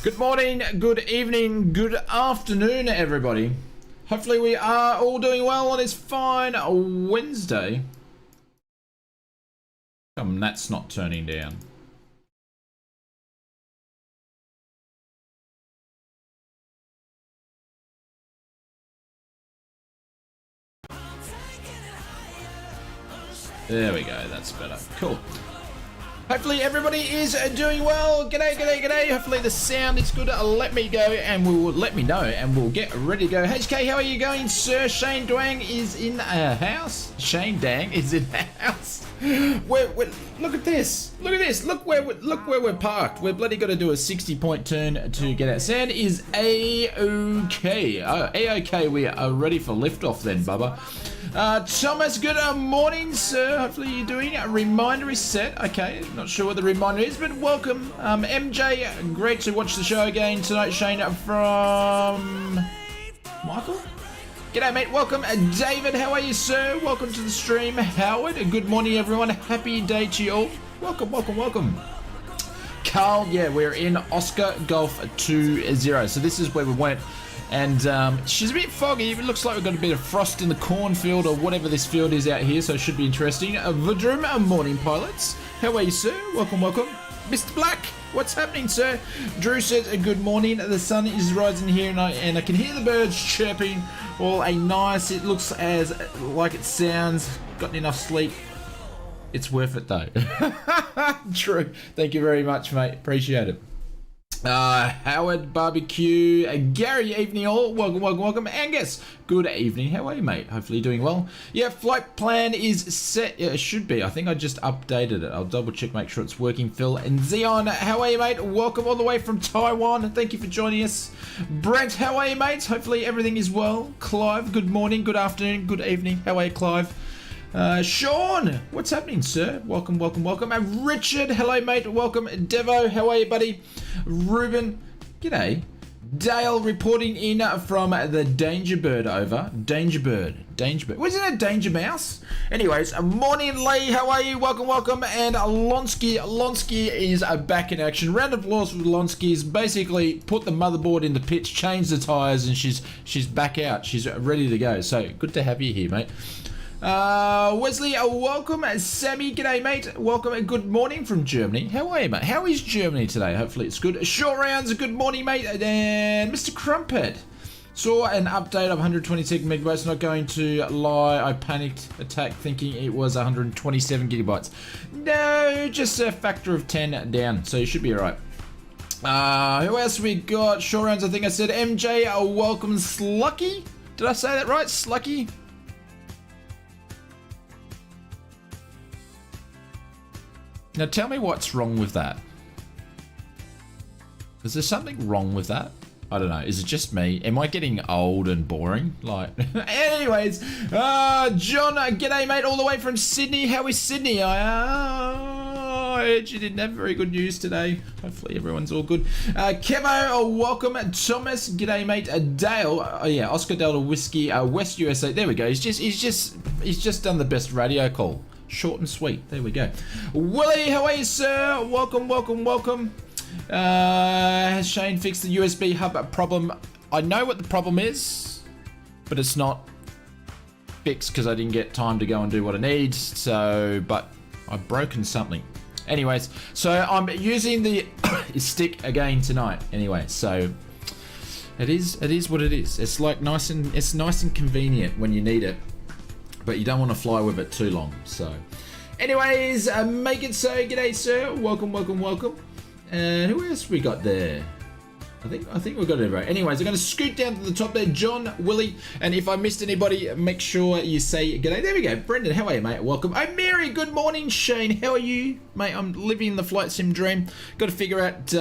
Good morning, good evening, good afternoon, everybody. Hopefully we are all doing well on this fine Wednesday. That's not turning down. There we go, that's better. Cool. Hopefully everybody is doing well. G'day, g'day, g'day. Hopefully the sound is good. Let me go and let me know and we'll get ready to go. HK, how are you going, sir? Shane Dwang is in a house. Shane Dang is in a house. Look at this. Look at this. Look where we're parked. We're bloody got to do a 60-point turn to get out. Sound is A-OK. Oh, A-OK. We are ready for liftoff then, Bubba. Thomas, good morning, sir. Hopefully you're doing a reminder is set. Okay, not sure what the reminder is, but welcome. MJ, great to watch the show again tonight. Shane from Michael. G'day, mate. Welcome. David, how are you, sir? Welcome to the stream. Howard, good morning, everyone. Happy day to you all. Welcome, welcome, welcome. Carl, yeah, we're in Oscar Golf 2-0. So this is where we went. And she's a bit foggy. It looks like we've got a bit of frost in the cornfield or whatever this field is out here, so it should be interesting. Vidrum, morning pilots. How are you, sir? Welcome, welcome. Mr. Black, what's happening, sir? Drew says, good morning. The sun is rising here, and I can hear the birds chirping. All a nice, it looks as like it sounds. Got enough sleep. It's worth it, though. True. Thank you very much, mate. Appreciate it. Howard Barbecue, Gary, evening all. Welcome, welcome, welcome. Angus, good evening. How are you, mate? Hopefully you're doing well. Yeah, flight plan is set. Yeah, it should be. I think I just updated it. I'll double check, make sure it's working. Phil and Zion, how are you, mate? Welcome all the way from Taiwan. Thank you for joining us. Brent, how are you, mate? Hopefully everything is well. Clive, good morning, good afternoon, good evening. How are you, Clive? Sean, what's happening, sir? Welcome, welcome, welcome. And Richard, hello, mate. Welcome. Devo, how are you, buddy? Ruben, g'day. Dale reporting in from the Danger Bird over. Danger Bird. Wasn't it Danger Mouse? Anyways, morning, Lee. How are you? Welcome, welcome. And Lonsky is back in action. Round of applause for Lonsky. Is basically put the motherboard in the pitch, change the tyres, and she's back out. She's ready to go. So good to have you here, mate. Wesley, welcome. Sammy, g'day, mate. Welcome and good morning from Germany. How are you, mate? How is Germany today? Hopefully it's good. Short rounds, good morning, mate. And Mr. Crumpet saw an update of 126 megabytes. Not going to lie, I panicked attack thinking it was 127 gigabytes. No, just a factor of 10 down, so you should be alright. Who else we got? Short rounds, I think I said. MJ, welcome. Slucky, did I say that right? Slucky. Now tell me what's wrong with that. Is there something wrong with that? I don't know. Is it just me? Am I getting old and boring? Like, anyways, John, g'day, mate, all the way from Sydney. How is Sydney? I heard you didn't have very good news today. Hopefully everyone's all good. Kevo, welcome. Thomas, g'day, mate. Dale, yeah, Oscar Delta Whiskey, West USA. There we go. He's just done the best radio call. Short and sweet. There we go. Willie, how are you, sir? Welcome, welcome, welcome. Has Shane fixed the USB hub problem? I know what the problem is, but it's not fixed because I didn't get time to go and do what I need. So, but I've broken something. Anyways, so I'm using the stick again tonight. Anyway, so it is what it is. It's like nice and convenient when you need it. But you don't want to fly with it too long. So, anyways, make it so. G'day, sir. Welcome, welcome, welcome. And who else we got there? I think we got it right. Anyways, I'm going to scoot down to the top there. John, Willie, and if I missed anybody, make sure you say g'day. There we go. Brendan, how are you, mate? Welcome. Oh, Mary, good morning. Shane, how are you, mate? I'm living the flight sim dream. Got to figure out.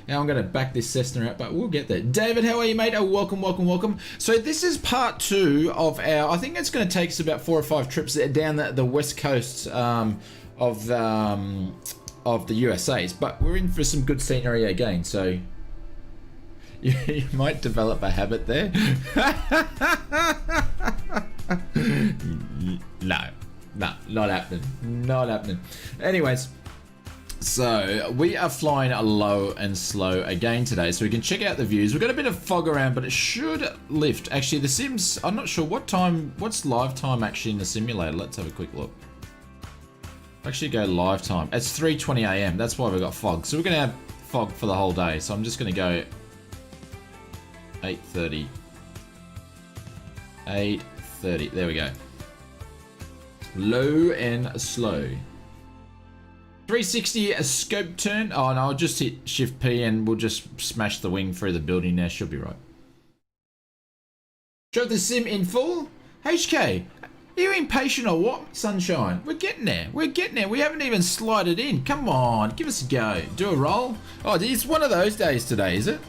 Now I'm going to back this Cessna out, but we'll get there. David, how are you, mate? Oh, welcome, welcome, welcome. So this is part 2 of our, I think it's going to take us about 4 or 5 trips down the west coast of the USA's, but we're in for some good scenery again, so you might develop a habit there. No, not happening. Not happening. Anyways. So we are flying low and slow again today, so we can check out the views. We've got a bit of fog around, but it should lift. Actually, the sims, I'm not sure what's live time actually in the simulator. Let's have a quick look. Actually go live time. It's 3:20 AM. That's why we've got fog. So we're gonna have fog for the whole day. So I'm just gonna go 8:30. 8:30. There we go. Low and slow. 360 a scope turn. Oh no, I'll just hit Shift P and we'll just smash the wing through the building now. Should be right. Show the sim in full. HK, are you impatient or what, Sunshine? We're getting there. We're getting there. We haven't even slided in. Come on, give us a go. Do a roll. Oh, it's one of those days today, is it?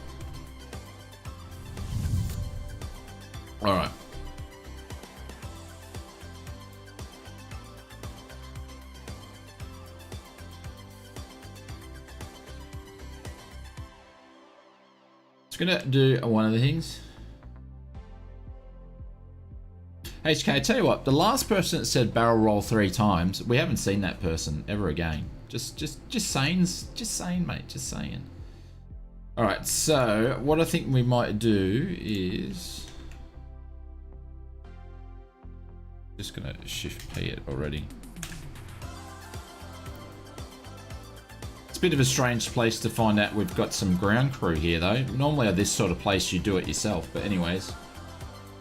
All right. Gonna do one of the things. HK, I tell you what, the last person that said barrel roll 3 times, we haven't seen that person ever again. Just saying, mate, just saying. All right, so what I think we might do is just gonna Shift P it already. Bit of a strange place to find out we've got some ground crew here though. Normally at this sort of place you do it yourself, but anyways.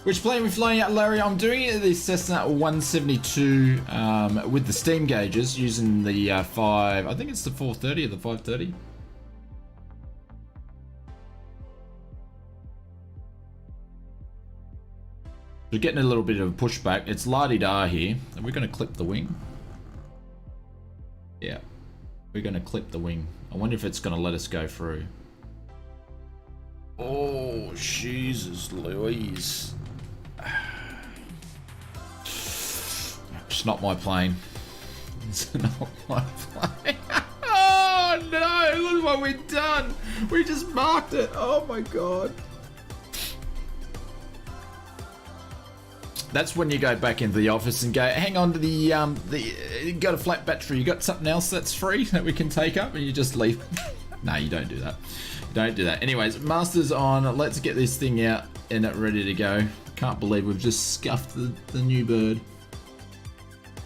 Which plane are we flying out, Larry? I'm doing it at the Cessna 172 with the steam gauges using the I think it's the 430 or the 530. We're getting a little bit of a pushback. It's la-di-da here. Are we going to clip the wing? Yeah. We're going to clip the wing. I wonder if it's going to let us go through. Oh, Jesus Louise. It's not my plane. It's not my plane. Oh, no. Look what we've done. We just marked it. Oh, my God. That's when you go back into the office and go, hang on to you got a flat battery, you got something else that's free that we can take up, and you just leave. No, you don't do that. Don't do that. Anyways, master's on. Let's get this thing out and it ready to go. Can't believe we've just scuffed the new bird.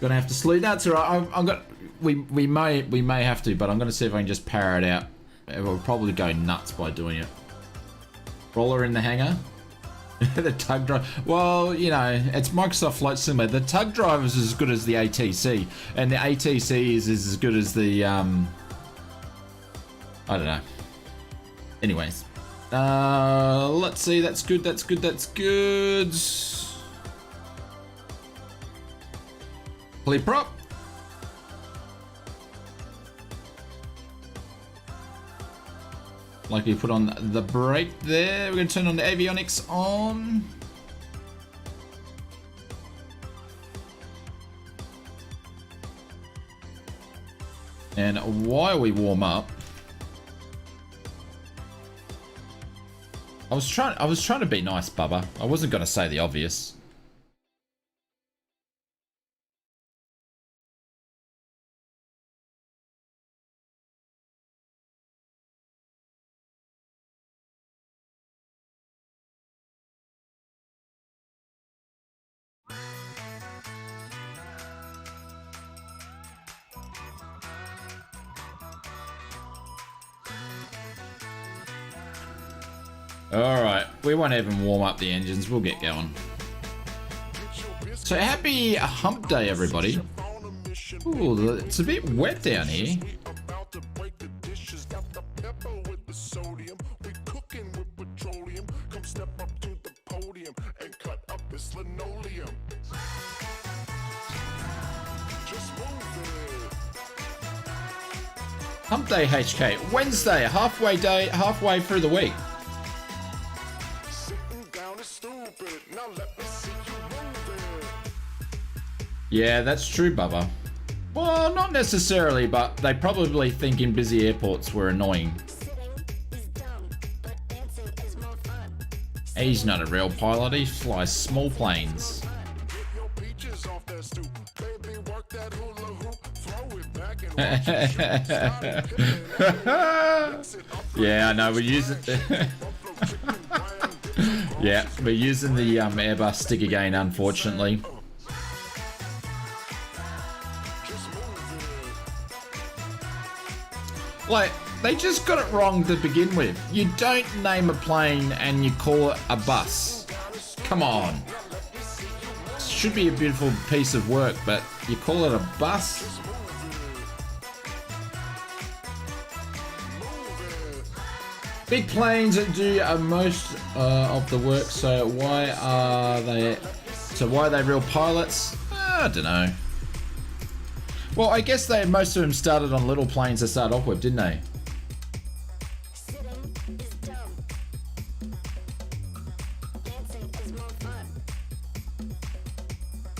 Gonna have to sleep. That's all right. We may have to, but I'm gonna see if I can just power it out. We'll probably go nuts by doing it. Roller in the hangar. The tug drive. Well, you know, it's Microsoft Flight Simulator. The tug drive is as good as the ATC, and the ATC is as good as the I don't know. Anyways, let's see. That's good. That's good. That's good. Play prop. Like we put on the brake there. We're going to turn on the avionics on. And while we warm up, I was trying to be nice, Bubba. I wasn't going to say the obvious. Alright, we won't even warm up the engines, we'll get going. So happy hump day, everybody. Ooh, it's a bit wet down here. Hump day HK, Wednesday, halfway through the week. Yeah, that's true, Bubba. Well, not necessarily, but they probably think in busy airports we're annoying. He's not a real pilot, he flies small planes. Yeah, I know, we're using... Yeah, we're using the Airbus stick again, unfortunately. Like, they just got it wrong to begin with. You don't name a plane and you call it a bus. Come on. It should be a beautiful piece of work, but you call it a bus? Big planes do most of the work, so why are they real pilots? I don't know. Well, I guess most of them started on little planes to start off with, didn't they?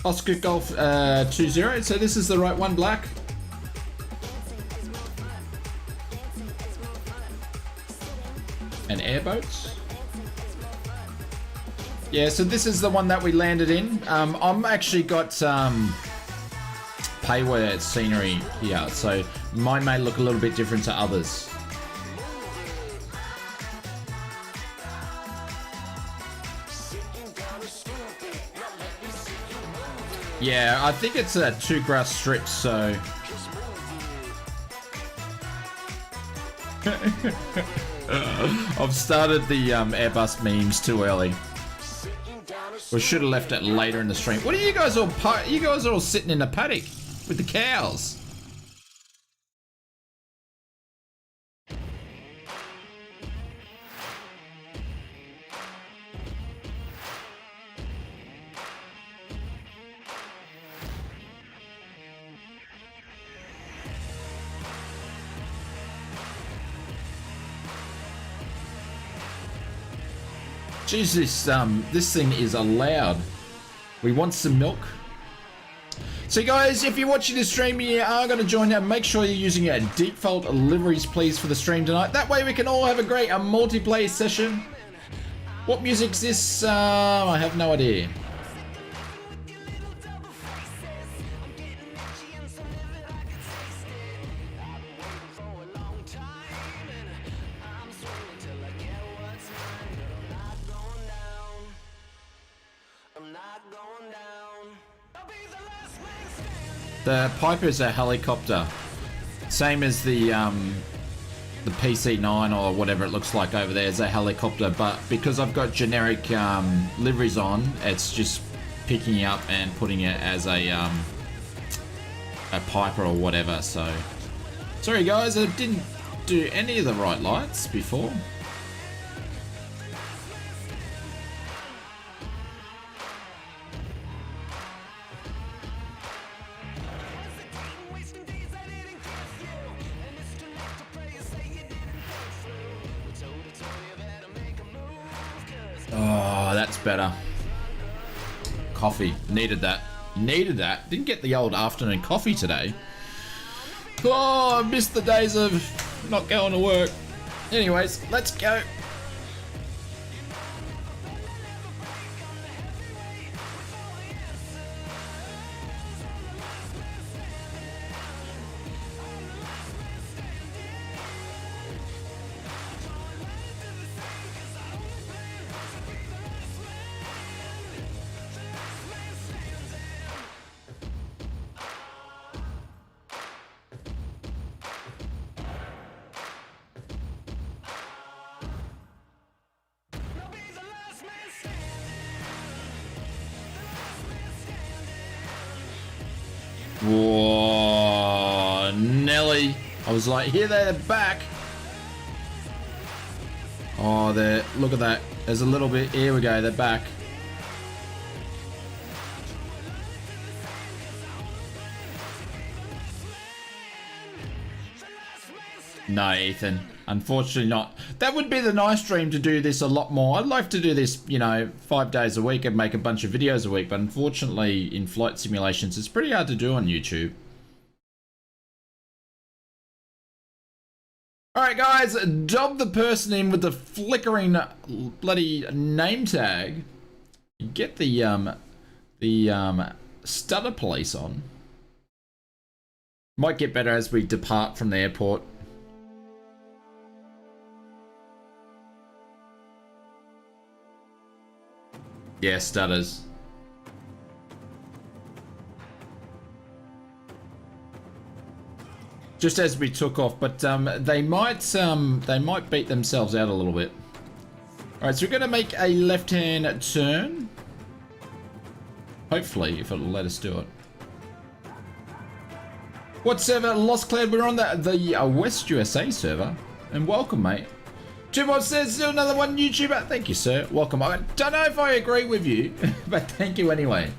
Oscar Golf 20. So this is the right one, black. And airboats. Yeah, so this is the one that we landed in. I'm actually got PAYWARE scenery here, so mine may look a little bit different to others. Yeah, I think it's a 2 grass strip, so... I've started the Airbus memes too early. We should have left it later in the stream. What are you guys all... You guys are all sitting in a paddock with the cows. Jesus, this thing is loud. We want some milk. So guys, if you're watching this stream, you are going to join now. Make sure you're using your default liveries, please, for the stream tonight. That way we can all have a great multiplayer session. What music's this? I have no idea. The Piper is a helicopter, same as the PC9 or whatever it looks like over there is a helicopter. But because I've got generic liveries on, it's just picking up and putting it as a Piper or whatever. So sorry guys, I didn't do any of the right lights before. Oh, that's better. Coffee. Needed that. Needed that. Didn't get the old afternoon coffee today. Oh, I missed the days of not going to work. Anyways, let's go. Whoa, Nelly. I was like, here they're back. Oh, look at that. There's a little bit, here we go, they're back. No, Ethan, unfortunately not. That would be the nice dream, to do this a lot more. I'd like to do this, you know, 5 days a week and make a bunch of videos a week, but unfortunately in flight simulations, it's pretty hard to do on YouTube. Alright guys, dob the person in with the flickering bloody name tag. Get the stutter police on. Might get better as we depart from the airport. Yeah, stutters. Just as we took off, but they might beat themselves out a little bit. All right, so we're going to make a left-hand turn. Hopefully, if it'll let us do it. What server? Lost Cloud. We're on the West USA server. And welcome, mate. Jimbo says, still another one YouTuber. Thank you, sir. Welcome. I don't know if I agree with you, but thank you anyway.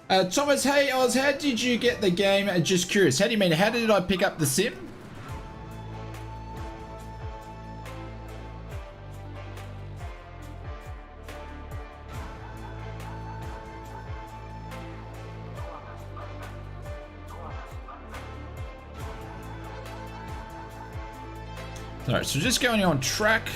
Thomas, hey Oz, how did you get the game? Just curious. How do you mean? How did I pick up the sim? Alright, so just going on track.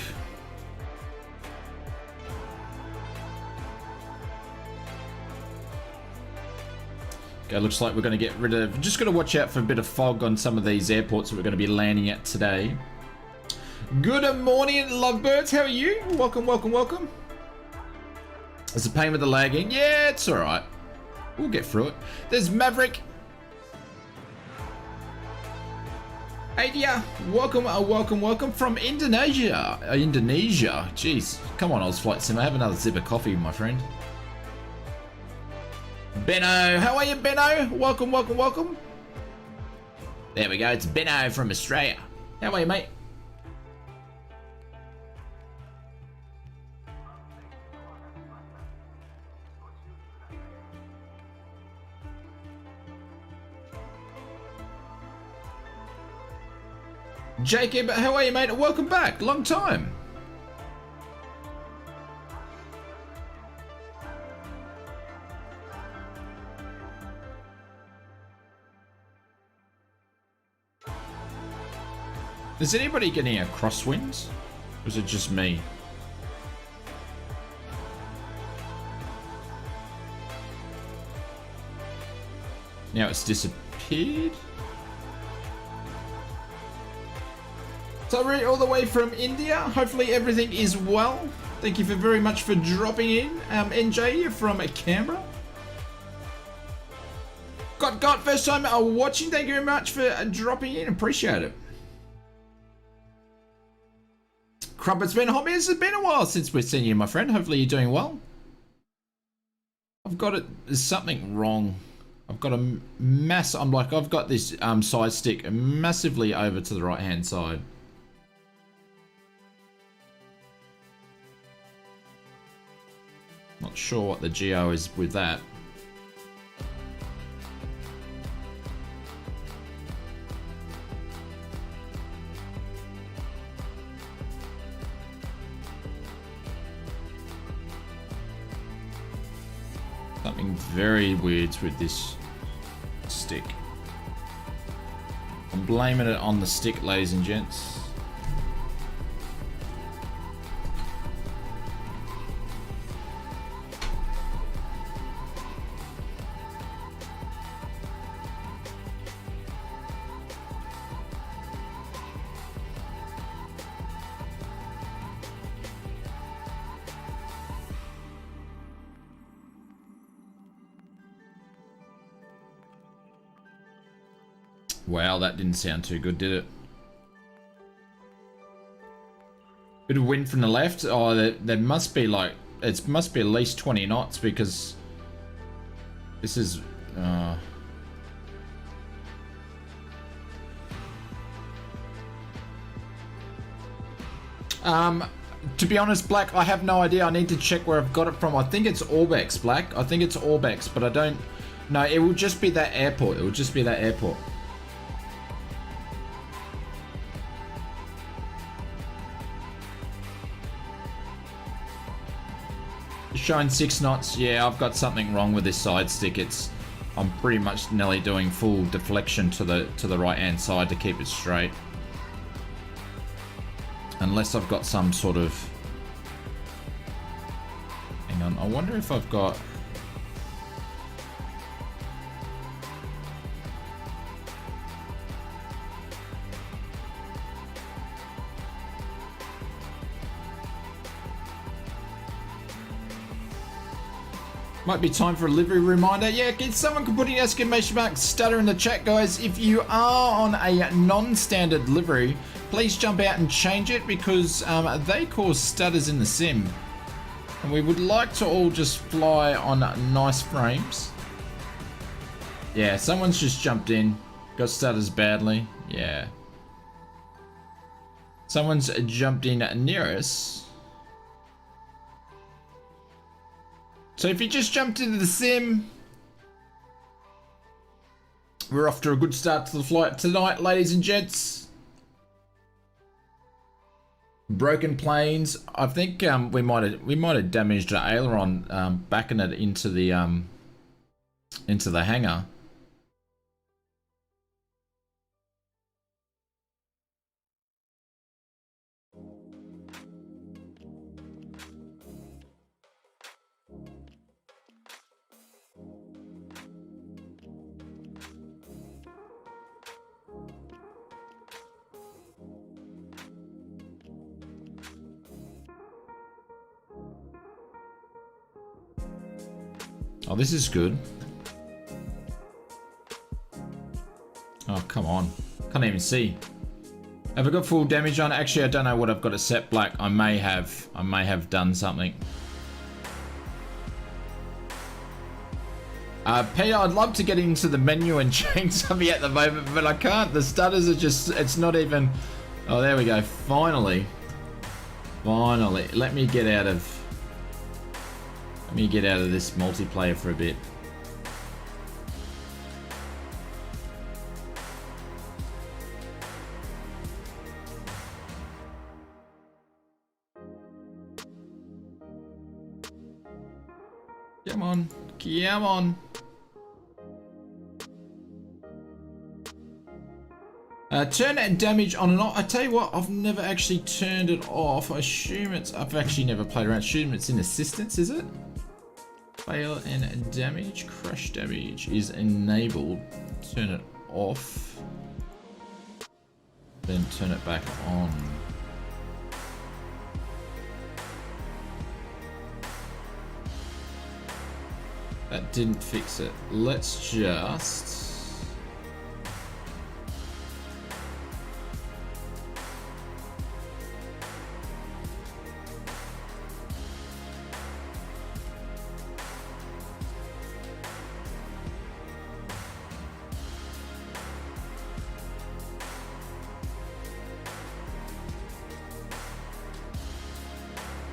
Okay, looks like we're going to get rid of... Just got to watch out for a bit of fog on some of these airports that we're going to be landing at today. Good morning, lovebirds. How are you? Welcome, welcome, welcome. It's a pain with the lagging. Yeah, it's alright. We'll get through it. There's Maverick. Adia, welcome, welcome, welcome from Indonesia. Indonesia. Jeez. Come on, Ozflight Sim. Have another sip of coffee, my friend. Benno, how are you, Benno? Welcome, welcome, welcome. There we go. It's Benno from Australia. How are you, mate? Jacob, how are you, mate? Welcome back. Long time. Is anybody getting a crosswind? Or is it just me? Now it's disappeared. So all the way from India. Hopefully everything is well. Thank you very much for dropping in. NJ from Canberra. Got first time watching. Thank you very much for dropping in. Appreciate it. Crumpet's been hot. It's been a while since we've seen you, my friend. Hopefully you're doing well. I've got it. There's something wrong. I've got a mass. I've got this side stick massively over to the right hand side. Not sure what the geo is with that. Something very weird with this stick. I'm blaming it on the stick, ladies and gents. Wow, that didn't sound too good, did it? Bit of wind from the left. Oh, there must be like, it must be at least 20 knots because this is... to be honest, Black, I have no idea. I need to check where I've got it from. I think it's Orbex, Black. I think it's Orbex, but I don't... No, it will just be that airport. It will just be that airport. Showing 6 knots. Yeah, I've got something wrong with this side stick. I'm pretty much nearly doing full deflection to the right hand side to keep it straight. Unless I've got some sort of... Hang on, I wonder if I've got... Might be time for a livery reminder. Yeah, someone can put an exclamation mark stutter in the chat, guys. If you are on a non-standard livery, please jump out and change it because they cause stutters in the sim. And we would like to all just fly on nice frames. Yeah, someone's just jumped in. Got stutters badly. Yeah. Someone's jumped in near us. So if you just jumped into the sim, we're off to a good start to the flight tonight, ladies and gents. Broken planes. I think we might have damaged an aileron, backing it into the hangar. Oh, this is good. Oh, come on. Can't even see. Have I got full damage on? Actually, I don't know what I've got it set black. I may have done something. Peter, I'd love to get into the menu and change something at the moment, but I can't. The stutters are just, it's not even... Oh, there we go. Finally. Finally. Let me get out of this multiplayer for a bit. Come on. Come on. Turn and damage on and off. I tell you what, I've never actually turned it off. I assume it's... I've actually never played around. I assume it's in assistance, is it? Fail and damage. Crash damage is enabled. Turn it off. Then turn it back on. That didn't fix it. Let's just...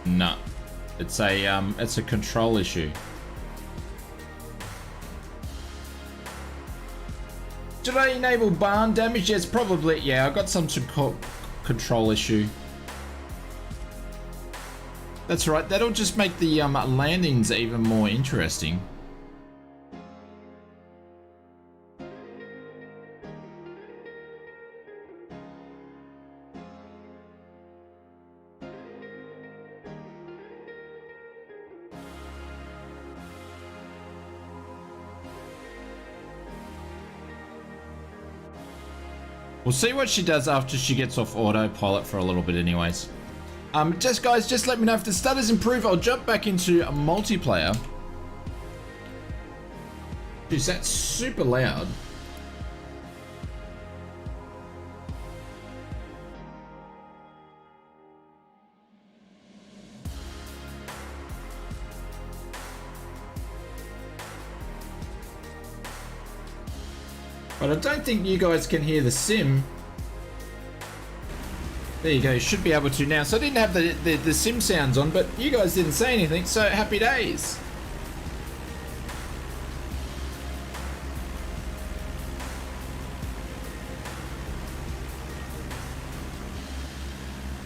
No, it's a control issue. Did I enable barn damage? Yes, probably. Yeah, I got some control issue. That's right. That'll just make the landings even more interesting. We'll see what she does after she gets off autopilot for a little bit anyways. Just guys, just let me know if the stutters improve. I'll jump back into a multiplayer. Jeez, that's super loud. But I don't think you guys can hear the sim. There you go, you should be able to now. So I didn't have the sim sounds on, but you guys didn't say anything, so happy days.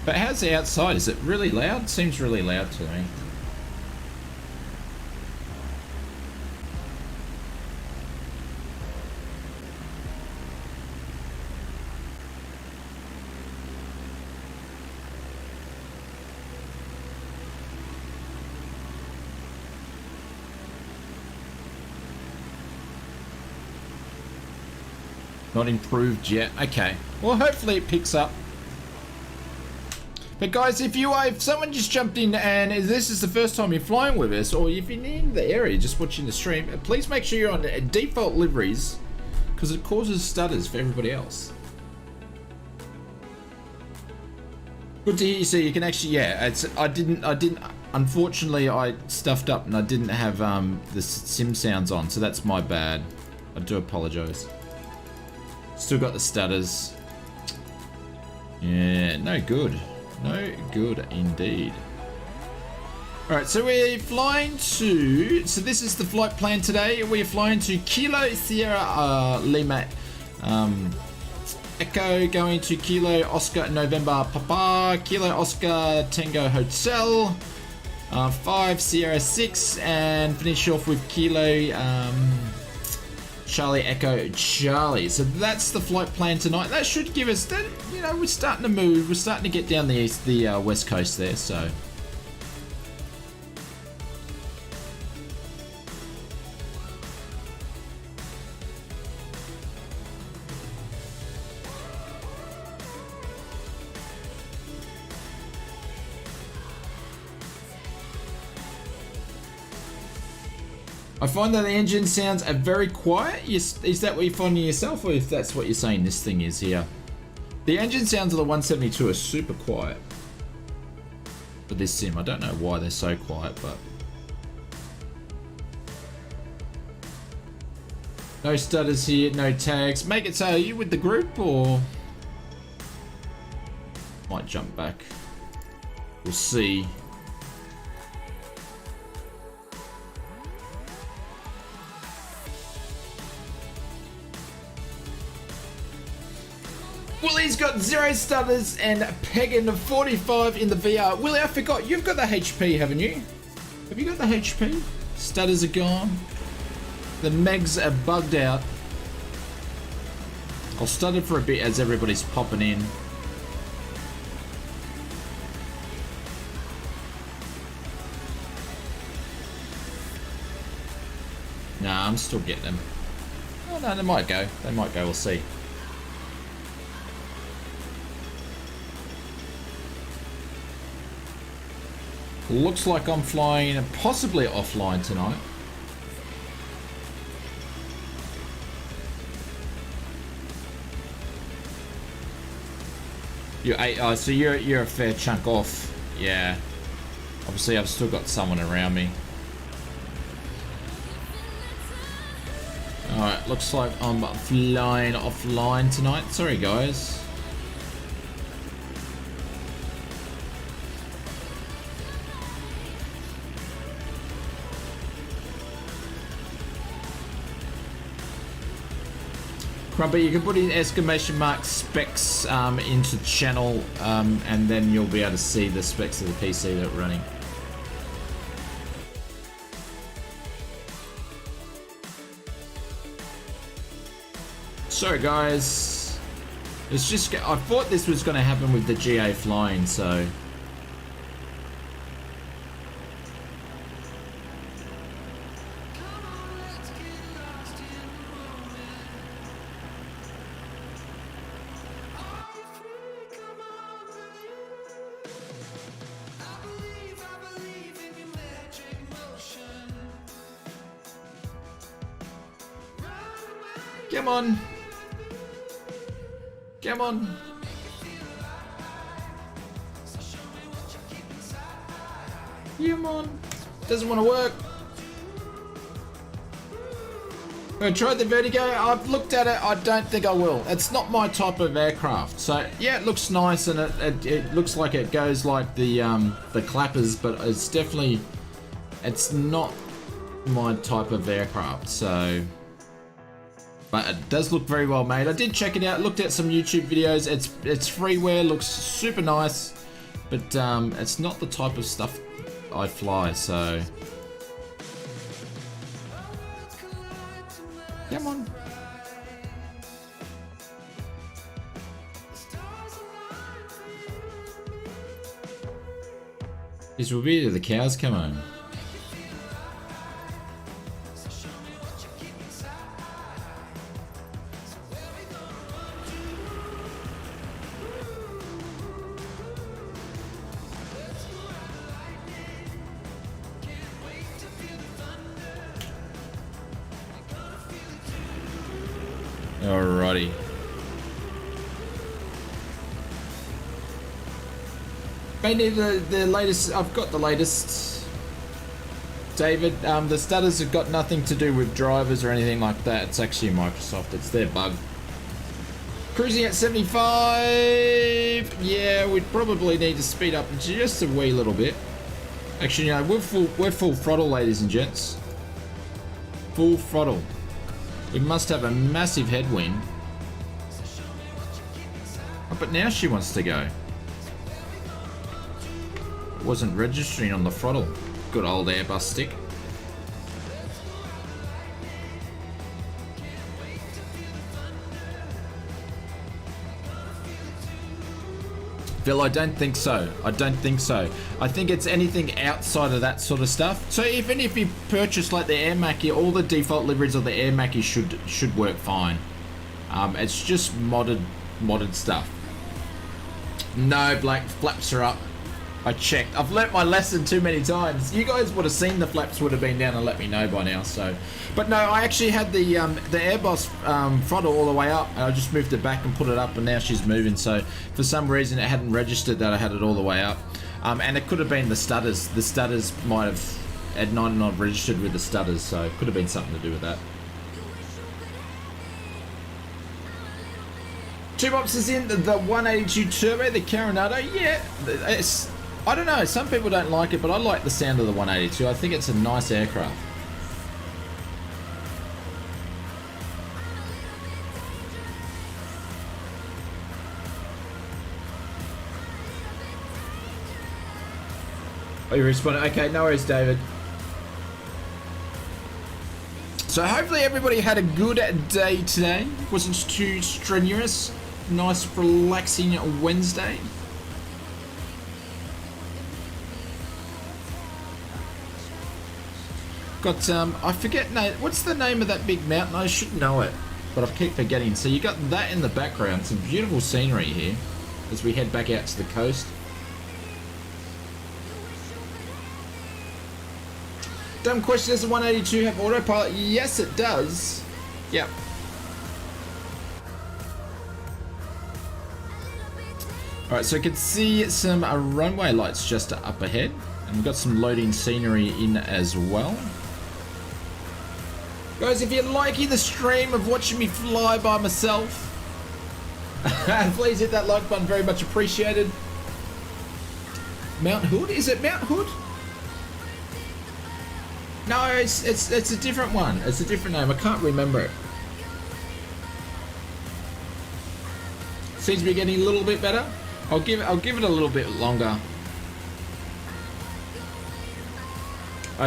But how's the outside? Is it really loud? Seems really loud to me. Not improved yet. Okay. Well, hopefully it picks up. But guys, if someone just jumped in and this is the first time you're flying with us, or if you're in the area just watching the stream, please make sure you're on default liveries, because it causes stutters for everybody else. Good to hear you. So you can actually, yeah. I didn't. Unfortunately, I stuffed up and I didn't have the sim sounds on, so that's my bad. I do apologise. Still got the stutters. Yeah, no good. No good indeed. Alright, so we're flying to... So this is the flight plan today. We're flying to Kilo Sierra Lima Echo, going to Kilo Oscar November Papa, Kilo Oscar Tango Hotel, 5 Sierra 6, and finish off with Kilo Charlie Echo Charlie. So that's the flight plan tonight. That should give us that, you know, we're starting to move. We're starting to get down the west coast there, so. I find that the engine sounds are very quiet. Is that what you're finding yourself, or if that's what you're saying this thing is here? The engine sounds of the 172 are super quiet for this sim. I don't know why they're so quiet, but... No stutters here, no tags. Make it so, are you with the group, or... Might jump back. We'll see. Willie's got 0 stutters and pegging 45 in the VR. Willie, I forgot, you've got the HP, haven't you? Have you got the HP? Stutters are gone. The megs are bugged out. I'll stutter for a bit as everybody's popping in. Nah, I'm still getting them. Oh no, they might go. They might go, we'll see. Looks like I'm flying and possibly offline tonight. You're 8, so you're a fair chunk off. Yeah. Obviously I've still got someone around me. Alright, looks like I'm flying offline tonight. Sorry guys. But you can put in exclamation mark specs into channel, and then you'll be able to see the specs of the PC that we're running. Sorry guys, it's just, I thought this was going to happen with the GA flying, so. Come on. Come on. Come on. Doesn't want to work. I tried the Vertigo. I've looked at it. I don't think I will. It's not my type of aircraft. So yeah, it looks nice, and it looks like it goes like the clappers, but it's definitely, it's not my type of aircraft. So. But it does look very well made. I did check it out, looked at some YouTube videos. It's freeware, looks super nice, but it's not the type of stuff I fly, so. Come on. This will be the cows come home. Alrighty. Mainly the latest. I've got the latest. David, the stutters have got nothing to do with drivers or anything like that. It's actually Microsoft. It's their bug. Cruising at 75. Yeah, we'd probably need to speed up just a wee little bit. Actually, no, we're full throttle, ladies and gents. Full throttle. We must have a massive headwind. Oh, but now she wants to go. It wasn't registering on the throttle. Good old Airbus stick. Phil, I don't think so. I don't think so. I think it's anything outside of that sort of stuff. So even if you purchase like the Air Mackie, all the default liveries of the Air Mackie should work fine. It's just modded stuff. No, Black, flaps are up. I checked. I've learnt my lesson too many times. You guys would have seen the flaps would have been down and let me know by now. So, but no, I actually had the Airbus throttle all the way up, and I just moved it back and put it up, and now she's moving. So for some reason it hadn't registered that I had it all the way up, and it could have been the stutters. The stutters might have not registered with the stutters, so it could have been something to do with that. Two boxes in the 182 turbo, the Coronado. Yeah, it's. I don't know, some people don't like it, but I like the sound of the 182. I think it's a nice aircraft. Oh, you responded? Okay, no worries, David. So hopefully everybody had a good day today. Wasn't too strenuous. Nice, relaxing Wednesday. Got, I forget, no, what's the name of that big mountain? I should know it, but I keep forgetting. So you got that in the background, some beautiful scenery here as we head back out to the coast. Dumb question, does the 182 have autopilot? Yes, it does. Yep. Alright, so you can see some runway lights just up ahead. And we've got some loading scenery in as well. Guys, if you're liking the stream of watching me fly by myself, please hit that like button, very much appreciated. Mount Hood? Is it Mount Hood? No, it's a different one. It's a different name. I can't remember it. Seems to be getting a little bit better. I'll give it a little bit longer.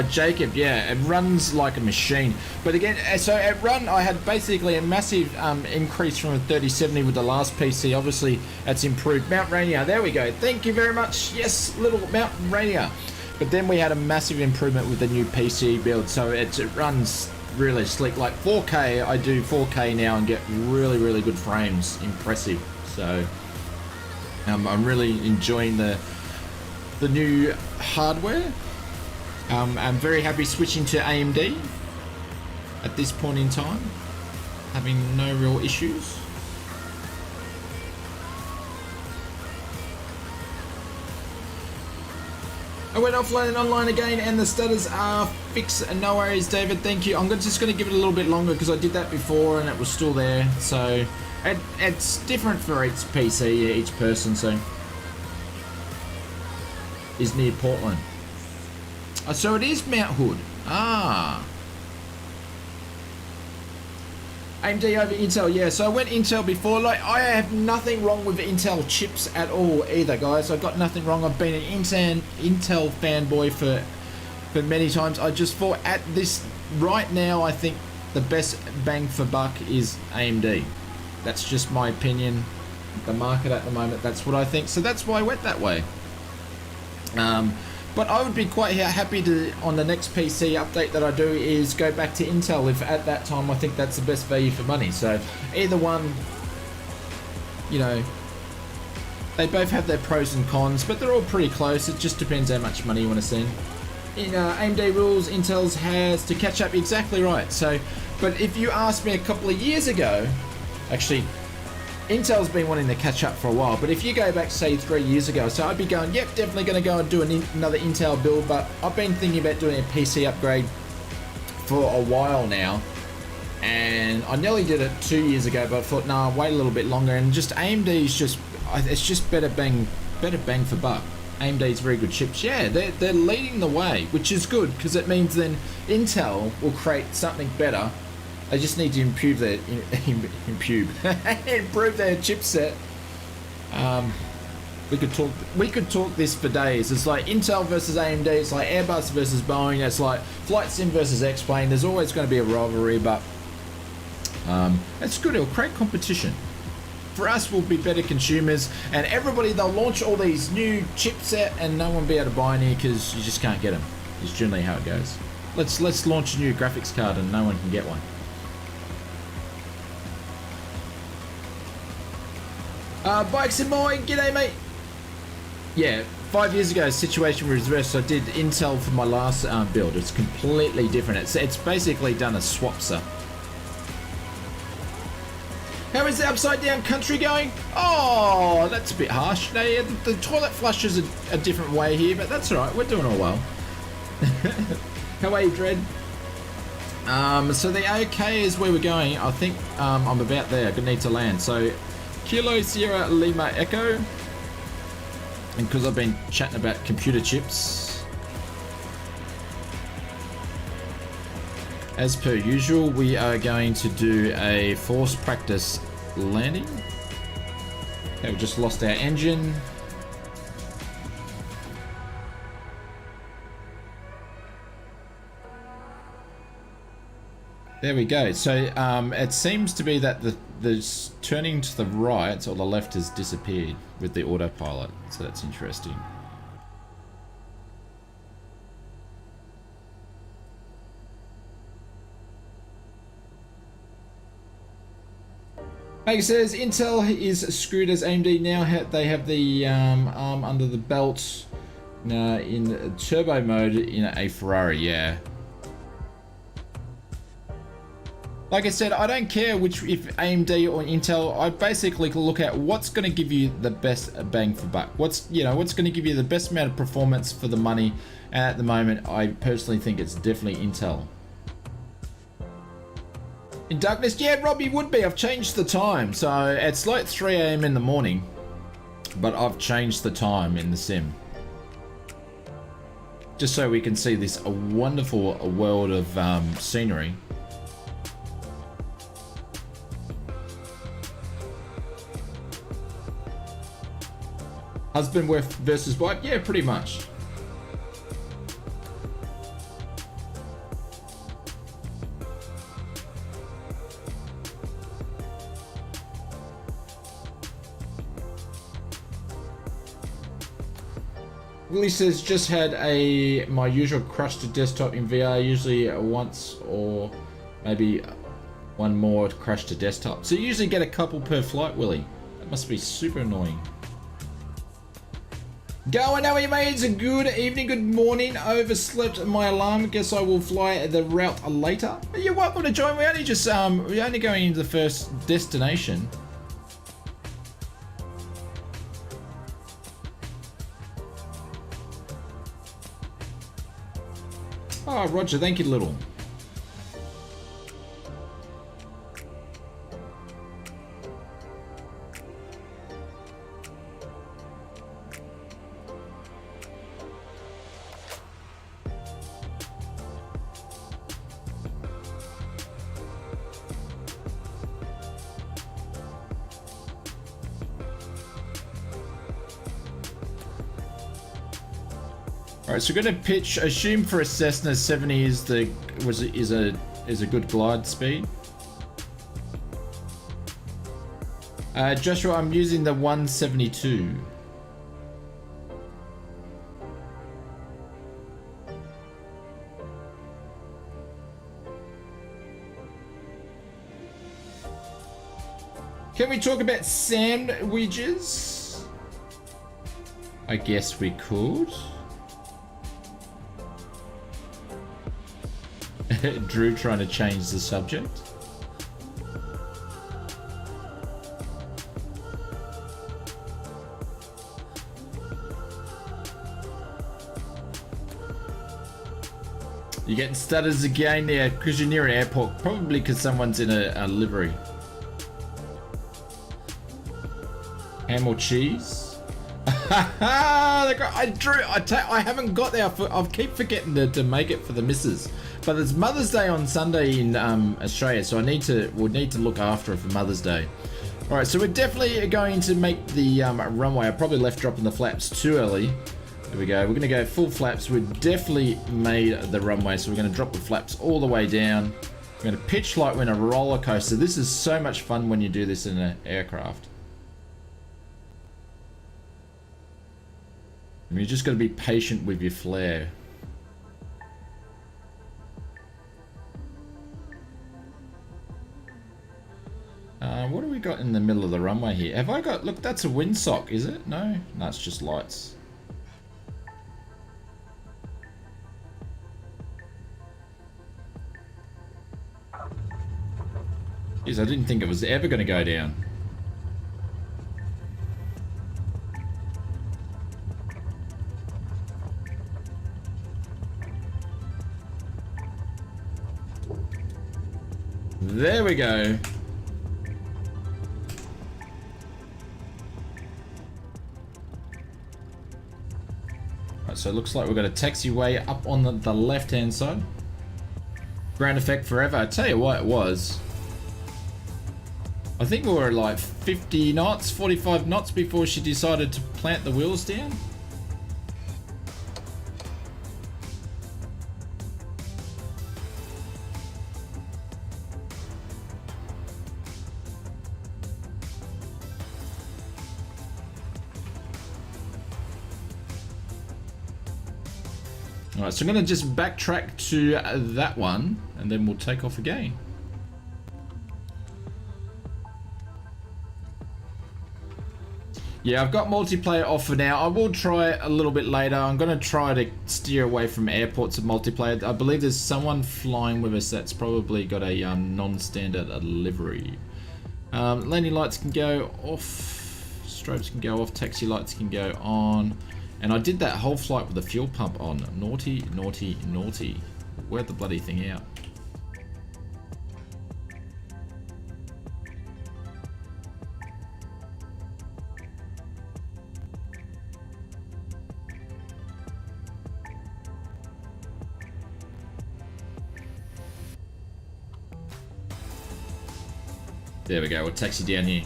Jacob, yeah, it runs like a machine. But again, so at run, I had basically a massive increase from a 3070 with the last PC. Obviously, that's improved. Mount Rainier, there we go. Thank you very much. Yes, little Mount Rainier. But then we had a massive improvement with the new PC build. So it runs really slick. Like 4K, I do 4K now and get really, really good frames. Impressive. So I'm really enjoying the new hardware. I'm very happy switching to AMD at this point in time, having no real issues. I went offline and online again, and the stutters are fixed. No worries, David. Thank you. I'm just going to give it a little bit longer because I did that before and it was still there. So it's different for each PC, each person. So is near Portland. So it is Mount Hood. Ah. AMD over Intel, yeah. So I went Intel before. Like, I have nothing wrong with Intel chips at all either, guys. I've got nothing wrong. I've been an Intel fanboy for many times. I just thought at this right now, I think the best bang for buck is AMD. That's just my opinion. The market at the moment, that's what I think. So that's why I went that way. But I would be quite happy to, on the next PC update that I do, is go back to Intel if at that time I think that's the best value for money. So either one, you know, they both have their pros and cons, but they're all pretty close. It just depends how much money you want to send. In AMD rules, Intel's has to catch up, exactly right. So, but if you asked me a couple of years ago, Actually, Intel's been wanting to catch up for a while, but if you go back, say, 3 years ago, so I'd be going, yep, definitely going to go and do another Intel build, but I've been thinking about doing a PC upgrade for a while now, and I nearly did it 2 years ago, but I thought, no, wait a little bit longer, and just AMD's just, it's just better bang for buck. AMD's very good chips. Yeah, they're leading the way, which is good, because it means then Intel will create something better. They just need to improve their chipset. We could talk this for days. It's like Intel versus AMD. It's like Airbus versus Boeing. It's like Flight Sim versus X-Plane. There's always going to be a rivalry, but it's good. It'll create competition. For us, we'll be better consumers, and everybody, they'll launch all these new chipset, and no one will be able to buy any because you just can't get them. It's generally how it goes. Let's launch a new graphics card, and no one can get one. Bikes and Moy, g'day mate. Yeah, 5 years ago, situation was reversed. I did Intel for my last build. It's completely different. It's basically done a swapser. How is the upside down country going? Oh, that's a bit harsh. No, yeah, the toilet flushes a different way here, but that's all right. We're doing all well. How are you, Dread? So the OK is where we're going. I think I'm about there. I need to land. So Kilo Sierra Lima Echo, and because I've been chatting about computer chips, as per usual, we are going to do a forced practice landing. Okay, we just lost our engine. There we go. So it seems to be that the turning to the right or the left has disappeared with the autopilot. So that's interesting. Meg says Intel is screwed as AMD now. They have the arm under the belt in turbo mode in a Ferrari. Yeah. Like I said, I don't care if AMD or Intel. I basically look at what's going to give you the best bang for buck. What's going to give you the best amount of performance for the money. And at the moment, I personally think it's definitely Intel. In darkness, yeah, Robbie would be. I've changed the time, so it's like 3 AM in the morning, but I've changed the time in the sim, just so we can see this wonderful world of scenery. Husband versus wife, yeah, pretty much. Willie says just had my usual crash to desktop in VR, usually once or maybe one more crash to desktop. So you usually get a couple per flight, Willie. That must be super annoying. Going, how are you, mate? It's a good evening, good morning. Overslept my alarm. Guess I will fly the route later. You're welcome to join. We're only going into the first destination. Oh, Roger, thank you, Little. Alright, so we're going to pitch. Assume for a Cessna 70 is a good glide speed. Joshua, I'm using the 172. Can we talk about sandwiches? I guess we could. Drew trying to change the subject. You're getting stutters again there because you're near an airport. Probably because someone's in a livery. Ham or cheese? I haven't got there. I keep forgetting to make it for the missus. But there's Mother's Day on Sunday in Australia, so we'll need to look after her for Mother's Day. All right, so we're definitely going to make the runway. I probably left dropping the flaps too early. There we go. We're gonna go full flaps. We've definitely made the runway, so we're gonna drop the flaps all the way down. We're gonna pitch like we're in a roller coaster. This is so much fun when you do this in an aircraft. And you just gotta be patient with your flare. What do we got in the middle of the runway here? Have I got... Look, that's a windsock, is it? No? No, it's just lights. Jeez, I didn't think it was ever going to go down. There we go. So it looks like we've got a taxiway up on the left hand side. Ground effect forever. I tell you what it was. I think we were like 50 knots, 45 knots before she decided to plant the wheels down. Alright, so I'm going to just backtrack to that one, and then we'll take off again. Yeah, I've got multiplayer off for now. I will try it a little bit later. I'm going to try to steer away from airports and multiplayer. I believe there's someone flying with us that's probably got a non-standard livery. Landing lights can go off, strobes can go off, taxi lights can go on. And I did that whole flight with the fuel pump on. Naughty, naughty, naughty. Wear the bloody thing out. There we go, we'll taxi down here.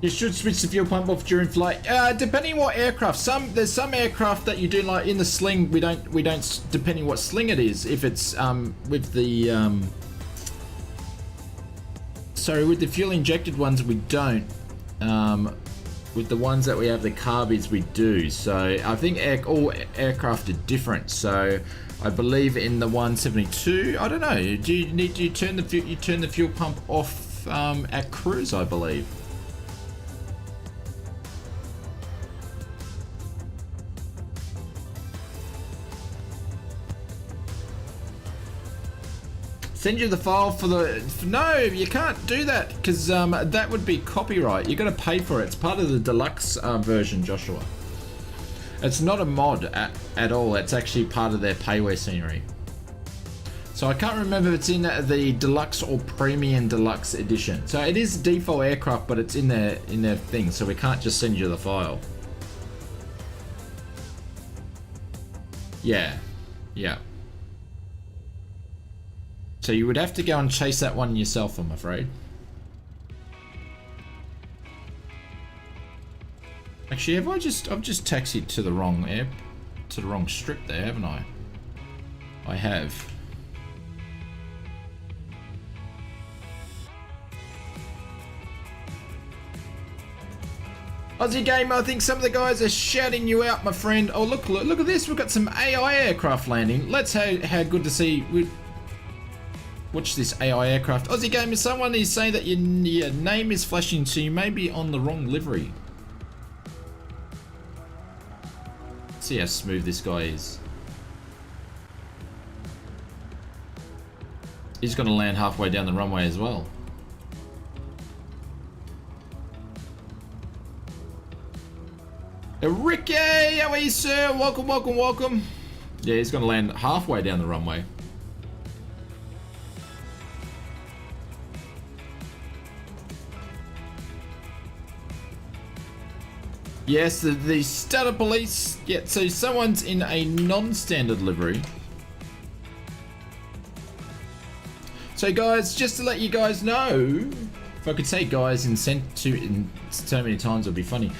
You should switch the fuel pump off during flight. Depending what aircraft. There's some aircraft that you do, like in the sling. We don't depending what sling it is. If it's with the with the fuel injected ones, we don't. With the ones that we have the carbies, we do. So I think all aircraft are different. So I believe in the 172. I don't know. Do you turn the fuel pump off at cruise? I believe. Send you the file for the... No, you can't do that because that would be copyright. You got to pay for it. It's part of the deluxe version, Joshua. It's not a mod at all. It's actually part of their PAYWARE scenery. So I can't remember if it's in the deluxe or premium deluxe edition. So it is default aircraft, but it's in their thing. So we can't just send you the file. Yeah. Yeah. So you would have to go and chase that one yourself, I'm afraid. Actually, I've just taxied to the wrong strip there, haven't I? I have. Aussie Gamer, I think some of the guys are shouting you out, my friend. Oh, look at this. We've got some AI aircraft landing. Let's how good to see. Watch this AI aircraft. Aussie Gamer, someone is saying that your name is flashing, so you may be on the wrong livery. See how smooth this guy is. He's going to land halfway down the runway as well. Ricky, how are you, sir? Welcome, welcome, welcome. Yeah, he's going to land halfway down the runway. Yes, the stutter police. Yeah, so someone's in a non-standard livery. So guys, just to let you guys know, if I could say guys in so many times, it'd be funny.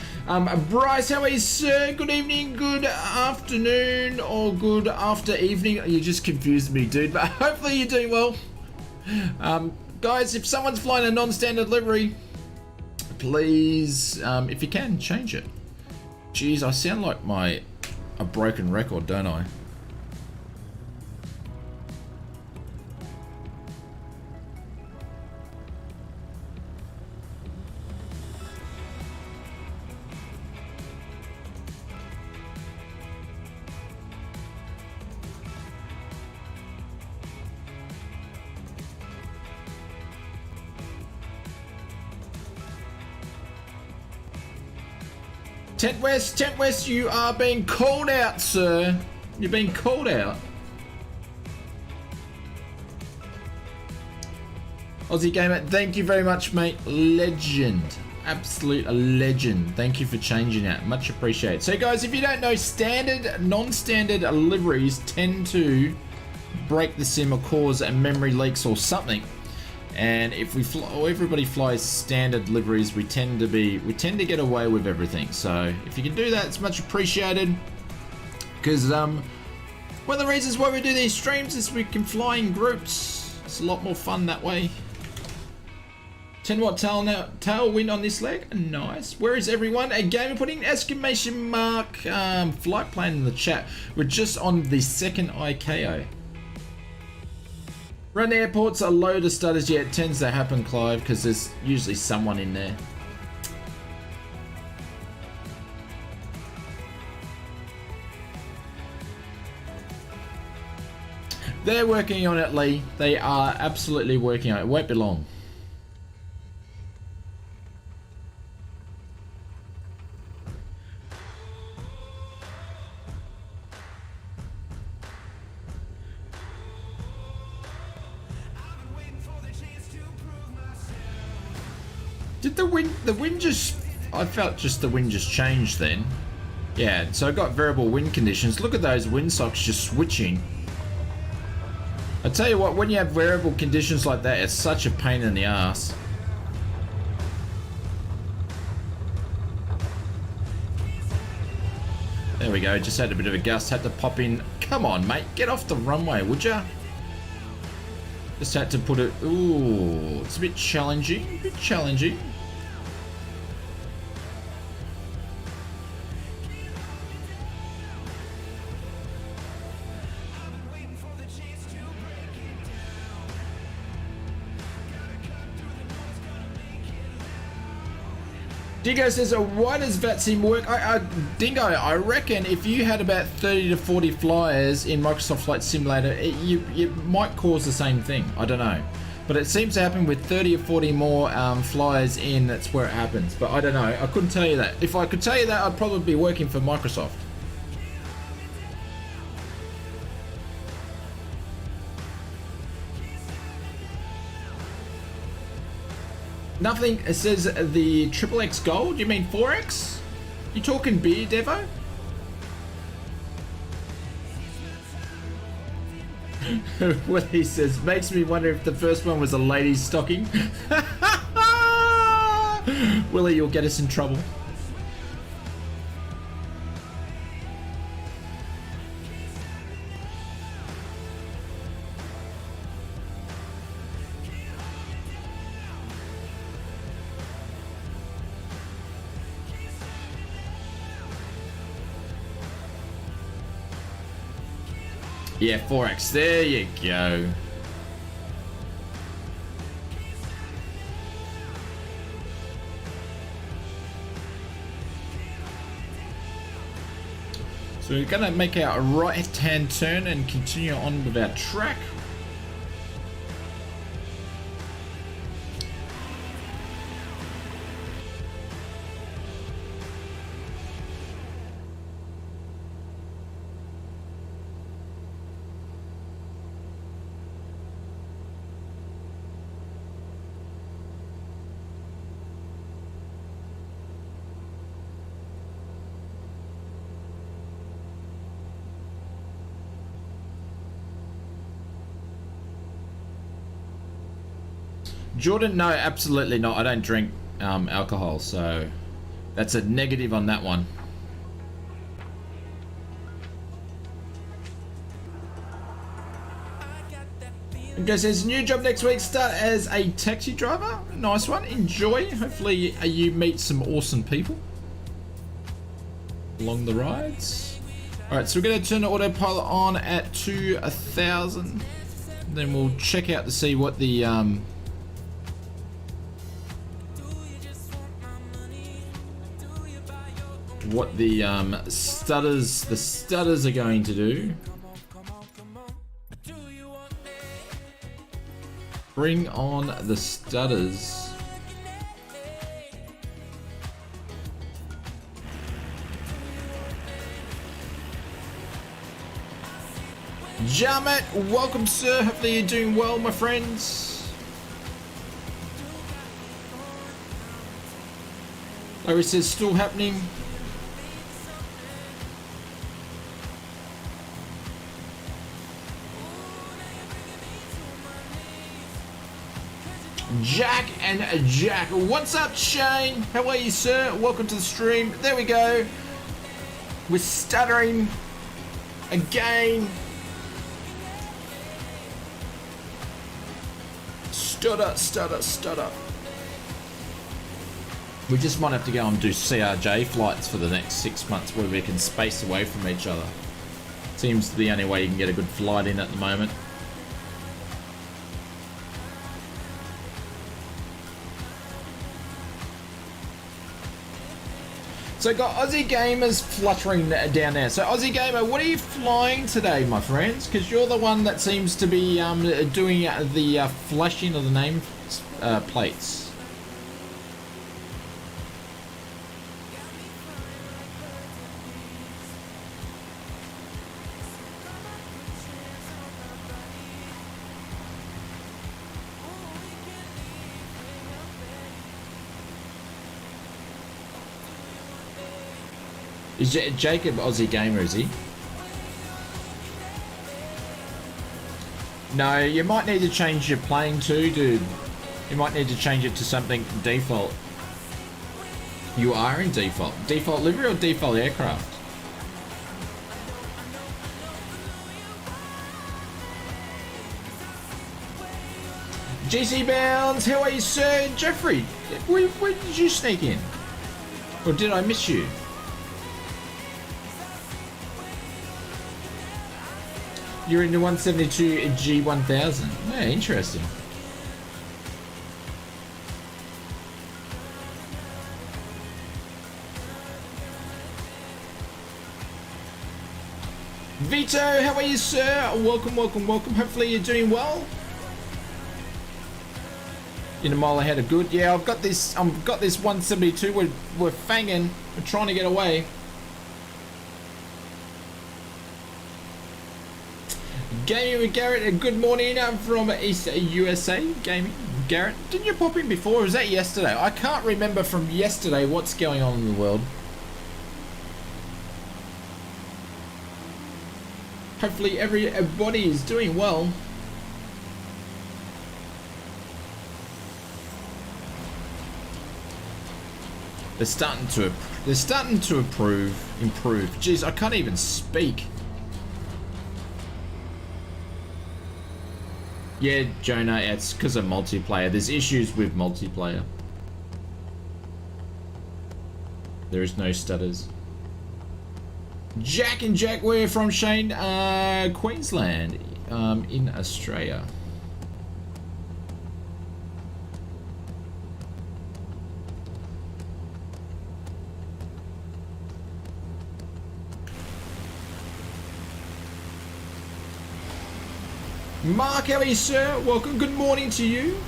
Bryce, how are you, sir? Good evening, good afternoon, or good after evening. You just confused me, dude, but hopefully you're doing well. Guys, if someone's flying a non-standard livery, please, if you can, change it. Jeez, I sound like a broken record, don't I? Tent West, you are being called out, sir. You're being called out. Aussie Gamer, thank you very much, mate. Legend. Absolute legend. Thank you for changing that. Much appreciated. So, guys, if you don't know, standard, non-standard liveries tend to break the sim or cause memory leaks or something. And if we fly, or everybody flies standard liveries, we tend to get away with everything. So if you can do that, it's much appreciated. Because one of the reasons why we do these streams is we can fly in groups. It's a lot more fun that way. 10-watt tailwind on this leg. Nice. Where is everyone? Again, putting exclamation mark flight plan in the chat. We're just on the second ICAO. Around the airports, a load of stutters. Yeah, it tends to happen, Clive, because there's usually someone in there. They're working on it, Lee. They are absolutely working on it. It won't be long. Did the wind just, I felt just the wind just changed then. Yeah, so I got variable wind conditions. Look at those windsocks just switching. I tell you what, when you have variable conditions like that, it's such a pain in the ass. There we go, just had a bit of a gust, had to pop in. Come on, mate, get off the runway, would ya? Just had to put it, ooh, it's a bit challenging, Dingo says, why does VATSIM work? Dingo, I reckon if you had about 30 to 40 flyers in Microsoft Flight Simulator, it might cause the same thing. I don't know. But it seems to happen with 30 or 40 more flyers in, that's where it happens. But I don't know. I couldn't tell you that. If I could tell you that, I'd probably be working for Microsoft. Nothing. It says the XXX gold. You mean 4X? You talking beer, Devo? What he says makes me wonder if the first one was a lady's stocking. Willie, you'll get us in trouble. Yeah, 4X, there you go. So we're gonna make our right-hand turn and continue on with our track. Jordan, no, absolutely not. I don't drink alcohol, so that's a negative on that one. Okay, says new job next week. Start as a taxi driver. Nice one. Enjoy. Hopefully you meet some awesome people along the rides. All right, so we're going to turn the autopilot on at 2,000. Then we'll check out to see what the stutters are going to do. Bring on the stutters. Jamet, welcome sir. Hopefully you're doing well, my friends. Larry says still happening. Jack and Jack. What's up, Shane? How are you, sir? Welcome to the stream. There we go. We're stuttering again. Stutter, stutter, stutter. We just might have to go and do CRJ flights for the next 6 months where we can space away from each other. Seems the only way you can get a good flight in at the moment. So got Aussie Gamers fluttering down there. So Aussie Gamer, what are you flying today, my friends? Because you're the one that seems to be doing the flashing of the name plates. Is Jacob Aussie Gamer, is he? No, you might need to change your plane too, dude. You might need to change it to something default. You are in default. Default livery or default aircraft? GC Bounds, how are you, sir? Jeffrey, where did you sneak in? Or did I miss you? You're in the 172 G1000. Yeah, interesting. Vito, how are you, sir? Welcome, welcome, welcome. Hopefully you're doing well. In a mile ahead of good. Yeah, I've got this 172. We're fanging. We're trying to get away. Gaming with Garrett, good morning from East USA. Gaming, Garrett, didn't you pop in before? Or was that yesterday? I can't remember from yesterday what's going on in the world. Hopefully everybody is doing well. They're starting to improve. Jeez, I can't even speak. Yeah, Jonah, it's because of multiplayer. There's issues with multiplayer. There is no stutters. Jack and Jack, we're from Shane, Queensland, in Australia. Mark, how are you, sir? Welcome. Good morning to you.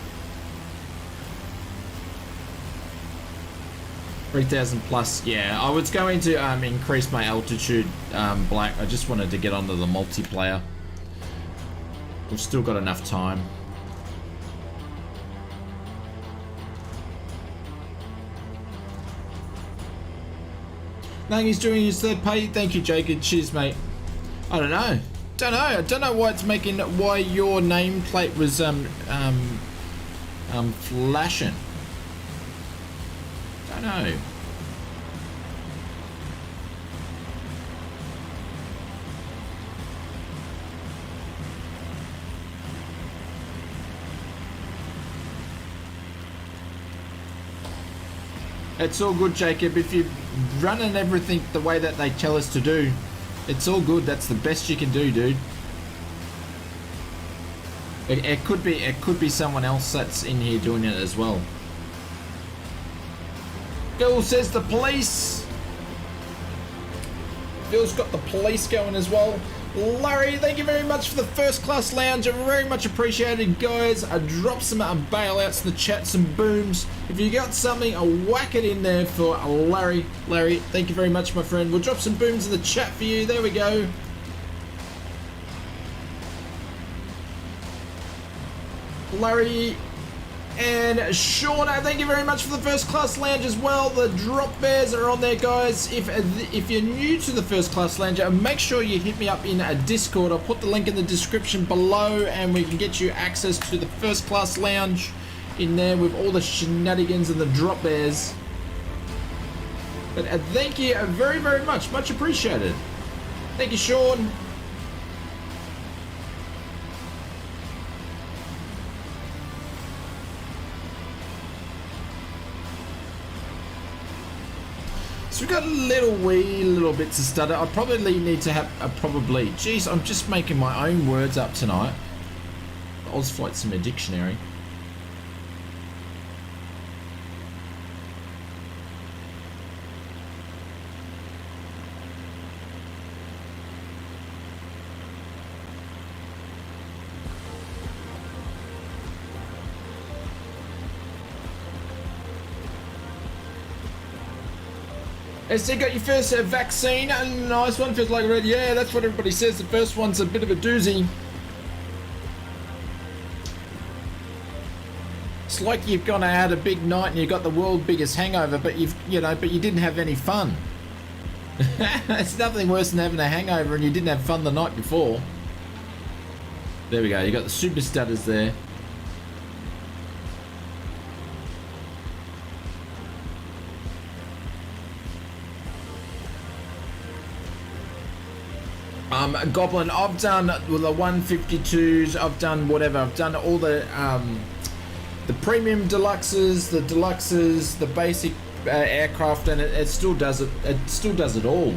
3,000 plus. Yeah, I was going to increase my altitude, Black. I just wanted to get onto the multiplayer. We've still got enough time. Nothing he's doing his third pay. Thank you, Jacob. Cheers, mate. I don't know. I don't know why it's making why your nameplate was flashing? Don't know. It's all good, Jacob. If you're running everything the way that they tell us to do, it's all good. That's the best you can do, dude. It could be someone else that's in here doing it as well. Phil says the police. Phil's got the police going as well. Larry, thank you very much for the first class lounge. Very much appreciated, guys. Drop some bailouts in the chat, some booms. If you got something, whack it in there for Larry. Larry, thank you very much, my friend. We'll drop some booms in the chat for you. There we go. Larry and Shauna, thank you very much for the first class lounge as well. The drop bears are on there, guys. If you're new to the first class lounge, make sure you hit me up in a Discord. I'll put the link in the description below and we can get you access to the first class lounge in there with all the shenanigans and the drop bears. But thank you very, very much. Much appreciated. Thank you, Sean. So we've got little bits of stutter. I probably need to have geez, I'm just making my own words up tonight. Ausflight's in my dictionary. SC, got your first vaccine. Nice one, feels like a red. Yeah, that's what everybody says. The first one's a bit of a doozy. It's like you've gone out a big night and you got the world's biggest hangover, but you didn't have any fun. It's nothing worse than having a hangover and you didn't have fun the night before. There we go. You got the super stutters there. Goblin, I've done the 152s, I've done whatever, I've done all the premium deluxes, the basic aircraft, and it still does it all.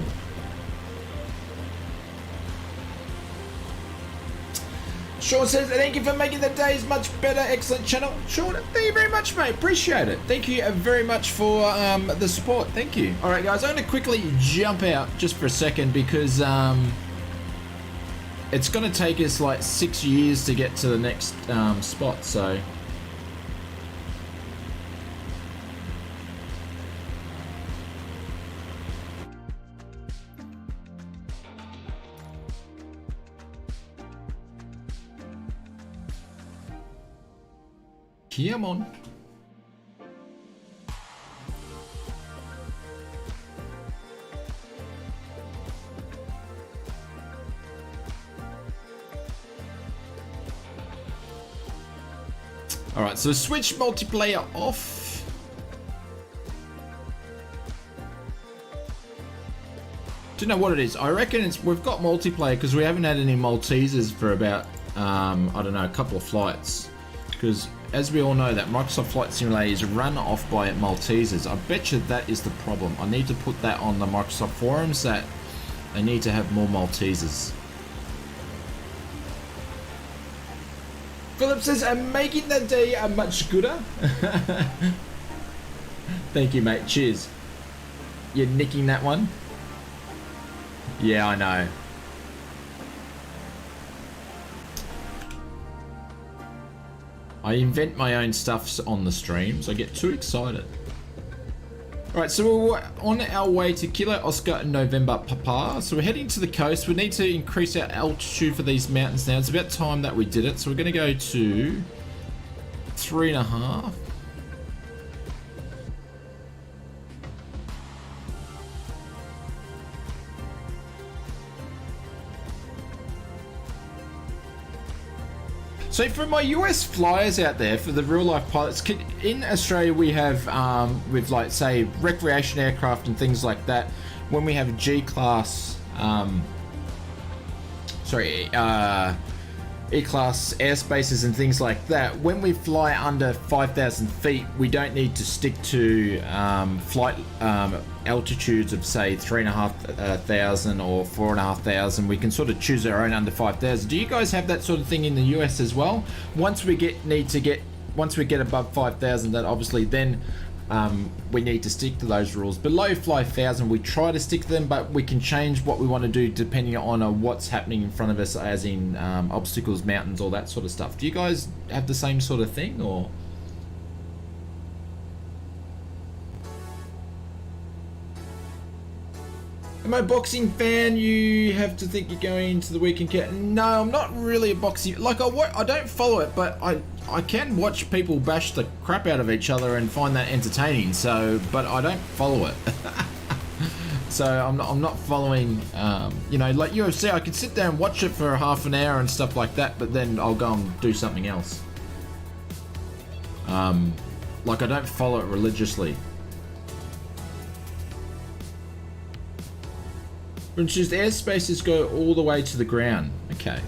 Sean says, thank you for making the days much better, excellent channel. Sean, thank you very much, mate, appreciate it. Thank you very much for the support, thank you. All right, guys, I'm going to quickly jump out just for a second because it's going to take us like 6 years to get to the next spot, so. Come on. All right, so switch multiplayer off. Do you know what it is? I reckon we've got multiplayer because we haven't had any Maltesers for about I don't know, a couple of flights. Because as we all know, that Microsoft Flight Simulator is run off by Maltesers. I bet you that is the problem. I need to put that on the Microsoft forums that they need to have more Maltesers. Philip says, I'm making the day a much gooder. Thank you, mate. Cheers. You're nicking that one? Yeah, I know. I invent my own stuff on the streams. I get too excited. Alright, so we're on our way to Kilo Oscar November Papa. So we're heading to the coast. We need to increase our altitude for these mountains now. It's about time that we did it. So we're going to go to 3.5. So for my US flyers out there, for the real life pilots, in Australia we have, with like say recreation aircraft and things like that, when we have G-class, E-class airspaces and things like that, when we fly under 5,000 feet, we don't need to stick to flight altitudes of say 3,500 or 4,500. We can sort of choose our own under 5,000. Do you guys have that sort of thing in the US as well? Once we get above 5,000, that obviously then we need to stick to those rules. Below 5,000 we try to stick to them, but we can change what we want to do depending on what's happening in front of us, as in obstacles, mountains, all that sort of stuff. Do you guys have the same sort of thing, or? Am I a boxing fan? You have to think you're going to the weekend cat. No, I'm not really a boxing. Like I don't follow it, but I can watch people bash the crap out of each other and find that entertaining. So, but I don't follow it. So I'm not following. You know, like UFC, I can sit there and watch it for half an hour and stuff like that, but then I'll go and do something else. Like I don't follow it religiously. Which is airspaces go all the way to the ground. Okay.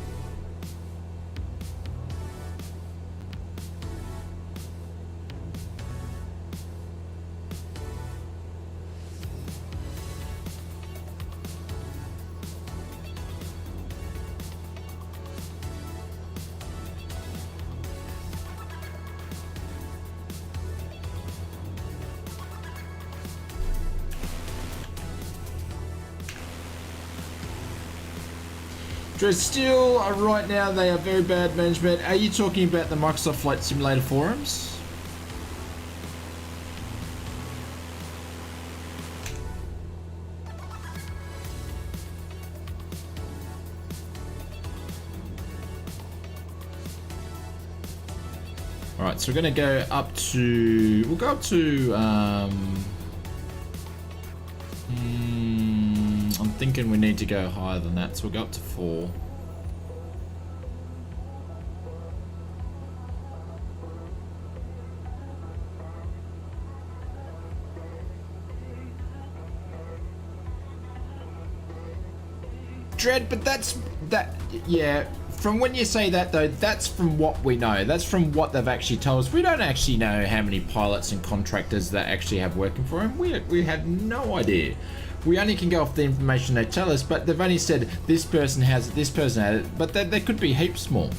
Still, right now they are very bad management. Are you talking about the Microsoft Flight Simulator forums? All right, so we're going to go up to. We'll go up to. I'm thinking we need to go higher than that, so we'll go up to 4. Dread, but yeah, from when you say that though, that's from what we know. That's from what they've actually told us. We don't actually know how many pilots and contractors that actually have working for them. We have no idea. We only can go off the information they tell us, but they've only said this person has it, this person has it, but there could be heaps more.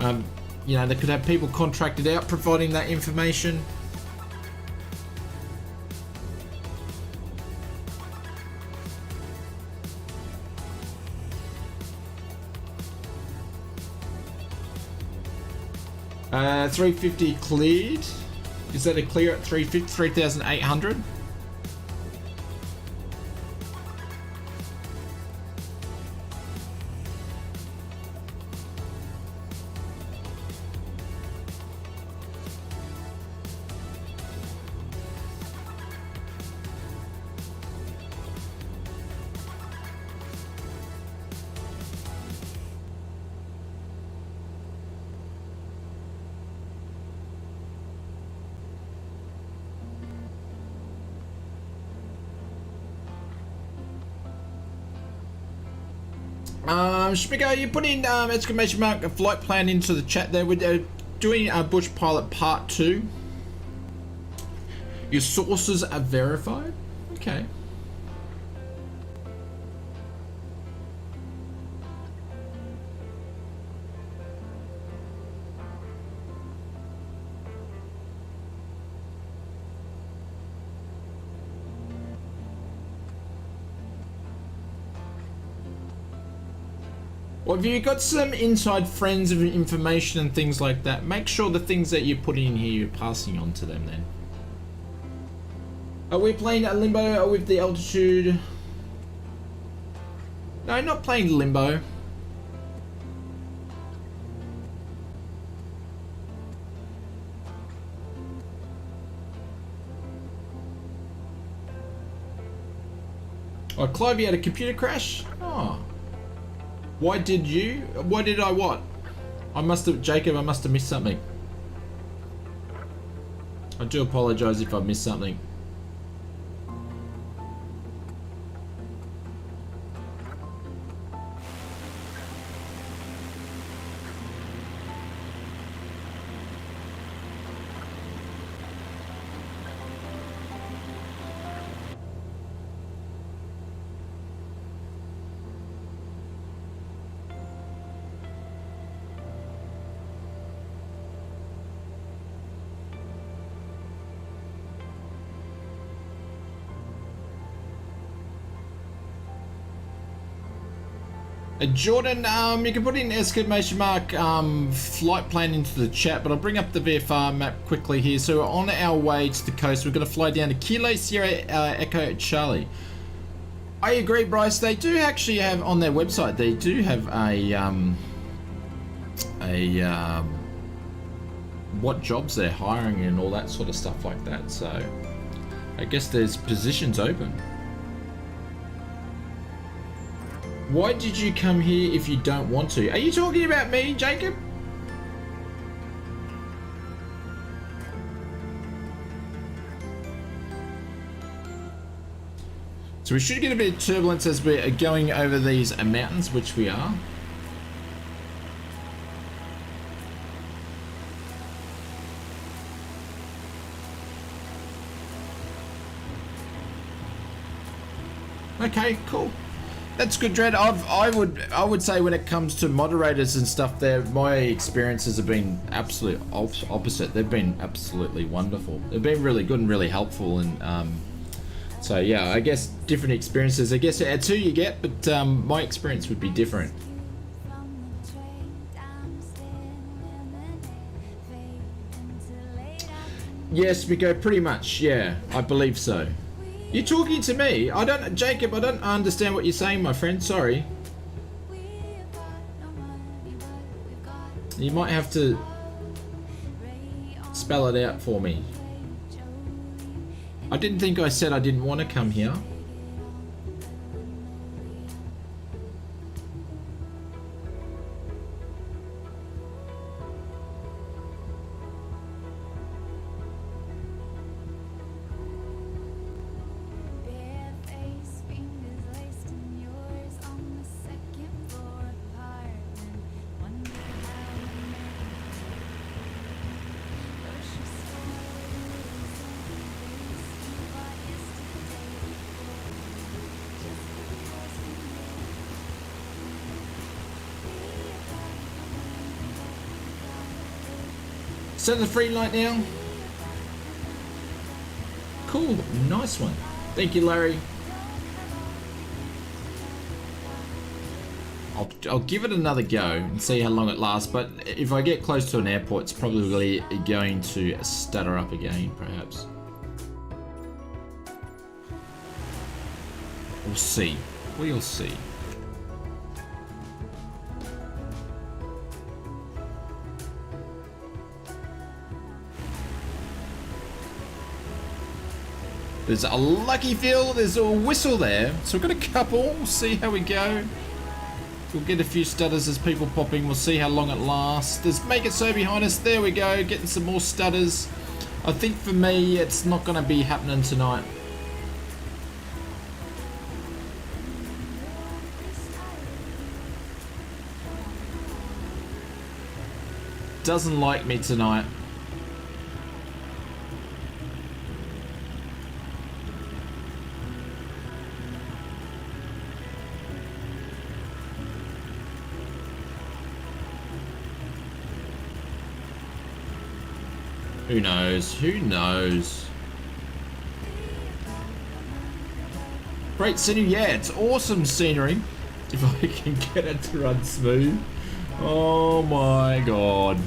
You know, they could have people contracted out providing that information. Uh, 350 cleared. Is that a clear at 350, 3,800? Schmigo, you put in exclamation mark a flight plan into the chat there. We're doing Bush Pilot Part 2. Your sources are verified? Okay. Well, if you've got some inside friends of information and things like that, make sure the things that you're putting in here, you're passing on to them then. Are we playing a Limbo with the altitude? No, not playing Limbo. Oh, Clive, you had a computer crash? Oh. Why did I what? I must have, Jacob, I must have missed something. I do apologise if I missed something. Jordan, you can put in exclamation mark flight plan into the chat, but I'll bring up the VFR map quickly here. So we're on our way to the coast. We're going to fly down to Kilo Sierra Echo Charlie. I agree, Bryce. They do actually have on their website. They do have what jobs they're hiring and all that sort of stuff like that. So I guess there's positions open. Why did you come here if you don't want to? Are you talking about me, Jacob? So we should get a bit of turbulence as we're going over these mountains, which we are. Okay, cool. That's good, Dread. I would say when it comes to moderators and stuff, there my experiences have been absolute opposite. They've been absolutely wonderful. They've been really good and really helpful, and so yeah, I guess different experiences. I guess it's who you get, but my experience would be different. Yes, we go pretty much. Yeah, I believe so. You're talking to me? I don't, Jacob, I don't understand what you're saying, my friend. Sorry. You might have to spell it out for me. I didn't think I said I didn't want to come here. Set the free light now. Cool, nice one. Thank you, Larry. I'll give it another go and see how long it lasts, but if I get close to an airport, it's probably going to stutter up again, perhaps. We'll see. We'll see. There's a lucky fill, there's a whistle there. So we've got a couple, we'll see how we go. We'll get a few stutters as people pop in, we'll see how long it lasts. There's Make It So behind us, there we go, getting some more stutters. I think for me, it's not gonna be happening tonight. Doesn't like me tonight. Who knows? Who knows? Great scenery. Yeah, it's awesome scenery. If I can get it to run smooth. Oh my god.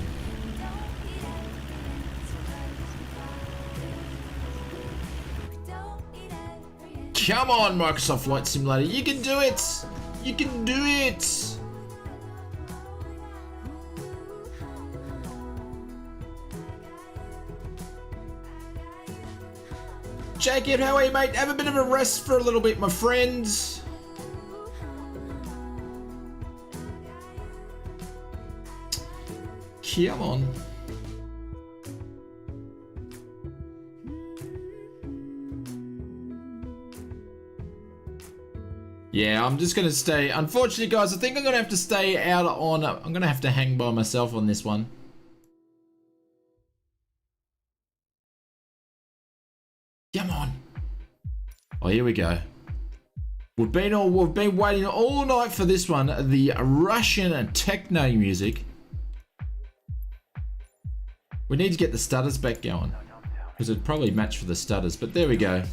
Come on, Microsoft Flight Simulator. You can do it. You can do it. Jacob, how are you, mate? Have a bit of a rest for a little bit, my friends. Come on. Yeah, I'm just gonna stay. Unfortunately, guys, I think I'm gonna have to stay out on. I'm gonna have to hang by myself on this one. Come on. Oh, here we go. We've been waiting all night for this one. The Russian techno music. We need to get the stutters back going because it'd probably match for the stutters. But there we go.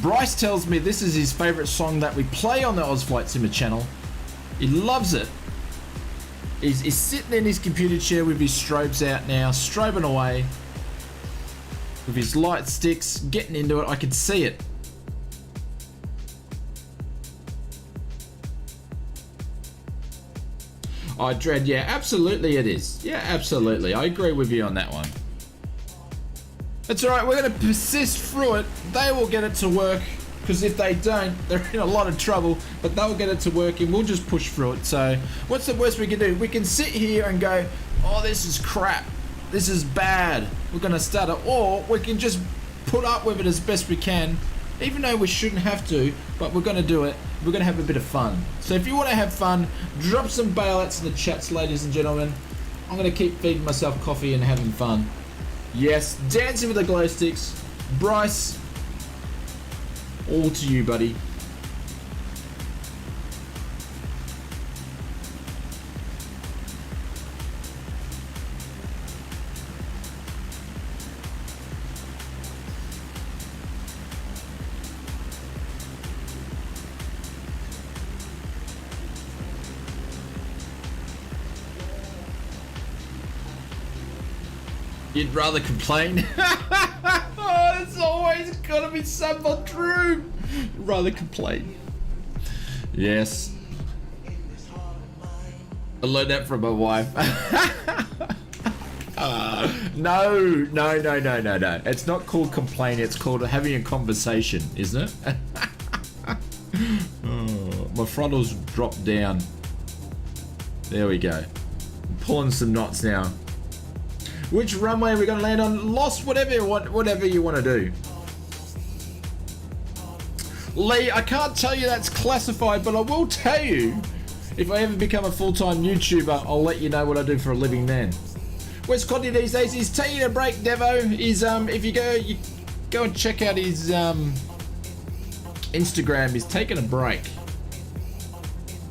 Bryce tells me this is his favorite song that we play on the Oz Flight Simmer channel. He loves it. He's sitting in his computer chair with his strobes out now, strobing away with his light sticks, getting into it. I can see it. Oh, Dread, yeah, absolutely it is. Yeah, absolutely. I agree with you on that one. That's alright, we're going to persist through it. They will get it to work, because if they don't, they're in a lot of trouble, but they'll get it to work and we'll just push through it. So, what's the worst we can do? We can sit here and go, oh, this is crap. This is bad. We're going to stutter. Or we can just put up with it as best we can, even though we shouldn't have to, but we're going to do it. We're going to have a bit of fun. So if you want to have fun, drop some bailouts in the chats, ladies and gentlemen. I'm going to keep feeding myself coffee and having fun. Yes, dancing with the glow sticks. Bryce, all to you, buddy. You'd rather complain? Oh, it's always gotta be something true. You'd rather complain. Yes. I learned that from my wife. No. It's not called complain, it's called having a conversation, isn't it? Oh, my frontal's dropped down. There we go. I'm pulling some knots now. Which runway are we going to land on? Lost, whatever you want to do. Lee, I can't tell you that's classified, but I will tell you, if I ever become a full-time YouTuber, I'll let you know what I do for a living then. Where's Conti these days? He's taking a break, Devo. He's, if you go and check out his Instagram, he's taking a break.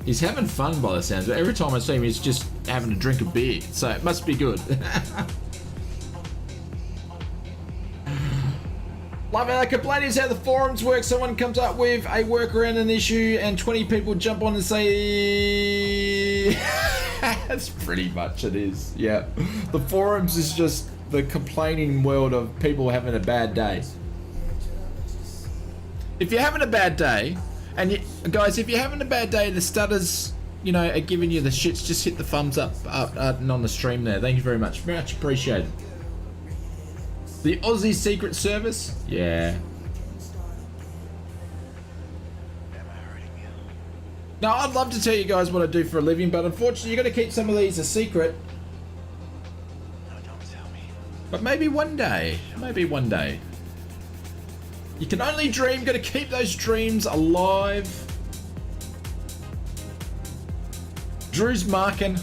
He's having fun by the sounds, but every time I see him, he's just having a drink of beer, so it must be good. Love how the complaint is how the forums work. Someone comes up with a workaround an issue and 20 people jump on and say that's pretty much it is. Yeah, the forums is just the complaining world of people having a bad day. If you're having a bad day, and guys, if you're having a bad day, the stutters, you know, are giving you the shits, just hit the thumbs up and on the stream there. Thank you very much. Much appreciated. The Aussie Secret Service? Yeah. Now, I'd love to tell you guys what I do for a living, but unfortunately, you're going to keep some of these a secret. No, don't tell me. But maybe one day. Maybe one day. You can only dream. Got to keep those dreams alive. Drew's marking.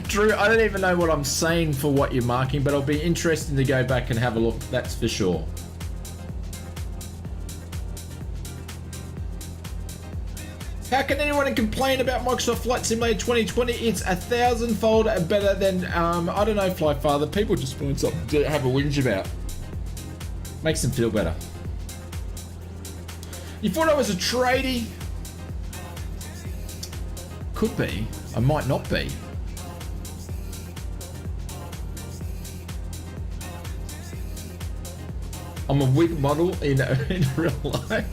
Drew, I don't even know what I'm saying for what you're marking, but it'll be interesting to go back and have a look, that's for sure. How can anyone complain about Microsoft Flight Simulator 2020? It's 1,000-fold better than, I don't know, Flyfather. People just want something to have a whinge about. Makes them feel better. You thought I was a tradie? Could be. I might not be. I'm a wig model in real life.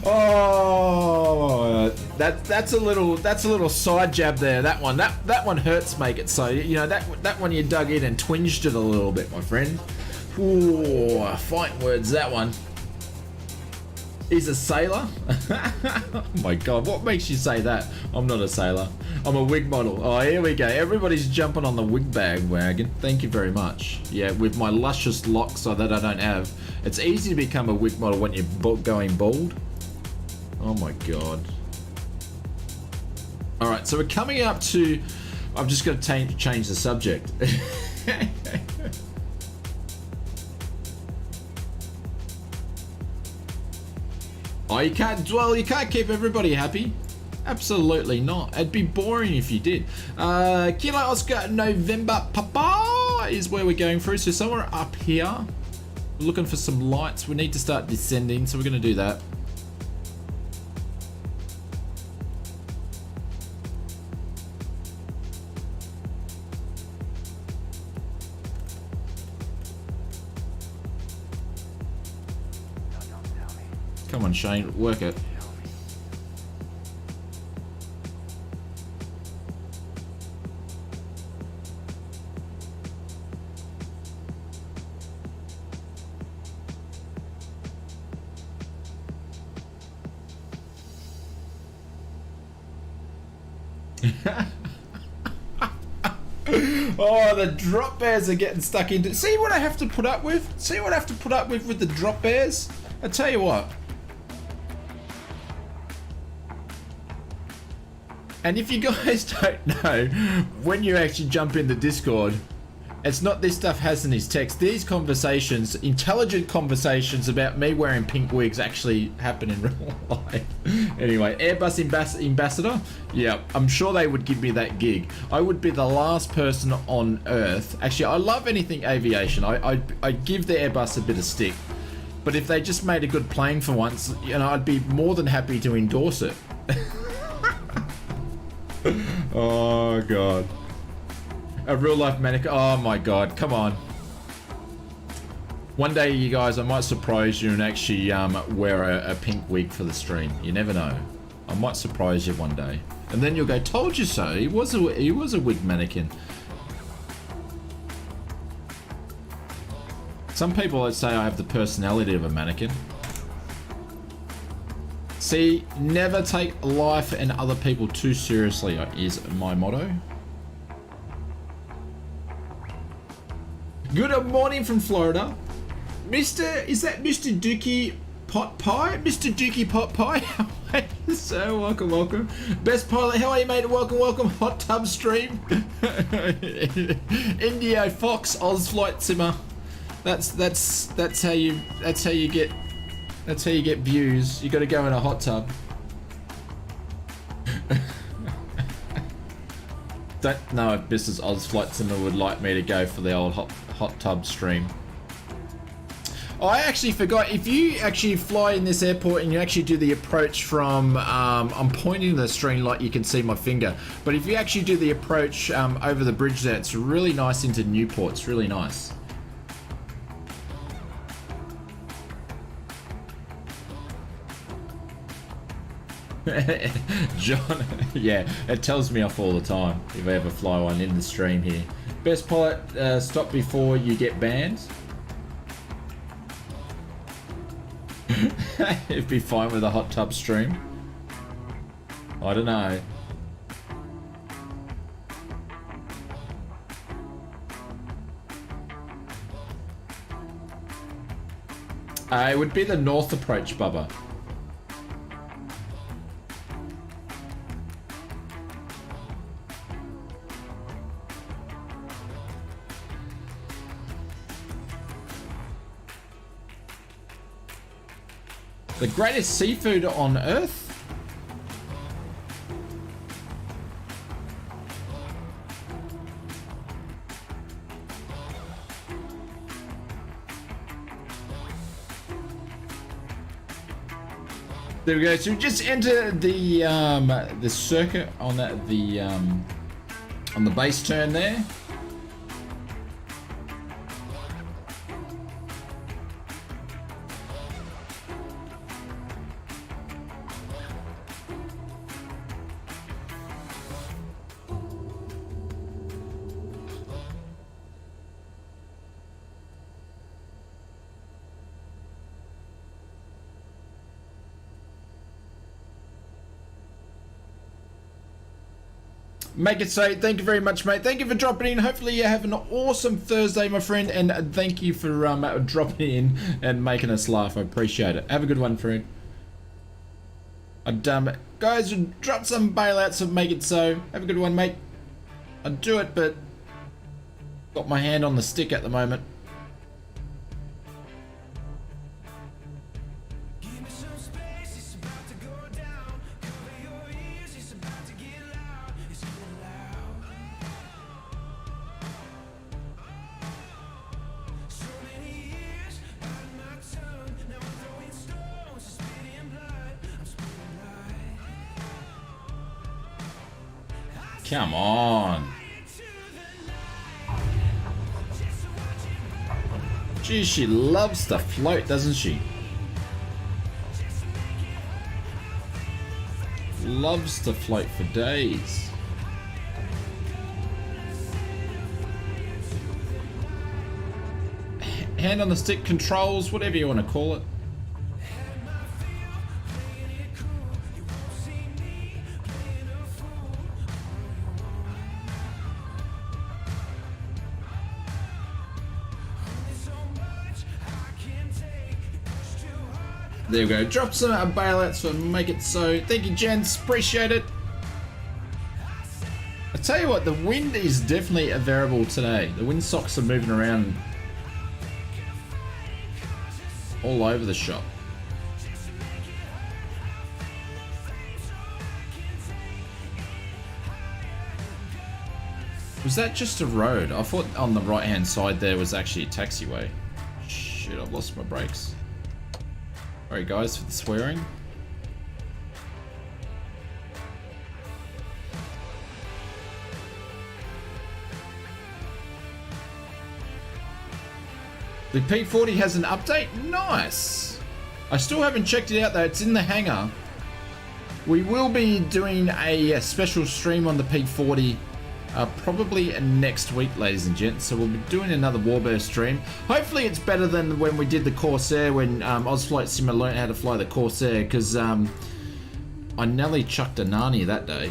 Oh, that's a little side jab there. That one hurts, make it so. You know that one you dug in and twinged it a little bit, my friend. Ooh, fighting words, that one. He's a sailor? Oh my god, what makes you say that? I'm not a sailor. I'm a wig model. Oh, here we go. Everybody's jumping on the wig bag wagon. Thank you very much. Yeah, with my luscious locks that I don't have. It's easy to become a wig model when you're going bald. Oh my god. Alright, so we're coming up to... I'm just going to change the subject. Oh, you can't keep everybody happy. Absolutely not. It'd be boring if you did. Kilo Oscar November Papa is where we're going through. So somewhere up here, we're looking for some lights. We need to start descending, so we're going to do that. Come on, Shane, work it. Oh, the drop bears are getting stuck into... See what I have to put up with? See what I have to put up with the drop bears? I tell you what. And if you guys don't know, when you actually jump in the Discord, it's not this stuff has in his text. These conversations, intelligent conversations about me wearing pink wigs actually happen in real life. Anyway, Airbus ambassador? Yeah, I'm sure they would give me that gig. I would be the last person on Earth. Actually, I love anything aviation. I'd give the Airbus a bit of stick. But if they just made a good plane for once, you know, I'd be more than happy to endorse it. Oh god. A real life mannequin. Oh my god, come on. One day, you guys, I might surprise you and actually wear a pink wig for the stream. You never know. I might surprise you one day. And then you'll go, told you so. He was a wig mannequin. Some people would say I have the personality of a mannequin. See, never take life and other people too seriously is my motto. Good morning from Florida. Is that Mr. Dookie Pot Pie? Mr. Dookie Pot Pie? So, welcome. Best pilot, how are you, mate? Welcome. Hot tub stream. Indio Fox Oz Flight Simmer. That's how you get views. You got to go in a hot tub. Don't know if Mrs. Oz Flight Simmer would like me to go for the old hot tub stream. Oh, I actually forgot. If you actually fly in this airport and you actually do the approach from, I'm pointing the screen like you can see my finger. But if you actually do the approach over the bridge there, it's really nice into Newport. It's really nice. John, yeah, it tells me off all the time if I ever fly one in the stream here. Best pilot, stop before you get banned. It'd be fine with a hot tub stream. I don't know. It would be the north approach, Bubba. The greatest seafood on Earth? There we go. So we just entered the circuit on the base turn there. Make it so. Thank you very much, mate. Thank you for dropping in. Hopefully you have an awesome Thursday, my friend, and thank you for dropping in and making us laugh. I appreciate it. Have a good one, friend. I'd guys, drop some bailouts of Make It So. Have a good one, mate. I'd do it, but got my hand on the stick at the moment. Come on. Gee, she loves to float, doesn't she? Loves to float for days. Hand on the stick controls, whatever you want to call it. There we go. Drop some bailouts for Make It So. Thank you, gents. Appreciate it. I tell you what, the wind is definitely a variable today. The wind socks are moving around all over the shop. Was that just a road? I thought on the right hand side there was actually a taxiway. Shit, I've lost my brakes. Sorry guys for the swearing. The P40 has an update? Nice! I still haven't checked it out though, it's in the hangar. We will be doing a special stream on the P40 probably next week, ladies and gents. So we'll be doing another Warbird stream. Hopefully it's better than when we did the Corsair, when Ozflight Simmer learned how to fly the Corsair, because I nearly chucked a Nani that day.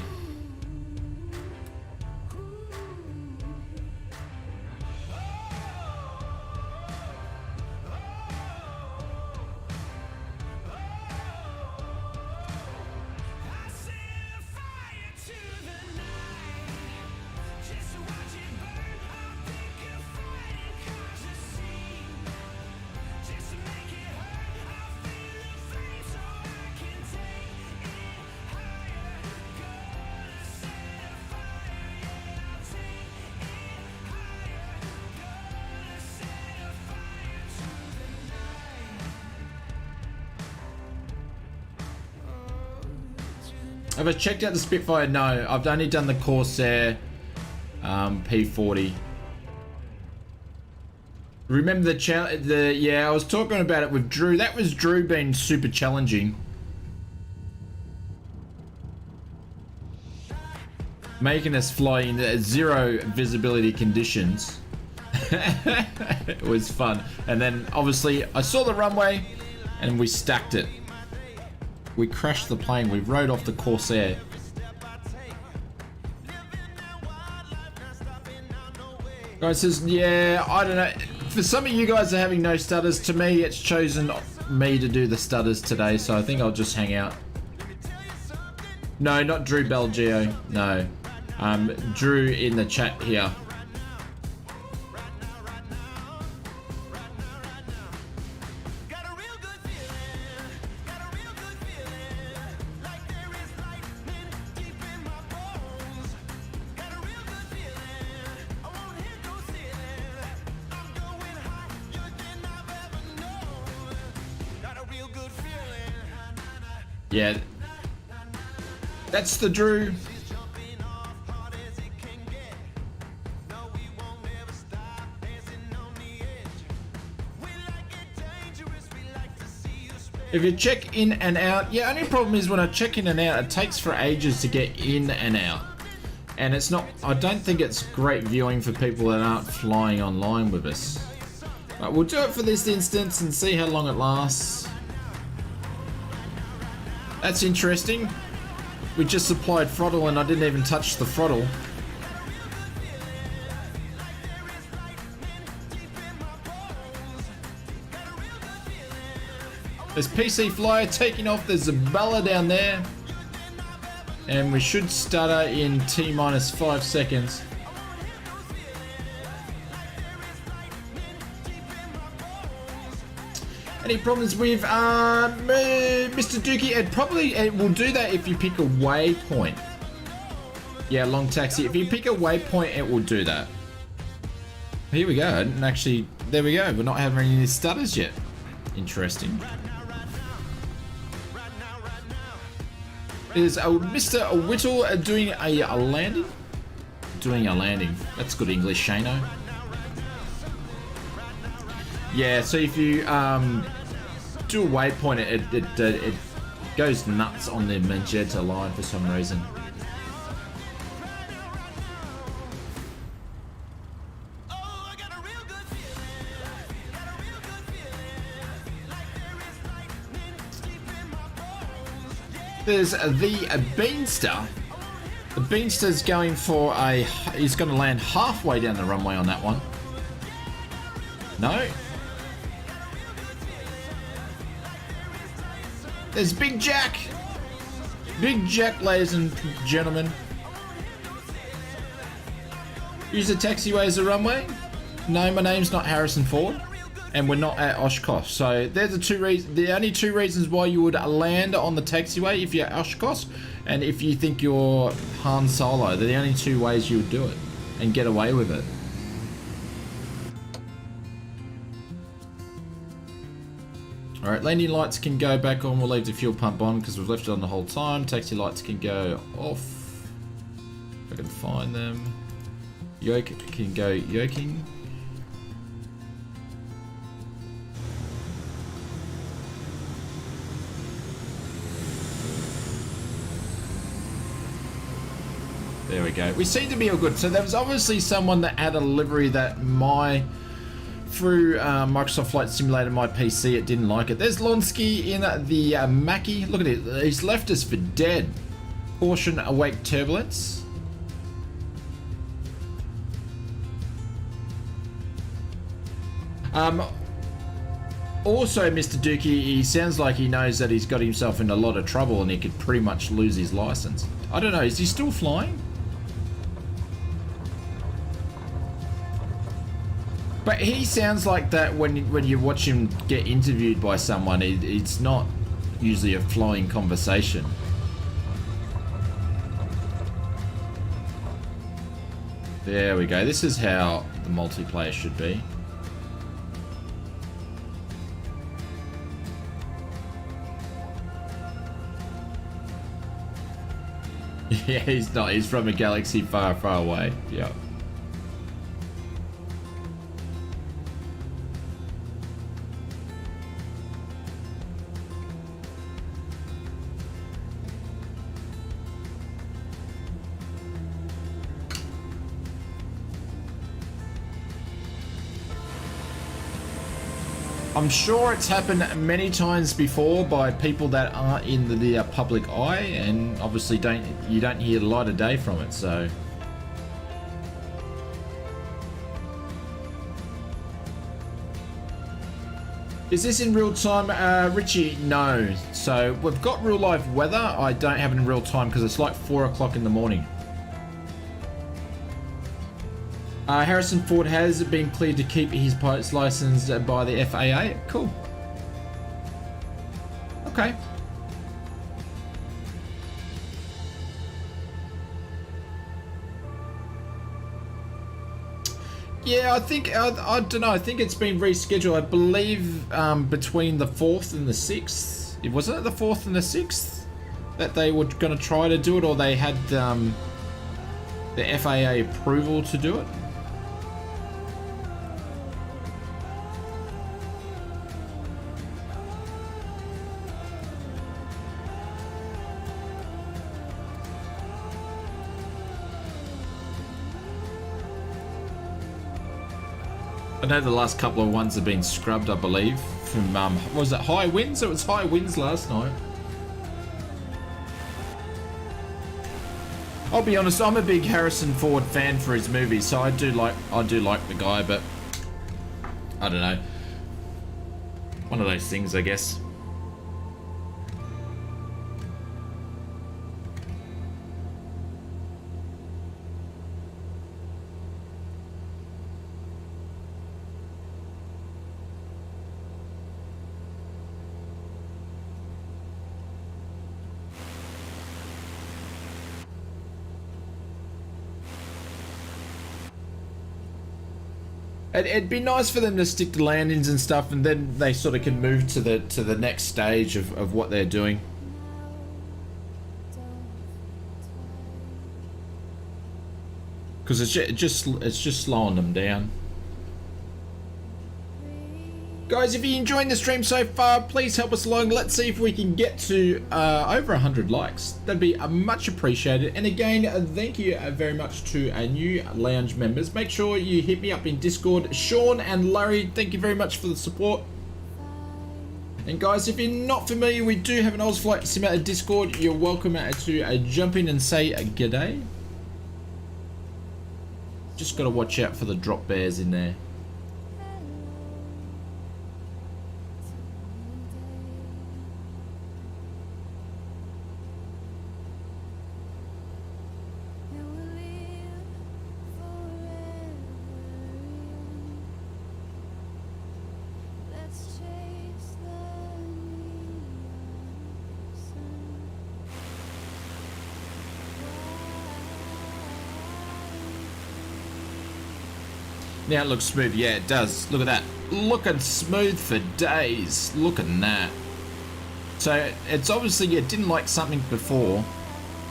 Have I checked out the Spitfire? No, I've only done the Corsair P40. Remember yeah, I was talking about it with Drew. That was Drew being super challenging. Making us fly in zero visibility conditions. It was fun. And then obviously I saw the runway and we stacked it. We crashed the plane. We rode off the Corsair. Guys says, yeah, I don't know. For some of you guys are having no stutters. To me, it's chosen me to do the stutters today, so I think I'll just hang out. No, not Drew Belgio. No. Drew in the chat here. Yeah, that's the Drew. If you check in and out, yeah, only problem is when I check in and out, it takes for ages to get in and out. And it's not, I don't think it's great viewing for people that aren't flying online with us. But we'll do it for this instance and see how long it lasts. That's interesting. We just applied throttle and I didn't even touch the throttle. There's PC Flyer taking off. There's a Bella down there. And we should stutter in T-minus 5 seconds. Any problems with Mr. Dookie? It will do that if you pick a waypoint. Yeah, long taxi. If you pick a waypoint, it will do that. Here we go. And actually, there we go. We're not having any stutters yet. Interesting. Is Mr. Whittle doing a landing? Doing a landing. That's good English, Shano. Yeah, so if you do a waypoint, it goes nuts on the magenta line for some reason. There's the Beanster. The Beanster's going for a... He's going to land halfway down the runway on that one. No. There's Big Jack. Big Jack, ladies and gentlemen. Use the taxiway as a runway. No, my name's not Harrison Ford. And we're not at Oshkosh. So there's the only two reasons why you would land on the taxiway if you're at Oshkosh, and if you think you're Han Solo. They're the only two ways you would do it and get away with it. Alright, landing lights can go back on. We'll leave the fuel pump on because we've left it on the whole time. Taxi lights can go off. If I can find them. Yoke can go yoking. There we go. We seem to be all good. So there was obviously someone that had a livery that through Microsoft Flight Simulator, my PC, it didn't like it. There's Lonsky in the Mackie. Look at it. He's left us for dead. Caution, awake turbulence. Also, Mr. Dookie, he sounds like he knows that he's got himself in a lot of trouble and he could pretty much lose his license. I don't know. Is he still flying? But he sounds like that when you watch him get interviewed by someone. It's not usually a flowing conversation. There we go. This is how the multiplayer should be. Yeah, he's not. He's from a galaxy far, far away. Yeah. I'm sure it's happened many times before by people that aren't in the public eye, and obviously you don't hear the light of day from it. So is this in real time, Richie? No. So we've got real life weather. I don't have it in real time because it's like 4 o'clock in the morning. Harrison Ford has been cleared to keep his pilot's license by the FAA. Cool. Okay. Yeah, I think, I don't know, I think it's been rescheduled. I believe between the 4th and the 6th. Wasn't it the 4th and the 6th that they were going to try to do it, or they had the FAA approval to do it? I know the last couple of ones have been scrubbed, I believe, from, was it high winds? It was high winds last night. I'll be honest, I'm a big Harrison Ford fan for his movies, so I do like the guy, but I don't know. One of those things, I guess. It'd be nice for them to stick to landings and stuff, and then they sort of can move to the next stage of what they're doing. Because it's just slowing them down. Guys, if you're enjoying the stream so far, please help us along. Let's see if we can get to over 100 likes. That'd be much appreciated. And again, thank you very much to our new lounge members. Make sure you hit me up in Discord. Sean and Larry, thank you very much for the support. And guys, if you're not familiar, we do have an Oz Flight Simulator Discord. You're welcome to jump in and say g'day. Just got to watch out for the drop bears in there. Now it looks smooth. Yeah, it does. Look at that. Looking smooth for days. Look at that. So it's obviously it didn't like something before.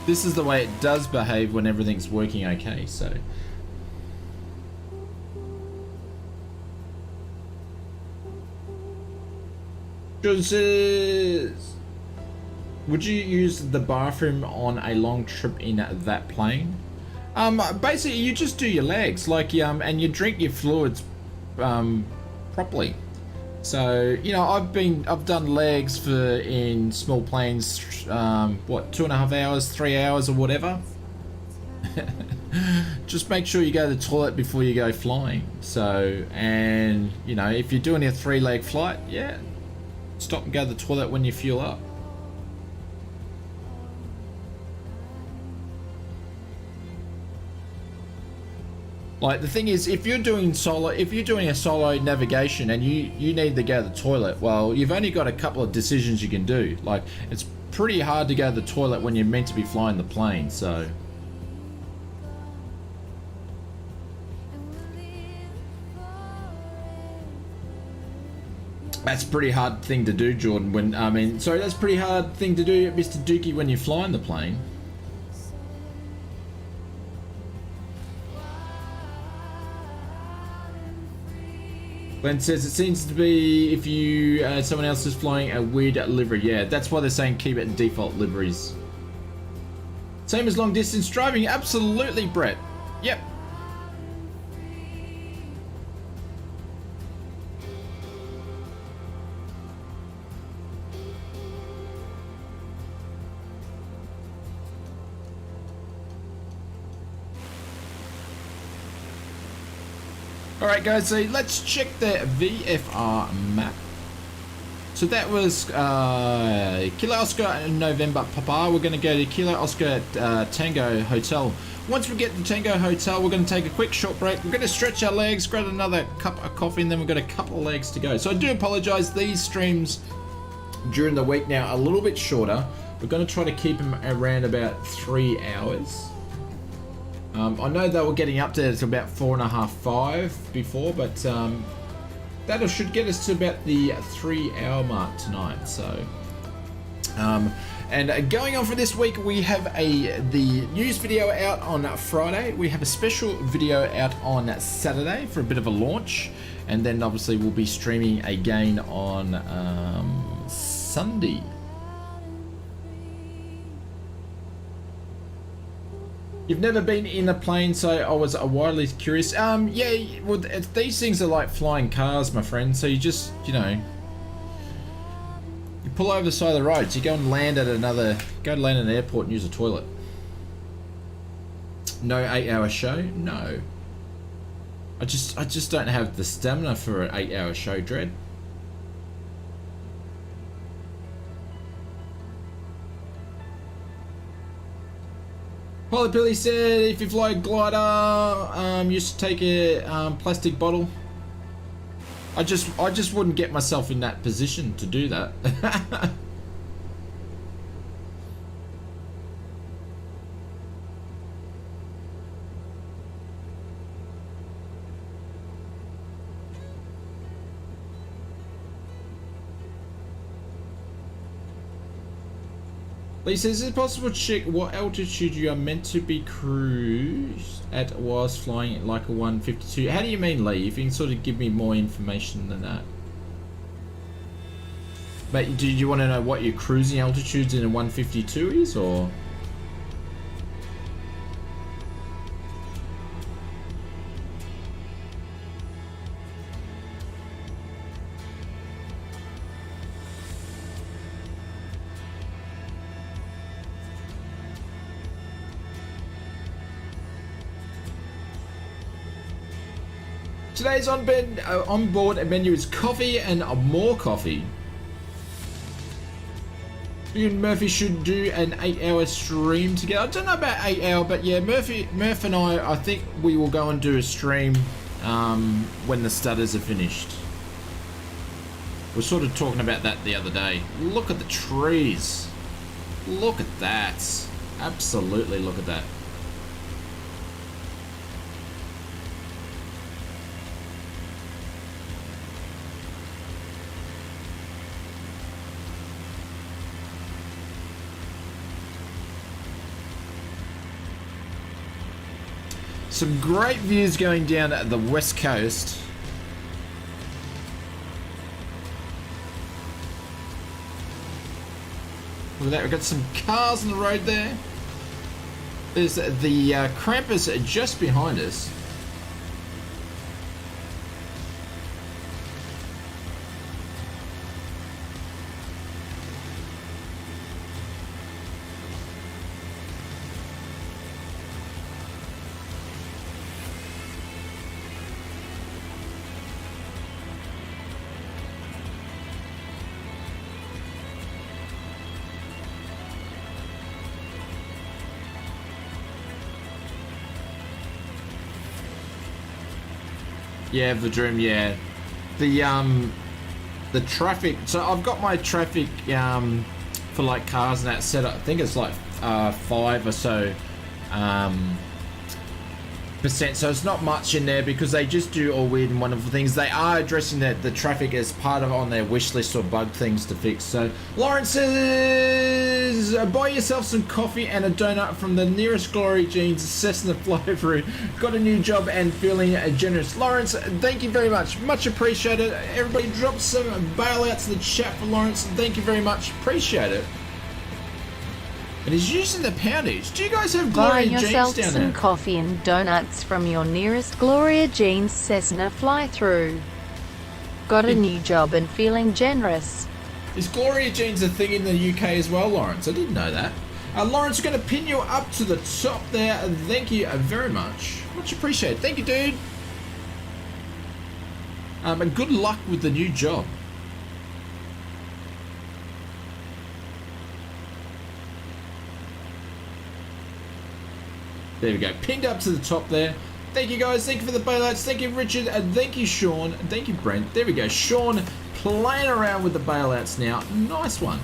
This is the way it does behave when everything's working okay. So would you use the bathroom on a long trip in that plane? Basically you just do your legs, like, and you drink your fluids, properly. So, you know, I've done legs in small planes, what, 2.5 hours, 3 hours or whatever. Just make sure you go to the toilet before you go flying. So, and, you know, if you're doing a 3-leg flight, yeah, stop and go to the toilet when you fuel up. Like, the thing is, if you're doing a solo navigation and you need to go to the toilet, well, you've only got a couple of decisions you can do. Like, it's pretty hard to go to the toilet when you're meant to be flying the plane, so. That's a pretty hard thing to do, Jordan, that's a pretty hard thing to do, Mr. Dookie, when you're flying the plane. Glenn says it seems to be if you someone else is flying a weird livery. Yeah, that's why they're saying keep it in default liveries. Same as long distance driving. Absolutely, Brett. Yep. Alright guys, so let's check the VFR map. So that was Kilo Oscar November Papa. We're going to go to Kilo Oscar Tango Hotel. Once we get to Tango Hotel, we're going to take a quick short break. We're going to stretch our legs, grab another cup of coffee, and then we've got a couple of legs to go. So I do apologise, these streams during the week now are a little bit shorter. We're going to try to keep them around about 3 hours. I know they were getting up to about 4.5, 5 before, but that should get us to about the 3-hour mark tonight. So, and going on for this week, we have the news video out on Friday. We have a special video out on Saturday for a bit of a launch, and then obviously we'll be streaming again on Sunday. You've never been in a plane, so I was wildly curious. Yeah, well, these things are like flying cars, my friend. So you just, you know, you pull over the side of the road. So you go and land at an airport and use a toilet. No 8-hour show? No. I just don't have the stamina for an 8-hour show, Dread. Pilot Billy said if you fly a glider, you should take a plastic bottle. I just wouldn't get myself in that position to do that. Lee says, is it possible to check what altitude you are meant to be cruised at whilst flying like a 152? How do you mean, Lee? If you can sort of give me more information than that. But do you want to know what your cruising altitudes in a 152 is, or? Today's on board menu is coffee and more coffee. You and Murphy should do an 8-hour stream together. I don't know about 8-hour, but yeah, Murph and I think we will go and do a stream when the stutters are finished. We're sort of talking about that the other day. Look at the trees. Look at that. Absolutely look at that. Some great views going down at the west coast. Look at that, we've got some cars on the road there. There's the Krampus just behind us. Yeah, Vidrum, yeah. The traffic, so I've got my traffic for like cars and that set up. I think it's like 5 or so percent, so it's not much in there because they just do all weird and wonderful things. They are addressing the traffic as part of on their wish list or bug things to fix. So Lawrence says, buy yourself some coffee and a donut from the nearest Glory Jeans Cessna fly-through. Got a new job and feeling generous. Lawrence, thank you very much appreciated. Everybody drop some bailouts in the chat for Lawrence. Thank you very much, appreciate it. And he's using the poundage. Do you guys have Gloria Jeans down there? Buy yourself some coffee and donuts from your nearest Gloria Jeans Cessna fly-through. Got a new job and feeling generous. Is Gloria Jeans a thing in the UK as well, Lawrence? I didn't know that. Lawrence, we're going to pin you up to the top there. Thank you very much. Much appreciated. Thank you, dude. And good luck with the new job. There we go, pinned up to the top there. Thank you guys, thank you for the bailouts, thank you Richard, and thank you Sean, and thank you Brent. There we go, Sean playing around with the bailouts now. Nice one.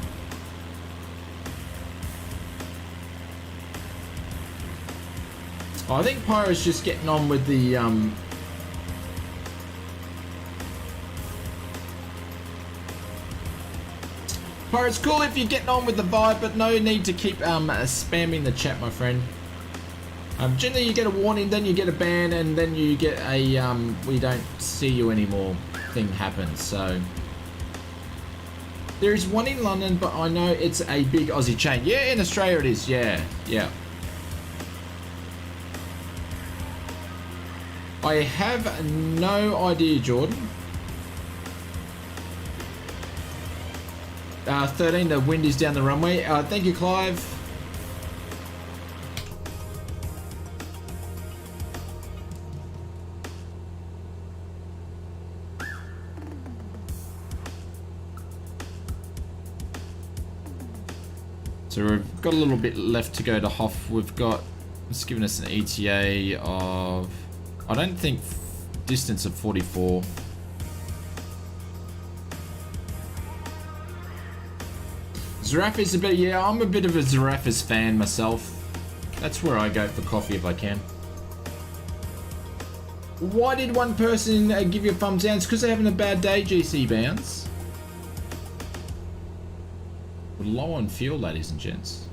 Oh, I think Pyro's just getting on with the Pyro, it's cool if you're getting on with the vibe, but no need to keep spamming the chat, my friend. Generally you get a warning, then you get a ban, and then you get a we don't see you anymore thing happens. So there is one in London, but I know it's a big Aussie chain. Yeah, in Australia it is. Yeah. I have no idea, Jordan. 13, the wind is down the runway. Thank you, Clive. So we've got a little bit left to go to Hoff. We've got, it's given us an ETA of, I don't think, distance of 44. Zarafis a bit, yeah, I'm a bit of a Zarafis fan myself. That's where I go for coffee if I can. Why did one person give you a thumbs down? It's because they're having a bad day, GC Bounds. We're low on fuel, ladies and gents.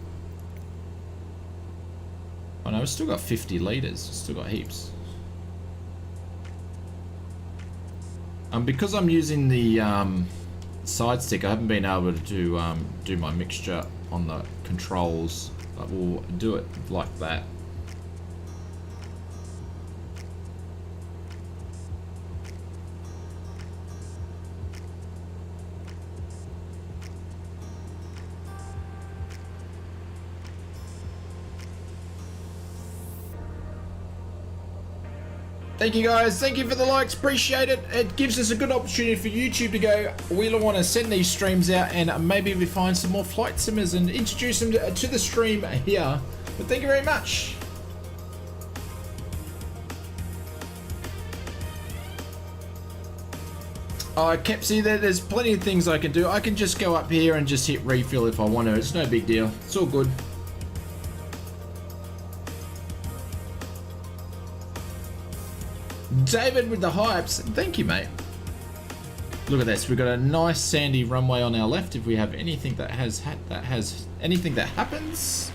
Oh no, we've still got 50 litres. Still got heaps. Because I'm using the side stick, I haven't been able to do my mixture on the controls, but we'll do it like that. Thank you guys, thank you for the likes, appreciate it. It gives us a good opportunity for YouTube to go, we want to send these streams out and maybe we find some more flight simmers and introduce them to the stream here. But thank you very much. I kept seeing that there's plenty of things I can do. I can just go up here and just hit refill if I want to. It's no big deal. It's all good. David with the hypes, thank you, mate. Look at this, we've got a nice sandy runway on our left. If we have anything that has anything that happens,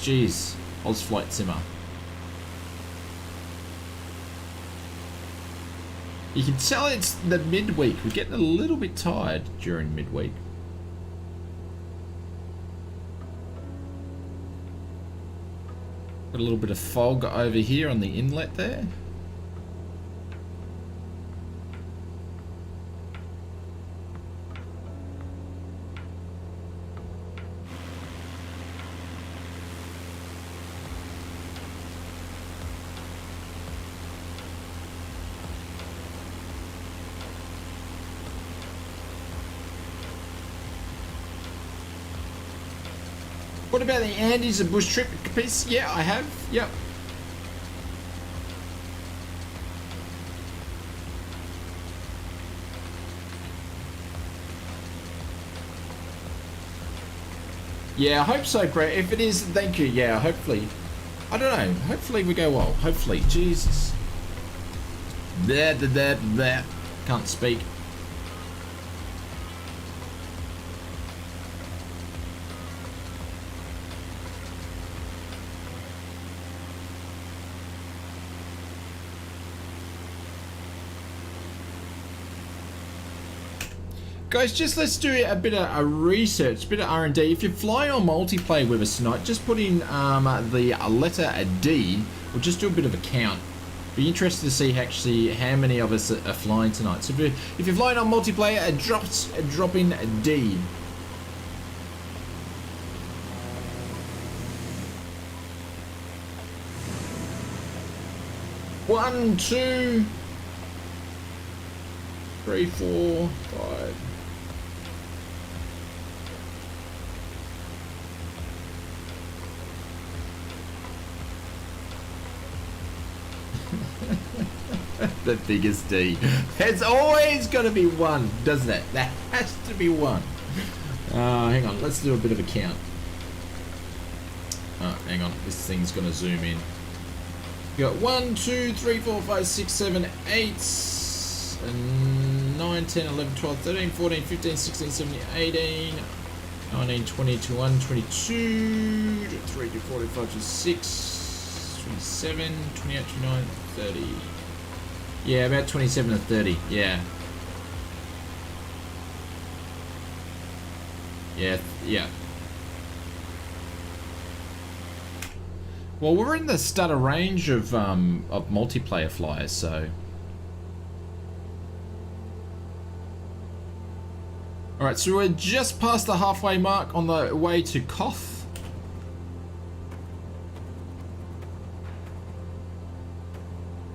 geez, Oz Flight Simmer. You can tell it's the midweek. We're getting a little bit tired during midweek. Got a little bit of fog over here on the inlet there. What about the Andes, a bush trip piece? Yeah, I have. Yep. Yeah, I hope so, Brett. If it is, thank you. Yeah, hopefully. I don't know. Hopefully we go well. Hopefully. Jesus. That. Can't speak. Guys, just let's do a bit of a research, a bit of R&D. If you're flying on multiplayer with us tonight, just put in the letter D. We'll just do a bit of a count. Be interested to see actually how many of us are flying tonight. So if you're flying on multiplayer, drop in D. One, two, three, four, five. The biggest D. It's always got to be one, doesn't it? That has to be one. Hang on, let's do a bit of a count. Hang on, this thing's going to zoom in. You got 1, 2, 3, 4, 5, 6, 7, 8, 9, 10, 11, 12, 13, 14, 15, 16, 17, 18, 19, 20, 21, 22, 23, 24, 25, 26, 27, 28, 29, 30. Yeah, about 27 to 30, yeah. Yeah. Well, we're in the stutter range of multiplayer flyers, so. Alright, so we're just past the halfway mark on the way to KOTH.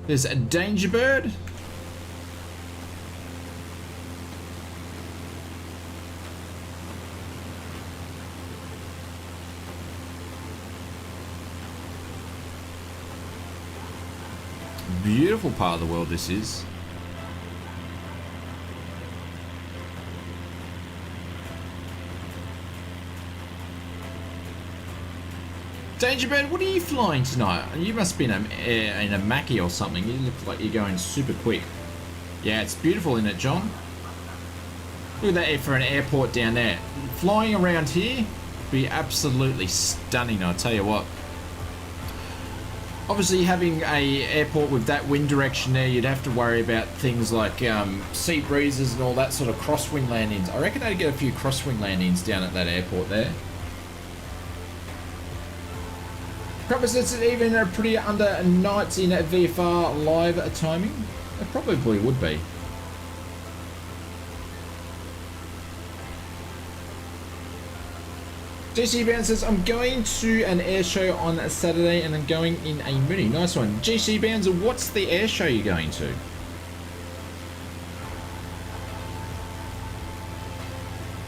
There's a Danger Bird. beautiful part of the world this is. Dangerbird, what are you flying tonight? You must be in a Mackie or something. You look like you're going super quick. Yeah, it's beautiful, isn't it, John? Look at that for an airport down there. Flying around here would be absolutely stunning, I'll tell you what. Obviously, having a airport with that wind direction there, you'd have to worry about things like sea breezes and all that sort of crosswind landings. I reckon I'd get a few crosswind landings down at that airport there. Promise it's even a pretty under nights in VFR live timing. It probably would be. GC Bound says, I'm going to an air show on a Saturday and I'm going in a Mini. Nice one. GC Bounds, what's the air show you're going to?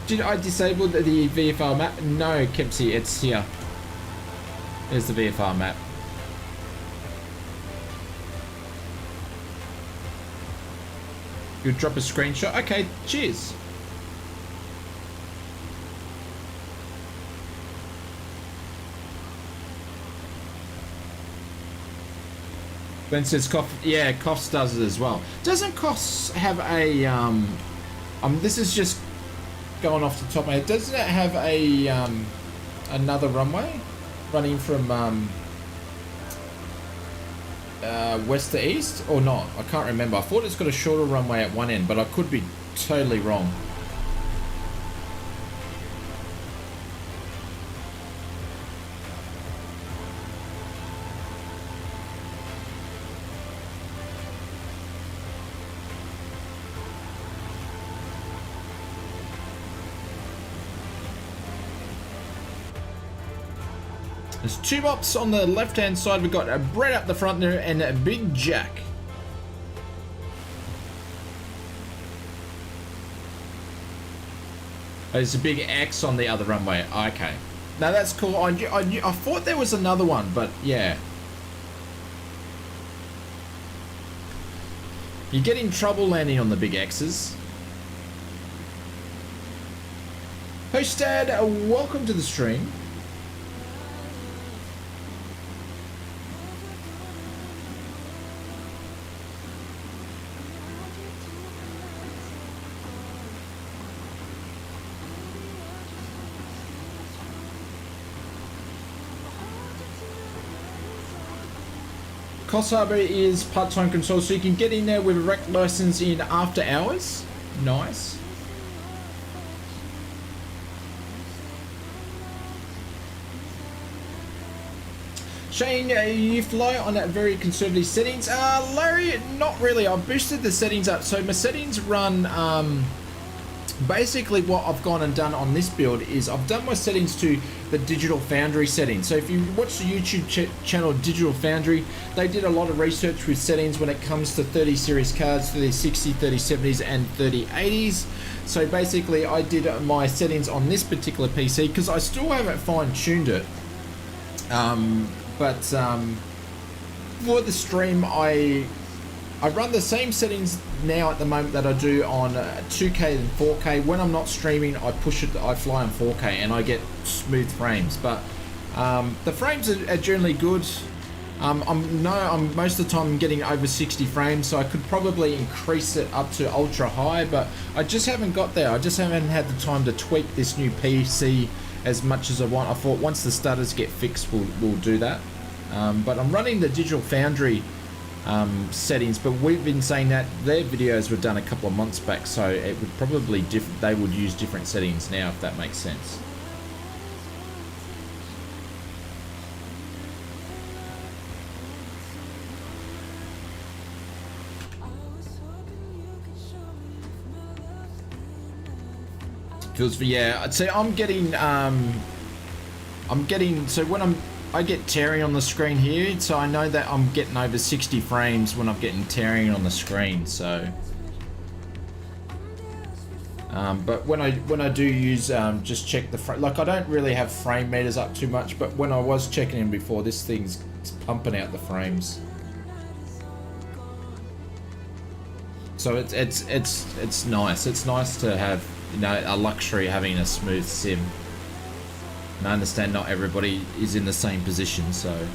Did I disable the VFR map? No, Kempsey, it's here. There's the VFR map. You'll drop a screenshot. Okay, cheers. Ben says, yeah, KOTH does it as well. Doesn't KOTH have a, this is just going off the top of my head, doesn't it have a, another runway running from, west to east, or not? I can't remember. I thought it's got a shorter runway at one end, but I could be totally wrong. There's two bops on the left-hand side. We've got a Brett up the front there and a Big Jack. There's a big X on the other runway. Okay. Now that's cool. I thought there was another one, but yeah. You get in trouble landing on the big X's. Hostad, welcome to the stream. Cost Harbour is part-time control, so you can get in there with a rec license in after hours. Nice. Shane, you fly on very conservative settings. Larry, not really. I've boosted the settings up. So my settings run, basically what I've gone and done on this build is I've done my settings to the Digital Foundry settings. So if you watch the YouTube channel Digital Foundry, they did a lot of research with settings when it comes to 30 series cards, 3060, 3070s and 3080s. So basically I did my settings on this particular PC because I still haven't fine-tuned it. But for the stream I run the same settings now at the moment that I do on 2K and 4K. When I'm not streaming, I push it, I fly on 4K and I get smooth frames. But the frames are generally good. I'm most of the time getting over 60 frames, so I could probably increase it up to ultra high, but I just haven't got there. I just haven't had the time to tweak this new PC as much as I want. I thought once the stutters get fixed, we'll do that. But I'm running the Digital Foundry settings, but we've been saying that their videos were done a couple of months back, so it would probably they would use different settings now, if that makes sense. Feels for, yeah, I'd say I'm getting so when I get tearing on the screen here, so I know that I'm getting over 60 frames when I'm getting tearing on the screen. So but when I do use just check the frame, like I don't really have frame meters up too much, but when I was checking in before, this thing's pumping out the frames. So it's nice. It's nice to have, you know, a luxury having a smooth sim. And I understand not everybody is in the same position, so.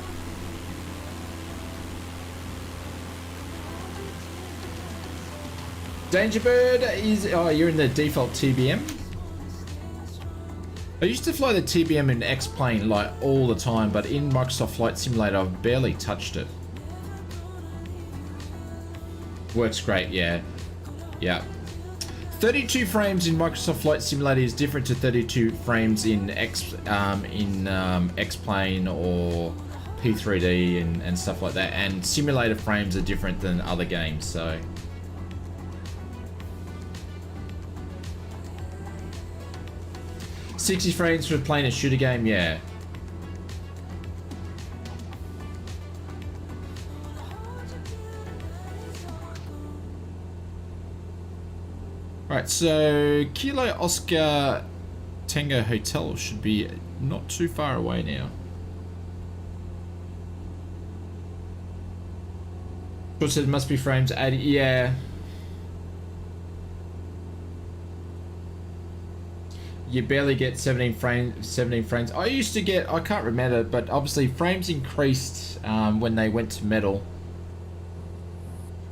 Dangerbird is, oh, you're in the default TBM. I used to fly the TBM in X-Plane like all the time, but in Microsoft Flight Simulator, I've barely touched it. Works great, yeah. Yeah. 32 frames in Microsoft Flight Simulator is different to 32 frames in X-Plane or P3D and stuff like that. And simulator frames are different than other games, so. $60 frames for playing a shooter game, yeah. Right, so Kilo Oscar Tango Hotel should be not too far away now. George said it must be frames 80, yeah. You barely get 17 frames. I used to get, I can't remember, but obviously frames increased when they went to metal.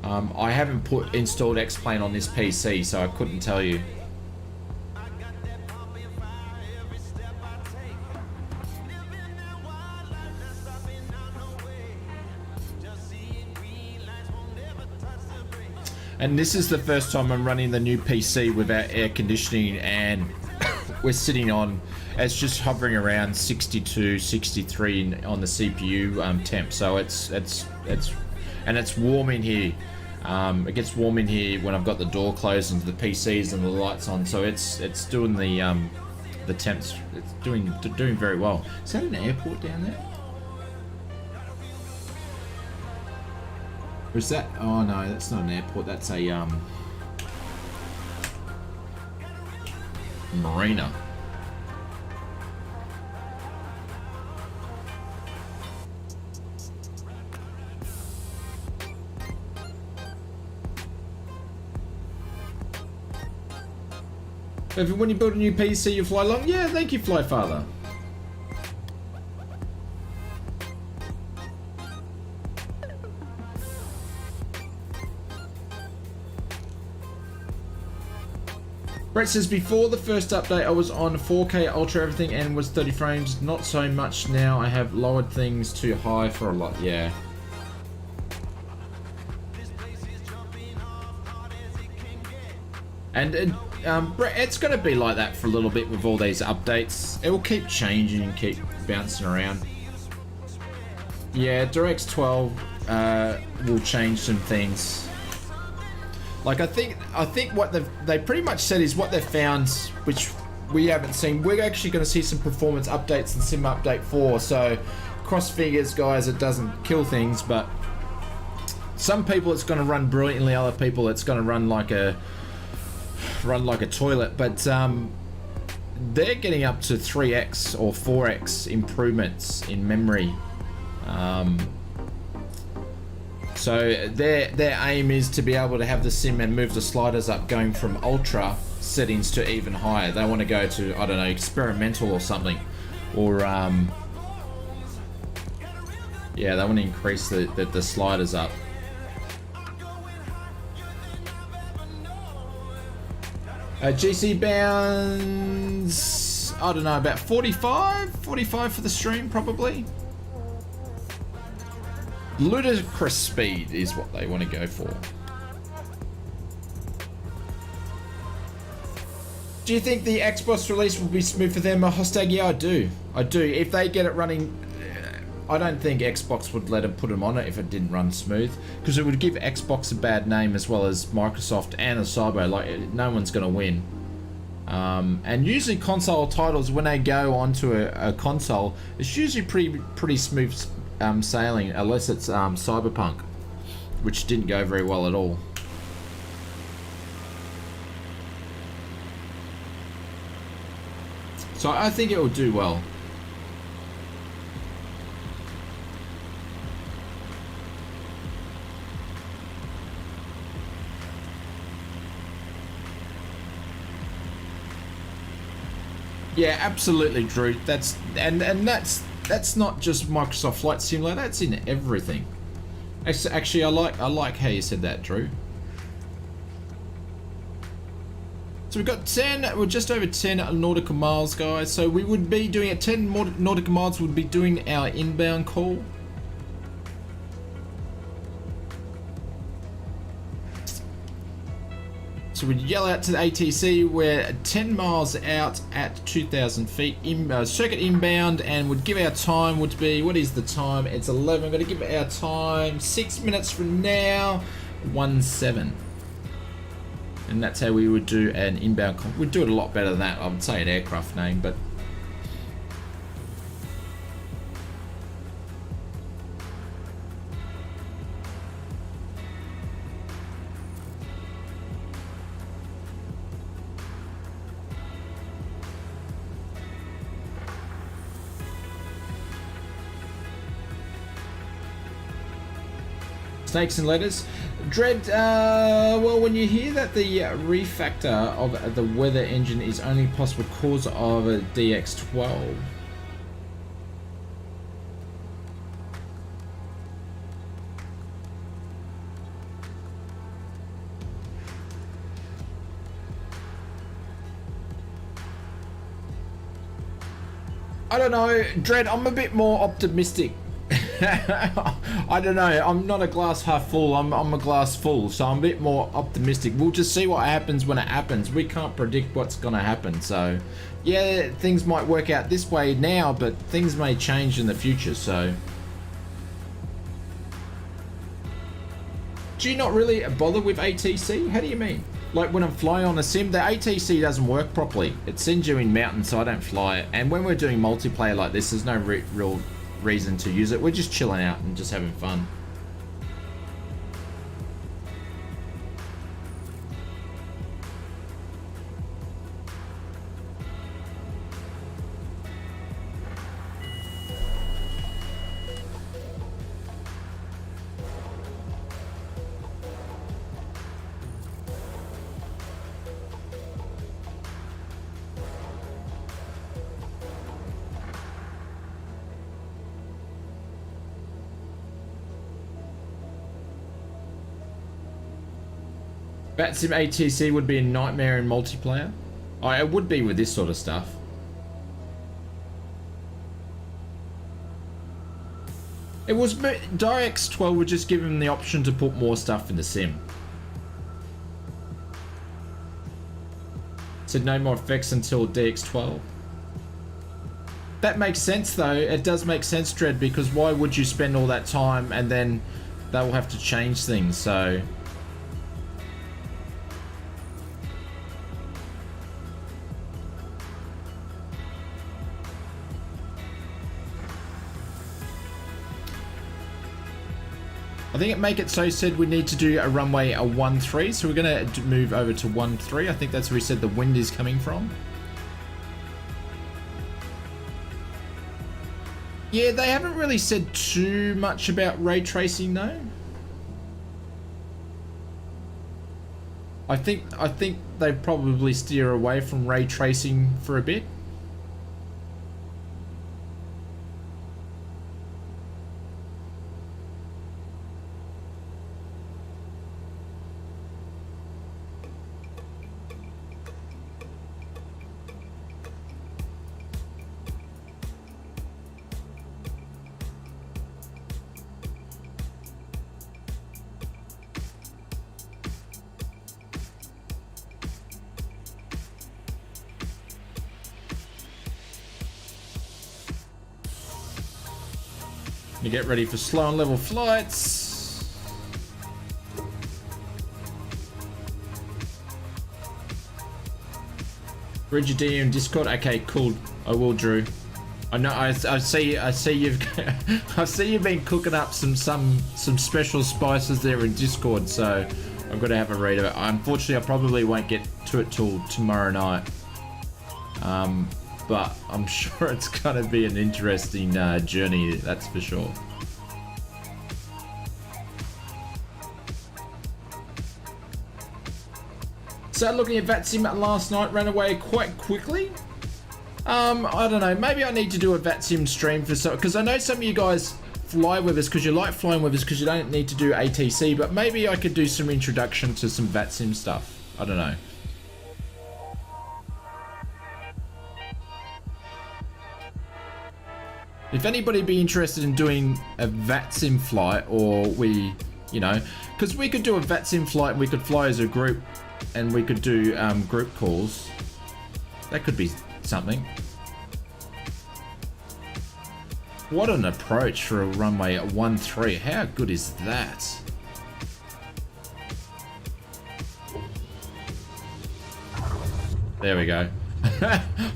I haven't installed X-Plane on this PC, so I couldn't tell you. And this is the first time I'm running the new PC without air conditioning, and we're sitting on, it's just hovering around 62, 63 on the CPU temp. So it's warm in here. It gets warm in here when I've got the door closed and the PCs and the lights on. So it's doing the temps. It's doing very well. Is that an airport down there? Or is that? Oh no, that's not an airport. That's a marina. When you build a new PC, you fly long? Yeah, thank you, Flyfather. Brett says, before the first update, I was on 4K Ultra everything and was 30 frames. Not so much now. I have lowered things to high for a lot. Yeah. And Brett, it's going to be like that for a little bit with all these updates. It will keep changing and keep bouncing around. Yeah, DirectX 12 will change some things. Like I think what they pretty much said is what they've found, which we haven't seen. We're actually going to see some performance updates in Sim Update 4. So cross fingers, guys, it doesn't kill things, but some people it's going to run brilliantly. Other people it's going to run like a toilet. But they're getting up to 3x or 4x improvements in memory. So their aim is to be able to have the sim and move the sliders up, going from ultra settings to even higher. They want to go to, I don't know, experimental or something, or yeah, they want to increase the sliders up. GC bounds, I don't know, about 45 for the stream probably. Ludicrous speed is what they want to go for. Do you think the Xbox release will be smooth for them? Hostag, yeah, I do. If they get it running, I don't think Xbox would let them put them on it if it didn't run smooth, because it would give Xbox a bad name as well as Microsoft and Asobo. Like, no one's going to win. And usually console titles, when they go onto a console, it's usually pretty smooth sailing, unless it's Cyberpunk, which didn't go very well at all. So I think it will do well. Yeah, absolutely, Drew. That's not just Microsoft Flight Simulator. That's in everything. Actually, I like how you said that, Drew. So we've got 10. We're just over 10 nautical miles, guys. So we would be doing at 10 nautical miles. Would be doing our inbound call. So we'd yell out to the ATC. We're 10 miles out at 2,000 feet. Circuit inbound, and would give our time would be, what is the time? It's 11. I'm going to give our time 6 minutes from now. 17. And that's how we would do an inbound call. We'd do it a lot better than that. I would say an aircraft name, but snakes and letters. Dread, well, when you hear that the refactor of the weather engine is only possible because of a DX12. I don't know, Dread, I'm a bit more optimistic. I don't know. I'm not a glass half full. I'm a glass full, so I'm a bit more optimistic. We'll just see what happens when it happens. We can't predict what's going to happen. So, yeah, things might work out this way now, but things may change in the future. So, do you not really bother with ATC? How do you mean? Like when I'm flying on a sim, the ATC doesn't work properly. It sends you in mountains, so I don't fly it. And when we're doing multiplayer like this, there's no real reason to use it. We're just chilling out and just having fun. Batsim ATC would be a nightmare in multiplayer. Oh, it would be with this sort of stuff. It was DX12 would just give him the option to put more stuff in the sim. Said no more effects until DX12. That makes sense though. It does make sense, Dread, because why would you spend all that time and then they will have to change things, so... I think it make it so said we need to do a runway a 13, so we're going to move over to 13. I think that's where we said the wind is coming from. Yeah, they haven't really said too much about ray tracing though. I think they probably steer away from ray tracing for a bit. You get ready for slow and level flights. Read your DM in Discord. Okay, cool. I will, Drew. I know. I see you've. I see you've been cooking up some special spices there in Discord. So I'm gonna have a read of it. Unfortunately, I probably won't get to it till tomorrow night. But I'm sure it's gonna be an interesting journey, that's for sure. So looking at VATSIM last night, ran away quite quickly. I don't know. Maybe I need to do a VATSIM stream for so, because I know some of you guys fly with us because you like flying with us because you don't need to do ATC, but maybe I could do some introduction to some VATSIM stuff. I don't know. If anybody be interested in doing a VATSIM flight, or we, you know, because we could do a VATSIM flight and we could fly as a group and we could do group calls. That could be something. What an approach for a runway at 13. How good is that? There we go.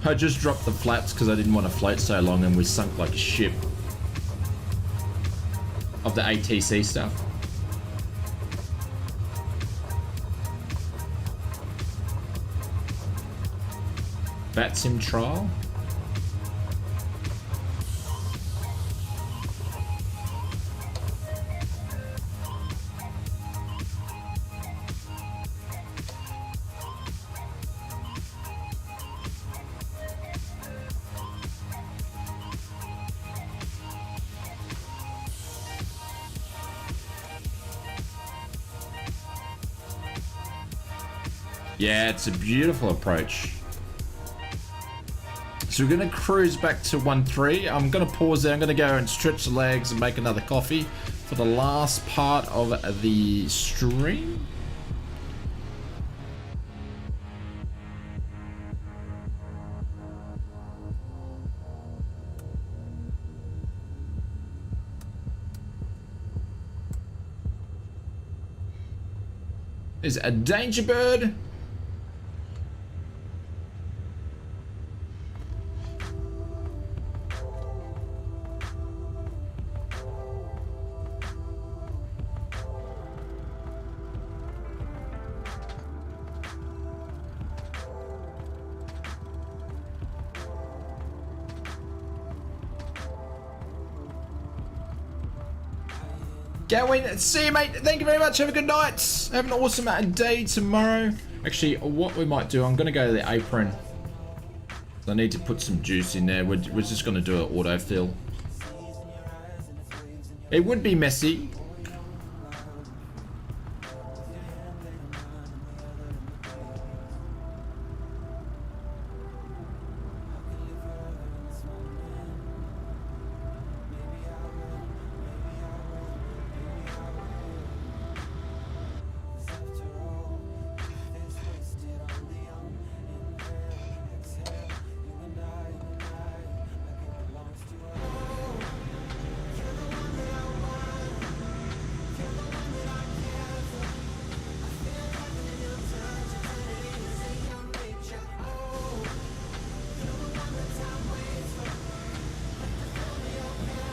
I just dropped the flaps because I didn't want to float so long and we sunk like a ship. Of the ATC stuff. VATSIM trial. Yeah, it's a beautiful approach. So we're gonna cruise back to 13. I'm gonna pause there. I'm gonna go and stretch the legs and make another coffee for the last part of the stream. There's a danger bird. Going, see you, mate. Thank you very much. Have a good night. Have an awesome day tomorrow. Actually, what we might do, I'm going to go to the apron. I need to put some juice in there. We're just going to do an autofill. It would be messy.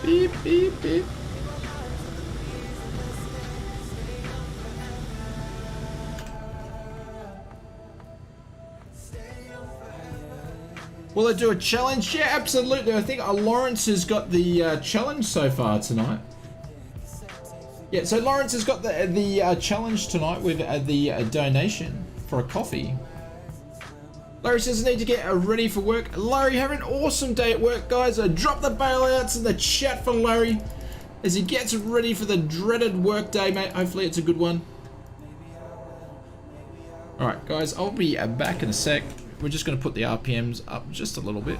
Beep, beep, beep. Will I do a challenge? Yeah, absolutely. I think Lawrence has got the challenge so far tonight. Yeah, so Lawrence has got the challenge tonight with the donation for a coffee. Larry says, I need to get ready for work. Larry, have an awesome day at work, guys. Drop the bailouts in the chat for Larry as he gets ready for the dreaded work day, mate. Hopefully it's a good one. Alright, guys, I'll be back in a sec. We're just going to put the RPMs up just a little bit.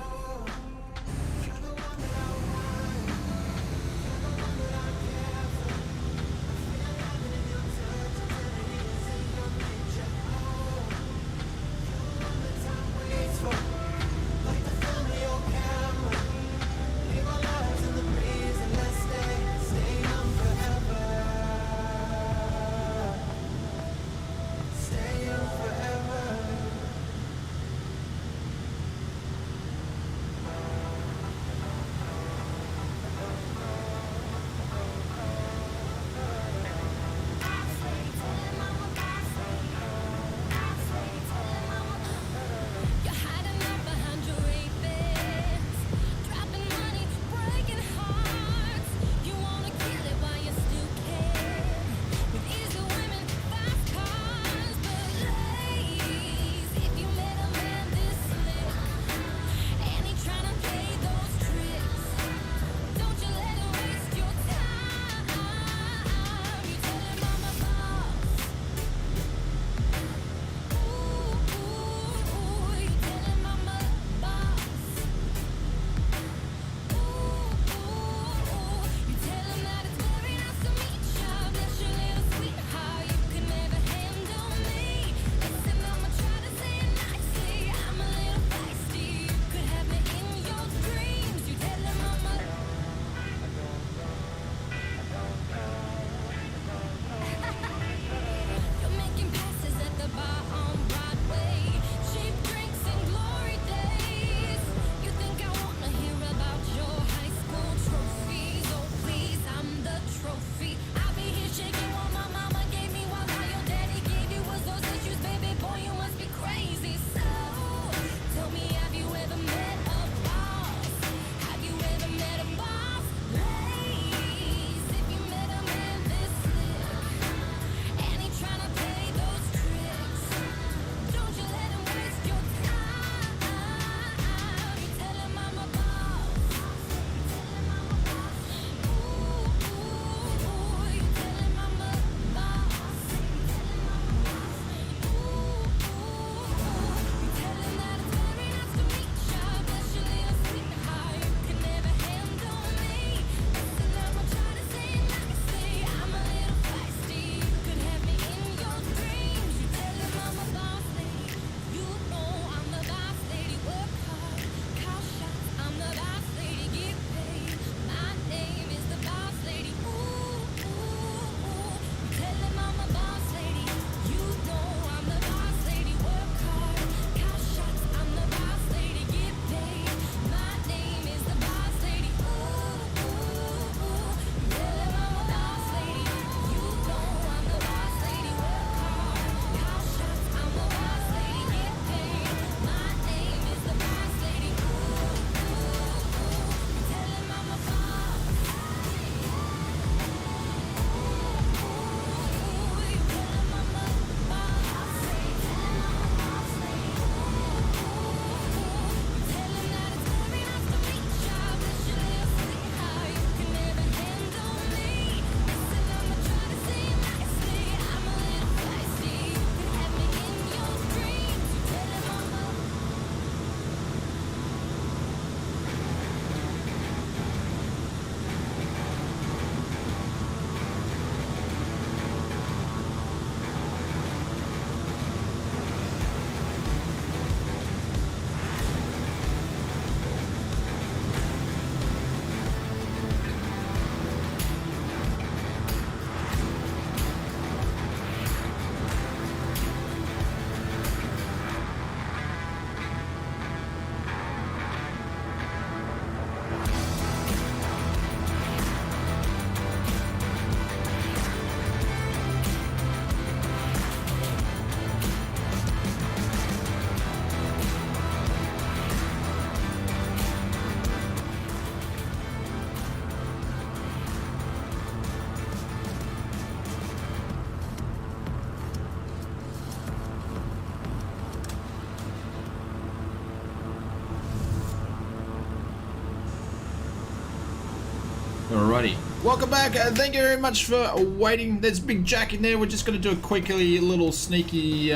Alrighty, welcome back. Thank you very much for waiting. There's Big Jack in there. We're just going to do a quickly little sneaky,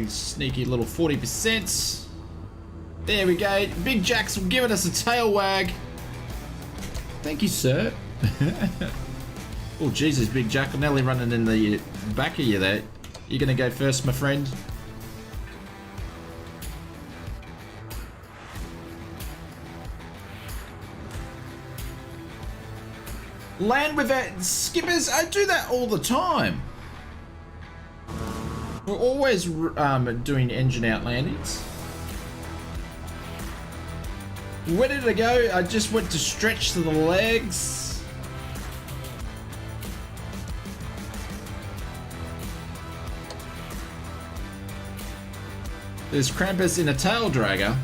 sneaky little 40%. There we go. Big Jack's giving us a tail wag. Thank you, sir. Oh, Jesus, Big Jack. I'm nearly running in the back of you there. You're going to go first, my friend. Land without skippers. I do that all the time. We're always doing engine out landings. Where did I go? I just went to stretch to the legs. There's Krampus in a tail dragger.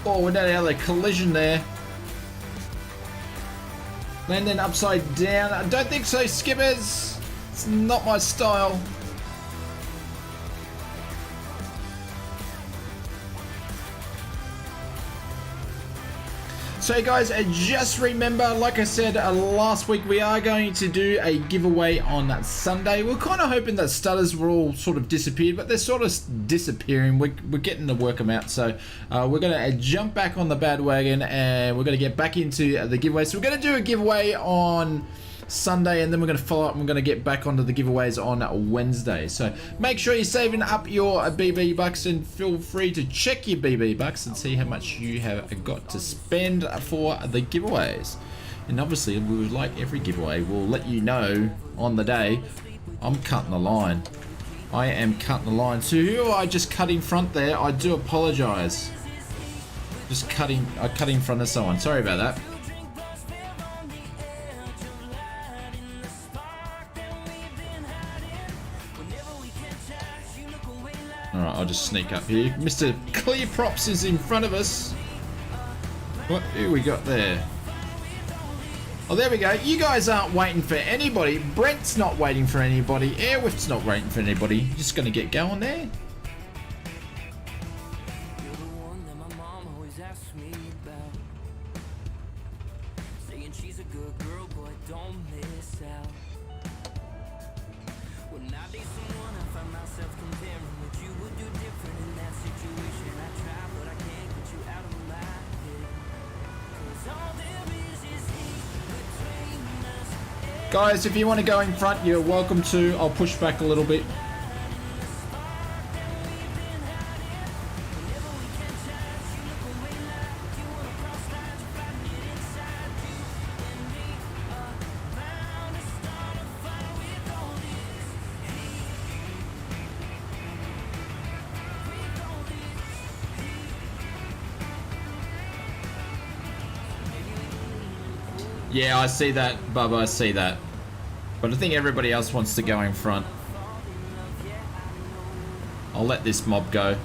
Oh, we're down out of the collision there. Landing upside down. I don't think so, skippers. It's not my style. So guys, just remember, like I said last week, we are going to do a giveaway on Sunday. We're kind of hoping that stutters were all sort of disappeared, but they're sort of disappearing. We're getting to work them out. So we're going to jump back on the bandwagon and we're going to get back into the giveaway. So we're going to do a giveaway on Sunday, and then we're going to follow up and we're going to get back onto the giveaways on Wednesday. So make sure you're saving up your BB bucks and feel free to check your BB bucks and see how much you have got to spend for the giveaways. And obviously, we would like every giveaway. We'll let you know on the day. I'm cutting the line. I am cutting the line. So who I just cut in front there, I do apologize. Just cutting, I cut in front of someone. Sorry about that. Alright, I'll just sneak up here. Mr. Clear Props is in front of us. What who we got there? Oh, there we go. You guys aren't waiting for anybody. Brent's not waiting for anybody. Airwift's not waiting for anybody. Just gonna get going there. Guys, if you want to go in front, you're welcome to. I'll push back a little bit. Yeah, I see that, Bubba, I see that. But I think everybody else wants to go in front. I'll let this mob go.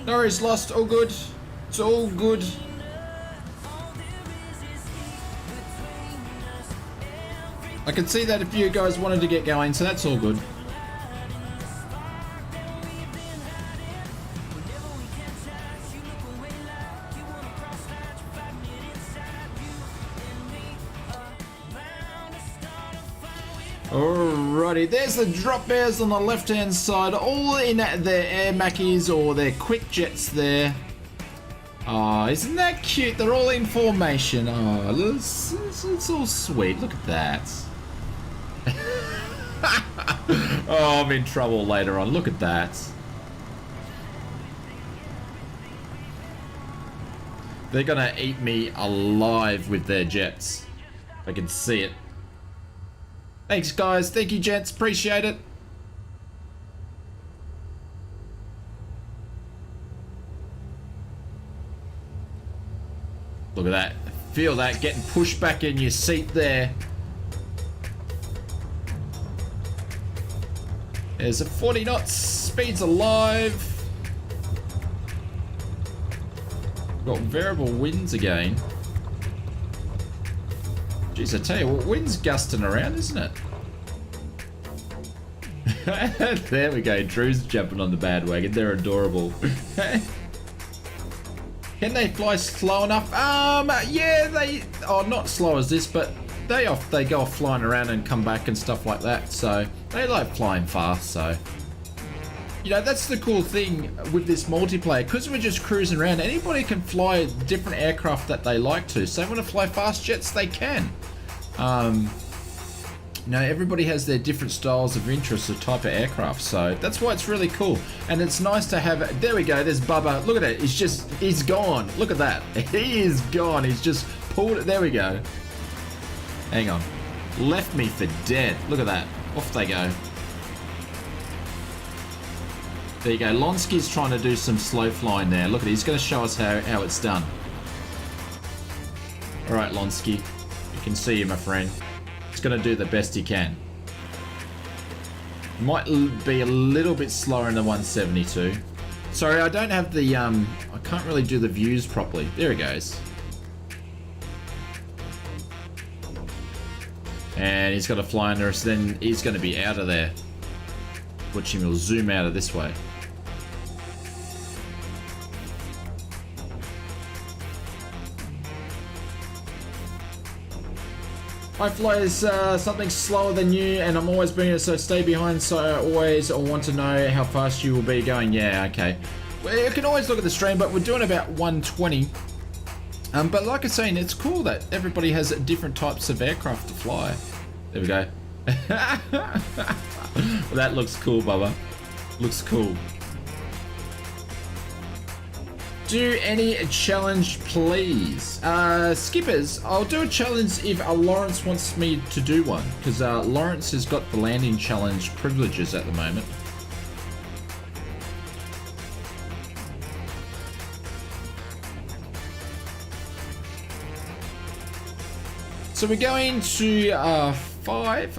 Norris lost, all good. It's all good. I can see that if you guys wanted to get going, so that's all good. Alrighty, there's the drop bears on the left hand side, all in their air Mackies or their quick jets there. Oh, isn't that cute? They're all in formation. Oh, it's all sweet. Look at that. Oh, I'm in trouble later on. Look at that. They're gonna eat me alive with their jets. I can see it. Thanks, guys. Thank you, gents. Appreciate it. Look at that. Feel that getting pushed back in your seat there. There's a 40 knots. speeds alive. Got variable winds again. Jeez, I tell you what, wind's gusting around, isn't it? There we go, Drew's jumping on the bandwagon. They're adorable. Can they fly slow enough? Yeah, they... Oh, not slow as this, but they go off flying around and come back and stuff like that. So, they like flying fast, so... You know, that's the cool thing with this multiplayer. Because we're just cruising around, anybody can fly different aircraft that they like to. So, they want to fly fast jets, they can. You know, everybody has their different styles of interest or type of aircraft, so that's why it's really cool. And it's nice to have it. There we go, there's Bubba. Look at it, he's gone. Look at that. He is gone. He's just pulled it. There we go. Hang on. Left me for dead. Look at that. Off they go. There you go. Lonsky's trying to do some slow flying there. Look at it. He's going to show us how it's done. All right, Lonsky. You can see you, my friend. He's going to do the best he can. Might be a little bit slower in the 172. Sorry, I don't have the, I can't really do the views properly. There he goes. And he's got to fly under us, then he's going to be out of there. Watch him, he'll zoom out of this way. I fly is something slower than you, and I'm always bringing it, so stay behind. So I always want to know how fast you will be going. Yeah, okay. Well, you can always look at the stream, but we're doing about 120. But like I was saying, it's cool that everybody has different types of aircraft to fly. There we go. Well, that looks cool, Bubba. Looks cool. Do any challenge, please. Skippers, I'll do a challenge if Lawrence wants me to do one, because Lawrence has got the landing challenge privileges at the moment. So we're going to Fife.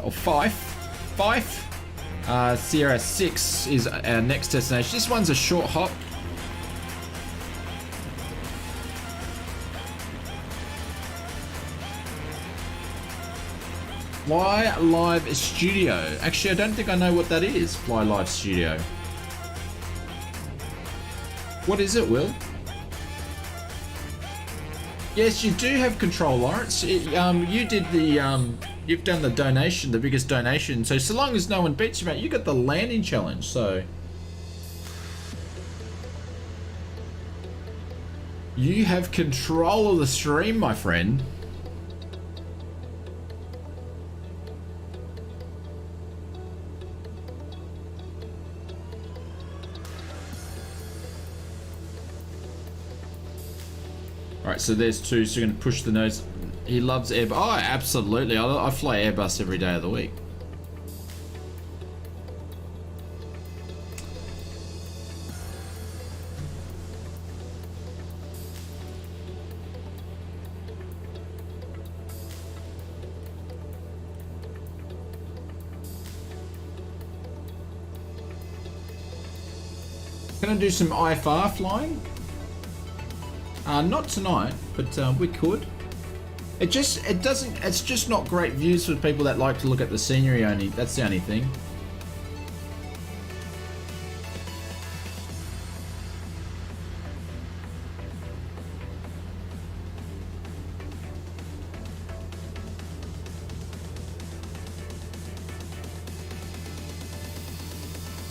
Sierra 6 is our next destination. This one's a short hop. Fly Live Studio. Actually, I don't think I know what that is. Fly Live Studio. What is it, Will? Yes, you do have control, Lawrence. You did the, you've done the donation, the biggest donation. So long as no one beats you, mate, you got the landing challenge, so. You have control of the stream, my friend. Alright, so there's two, so you're going to push the nose. He loves Airbus. Oh, absolutely. I fly Airbus every day of the week. Can I do some IFR flying? Not tonight, but we could. It's just not great views for people that like to look at the scenery only. That's the only thing.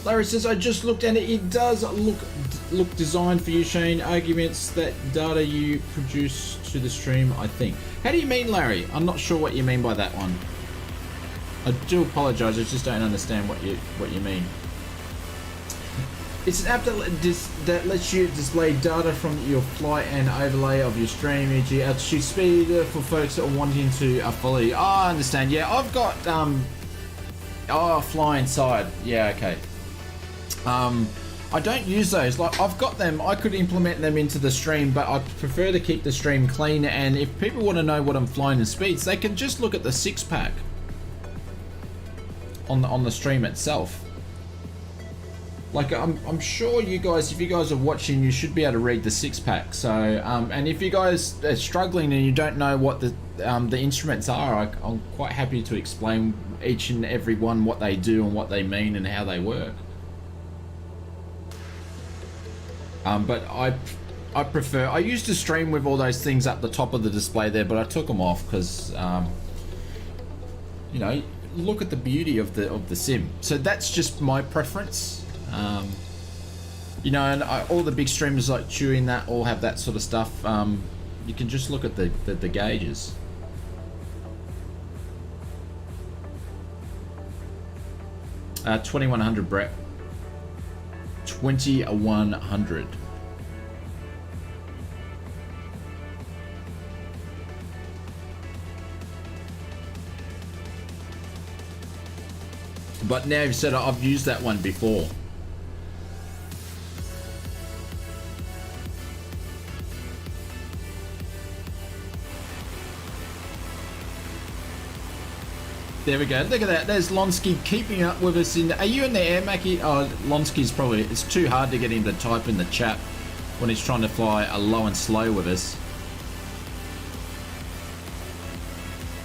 Larry says, I just looked at it. It does look designed for you, Shane. Arguments that data you produce to the stream, I think. How do you mean, Larry? I'm not sure what you mean by that one. I do apologise. I just don't understand what you mean. It's an app that lets you display data from your flight and overlay of your stream, e.g. altitude, speed, for folks that are wanting to follow you. Oh, I understand. Yeah, I've got fly inside. Yeah, okay. I don't use those. Like, I've got them. I could implement them into the stream, but I prefer to keep the stream clean. And if people want to know what I'm flying in speeds, they can just look at the 6-pack on the stream itself. Like I'm sure you guys, if you guys are watching, you should be able to read the 6-pack. So and if you guys are struggling and you don't know what the instruments are, I'm quite happy to explain each and every one, what they do and what they mean and how they work. But I prefer, I used to stream with all those things up the top of the display there, but I took them off because you know, look at the beauty of the sim. So that's just my preference. You know, and all the big streamers like Chewy and that all have that sort of stuff. You can just look at the gauges. Uh, 2100, Brett. 2100. But now you've said I've used that one before. There we go. Look at that. There's Lonsky keeping up with us. Are you in the air, Mackie? Oh, Lonsky's probably... It's too hard to get him to type in the chat when he's trying to fly a low and slow with us.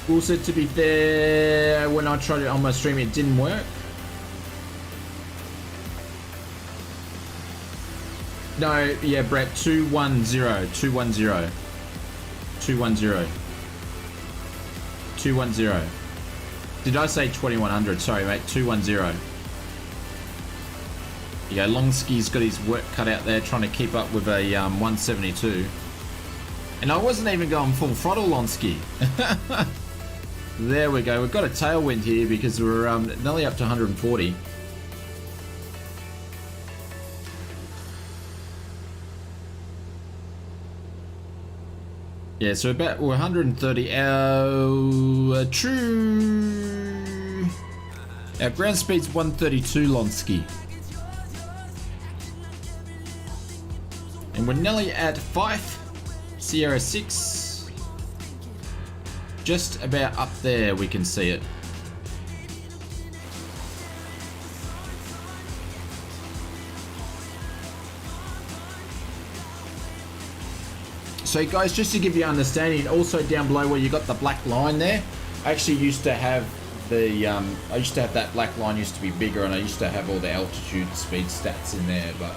Also, to be fair, when I tried it on my stream, it didn't work. No, yeah, Brett, 210. 210. 210. 210. Did I say 2100? Sorry, mate. 210. Yeah, Lonsky's got his work cut out there trying to keep up with a 172. And I wasn't even going full throttle, Lonsky. There we go. We've got a tailwind here because we're nearly up to 140. Yeah, so about we're 130. True. Our ground speed's 132, Lonsky. And we're nearly at 5. Sierra 6. Just about up there, we can see it. So guys, just to give you understanding, also down below where you got the black line there, I actually used to have the, I used to have that black line used to be bigger, and I used to have all the altitude speed stats in there, but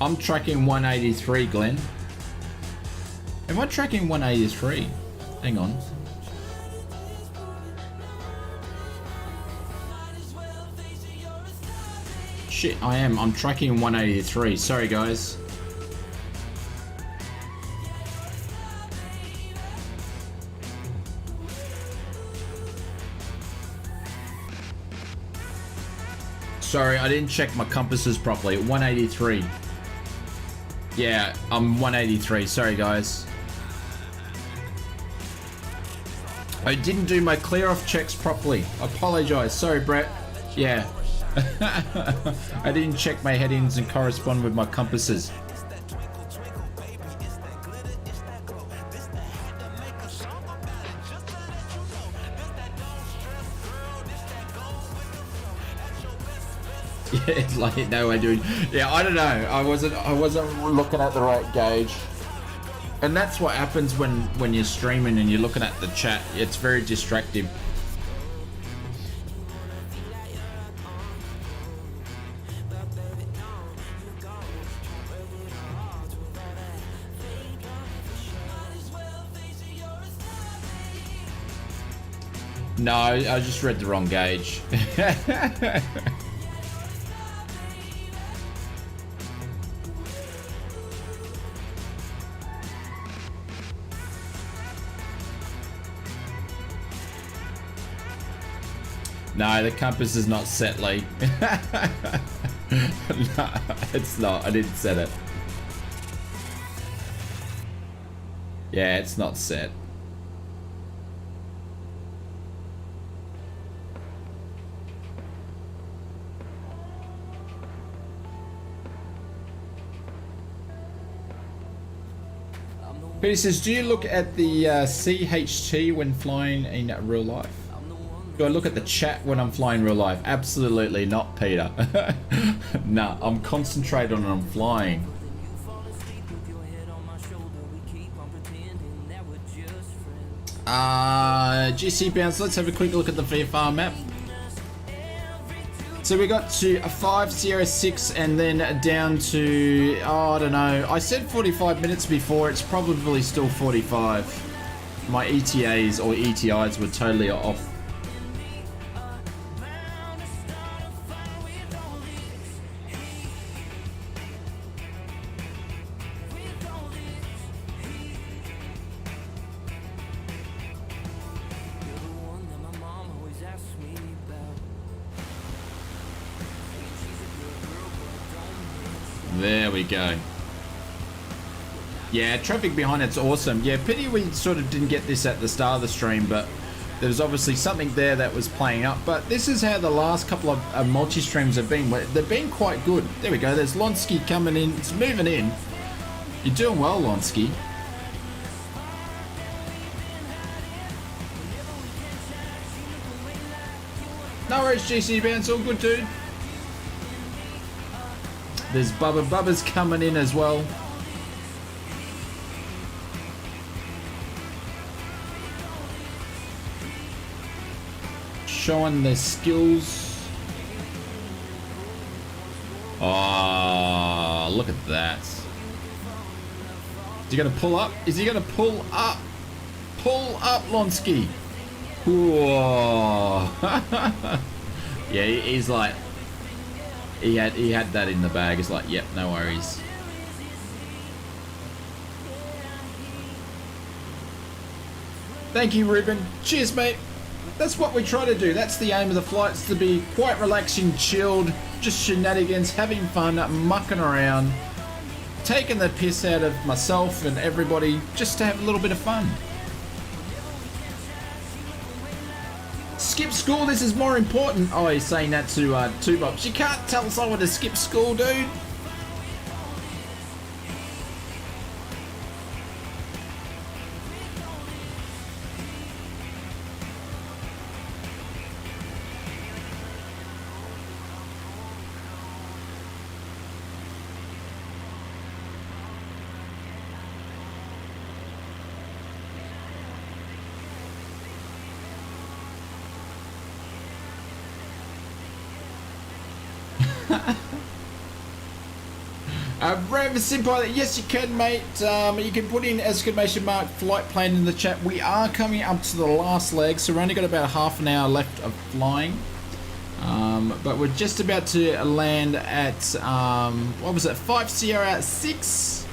I'm tracking 183, Glenn. Am I tracking 183? Hang on. Shit, I am. I'm tracking 183. Sorry, guys. Sorry, I didn't check my compasses properly. 183. Yeah, I'm 183. Sorry, guys. I didn't do my clear off checks properly. I apologize. Sorry, Brett. Yeah. I didn't check my headings and correspond with my compasses. Yeah, it's like, no way, dude. Yeah, I don't know. I wasn't looking at the right gauge. And that's what happens when you're streaming and you're looking at the chat. It's very distracting. No, I just read the wrong gauge. No, the compass is not set, Lee. No, it's not. I didn't set it. Yeah, it's not set. Peter says, do you look at the CHT when flying in real life? Do I look at the chat when I'm flying real life? Absolutely not, Peter. Nah, I'm concentrated on when I'm flying. GC Bounce, let's have a quick look at the VFR map. So we got to a 5 Sierra 6 and then down to, oh, I don't know. I said 45 minutes before, it's probably still 45. My ETAs or ETIs were totally off. There we go. Yeah, traffic behind it's awesome. Yeah, pity we sort of didn't get this at the start of the stream, but there was obviously something there that was playing up. But this is how the last couple of multi-streams have been. They've been quite good. There we go. There's Lonsky coming in. It's moving in. You're doing well, Lonsky. No worries, GC Bounce. All good, dude. There's Bubba. Bubba's coming in as well. Showing their skills. Oh, look at that. Is he going to pull up? Is he going to pull up? Pull up, Lonsky. Whoa. Yeah, he's like... He had that in the bag. It's like, yep, no worries. Thank you, Ruben. Cheers, mate. That's what we try to do. That's the aim of the flights, to be quite relaxing, chilled, just shenanigans, having fun, mucking around, taking the piss out of myself and everybody, just to have a little bit of fun. Skip school, this is more important. Oh, he's saying that to Two Box. You can't tell someone to skip school, dude. Brave Simple, yes you can, mate. You can put in exclamation mark flight plan in the chat. We are coming up to the last leg, so we've only got about half an hour left of flying. But we're just about to land at, what was it, 5 Sierra 6.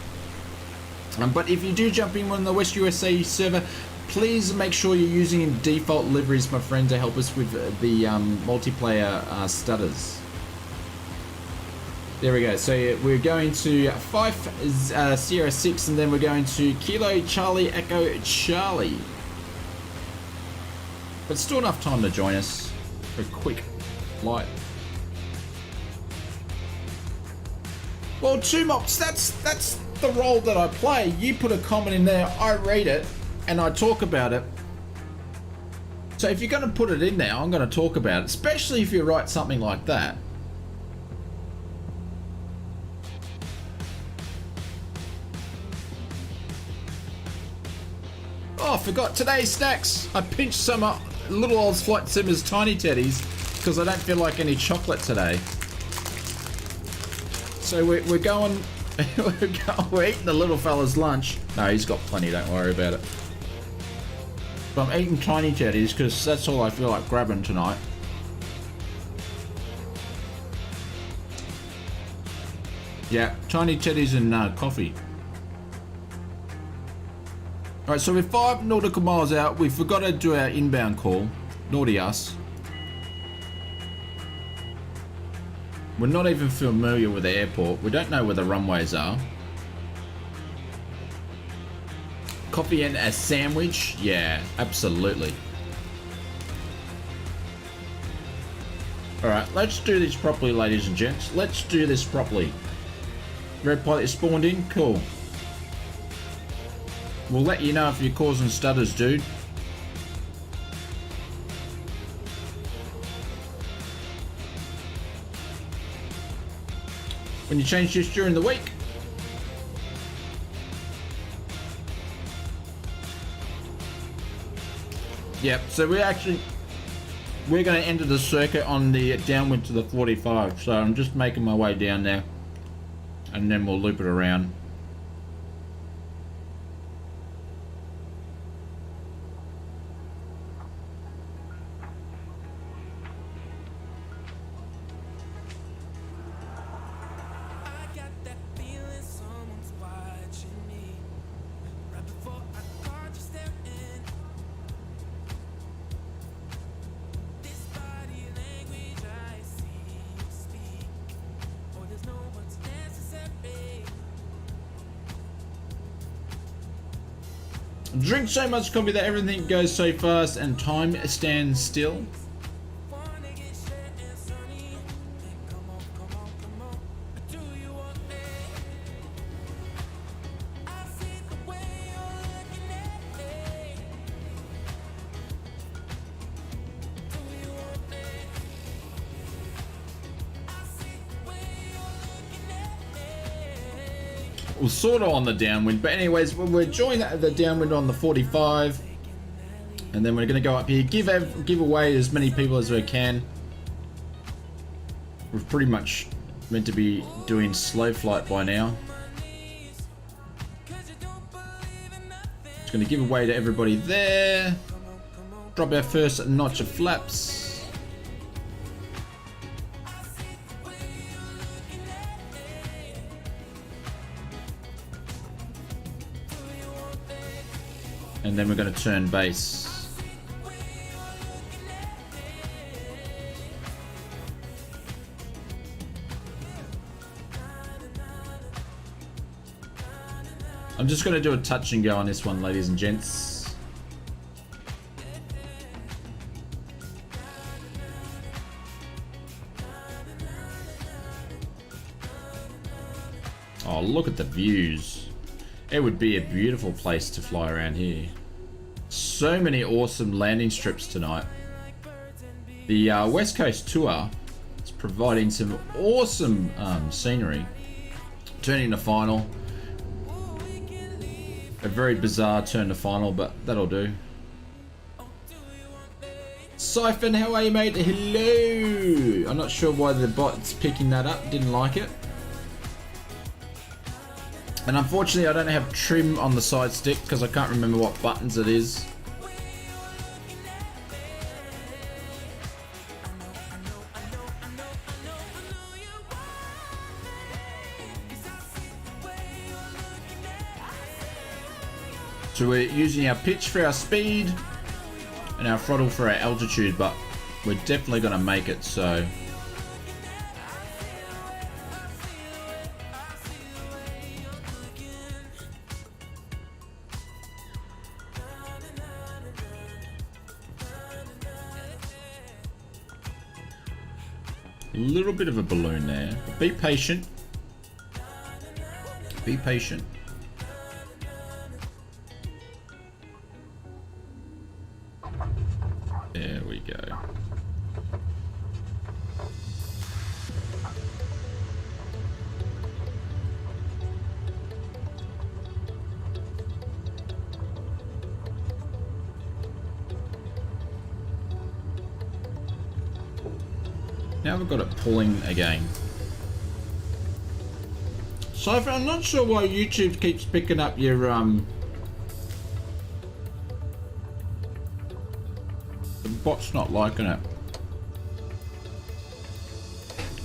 But if you do jump in on the West USA server, please make sure you're using default liveries, my friend, to help us with the multiplayer stutters. There we go. So we're going to 5 Sierra 6 and then we're going to Kilo Charlie Echo Charlie. But still enough time to join us for a quick flight. Well, Two Mops, that's the role that I play. You put a comment in there, I read it, and I talk about it. So if you're going to put it in there, I'm going to talk about it, especially if you write something like that. Oh, I forgot today's snacks. I pinched some up Little Old Flight Simmers Tiny Teddies because I don't feel like any chocolate today. So we're going, we're eating the little fella's lunch. No, he's got plenty, don't worry about it. But I'm eating Tiny Teddies because that's all I feel like grabbing tonight. Yeah, Tiny Teddies and coffee. Alright, so we're 5 nautical miles out. We forgot to do our inbound call. Naughty us. We're not even familiar with the airport. We don't know where the runways are. Coffee and a sandwich? Yeah, absolutely. Alright, let's do this properly, ladies and gents. Let's do this properly. Red pilot is spawned in? Cool. We'll let you know if you're causing stutters, dude. When you change this during the week. Yep, so we're going to enter the circuit on the downwind to the 45. So I'm just making my way down there. And then we'll loop it around. Drink so much coffee that everything goes so fast and time stands still. Well, sort of on the downwind, but anyways, we're joining the downwind on the 45, and then we're going to go up here, give away as many people as we can. We're pretty much meant to be doing slow flight by now. Just going to give away to everybody there. Drop our first notch of flaps. And then we're going to turn base. I'm just going to do a touch and go on this one, ladies and gents. Oh, look at the views. It would be a beautiful place to fly around here. So many awesome landing strips tonight. The West Coast tour is providing some awesome scenery. Turning to final. A very bizarre turn to final, but that'll do. Siphon, how are you, mate? Hello! I'm not sure why the bot's picking that up. Didn't like it. And unfortunately I don't have trim on the side stick because I can't remember what buttons it is. So we're using our pitch for our speed and our throttle for our altitude, but we're definitely going to make it, so... A little bit of a balloon there. But be patient. Be patient. There we go. Now we've got it pulling again. So I'm not sure why YouTube keeps picking up your the bot's not liking it.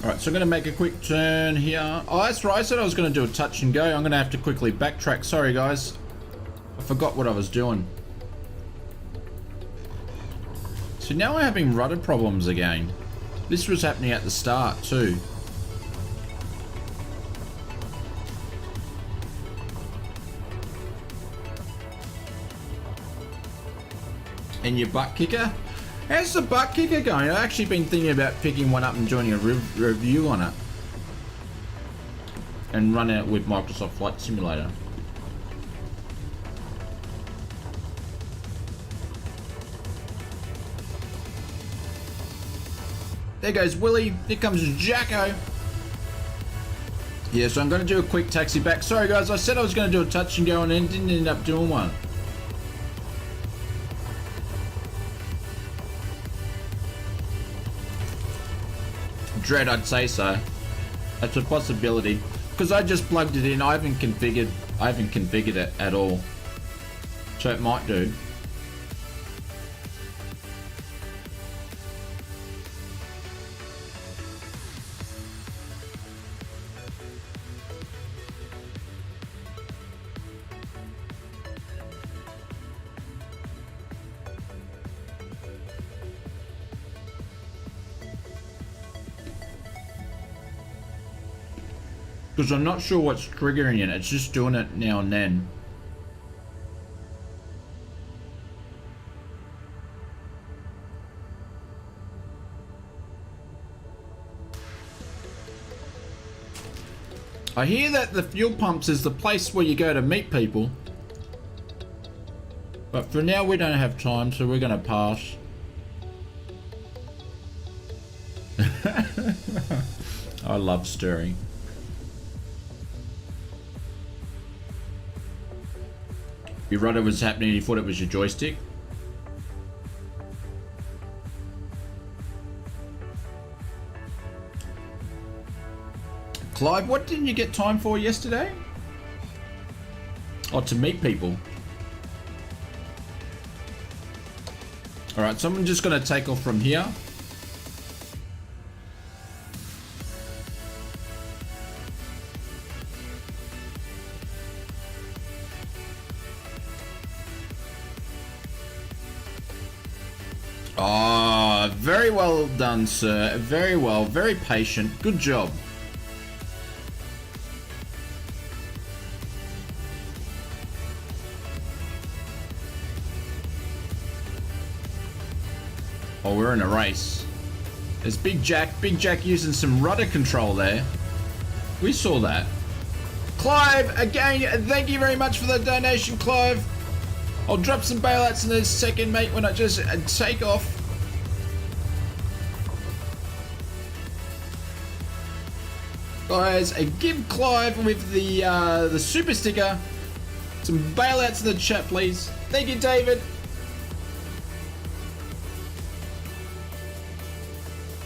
Alright, so I'm going to make a quick turn here. Oh, that's right, I said I was going to do a touch and go. I'm going to have to quickly backtrack. Sorry guys, I forgot what I was doing. So now we're having rudder problems again. This was happening at the start too. And your butt kicker? How's the butt kicker going? I've actually been thinking about picking one up and joining a review on it. And run it with Microsoft Flight Simulator. There goes Willie. Here comes Jacko. Yeah, so I'm going to do a quick taxi back. Sorry guys, I said I was going to do a touch and go and didn't end up doing one. Dread, I'd say so. That's a possibility. Because I just plugged it in. I haven't configured it at all. So it might do. Because I'm not sure what's triggering it. It's just doing it now and then. I hear that the fuel pumps is the place where you go to meet people. But for now we don't have time, so we're going to pass. I love stirring. You read it was happening, you thought it was your joystick? Clive, what didn't you get time for yesterday? Oh, to meet people. Alright, so I'm just going to take off from here. Oh, very well done, sir. Very well. Very patient. Good job. Oh, we're in a race. There's Big Jack. Big Jack using some rudder control there. We saw that. Clive, again, thank you very much for the donation, Clive. I'll drop some bailouts in a second, mate, when I just take off. Guys, give Clive with the super sticker some bailouts in the chat, please. Thank you, David.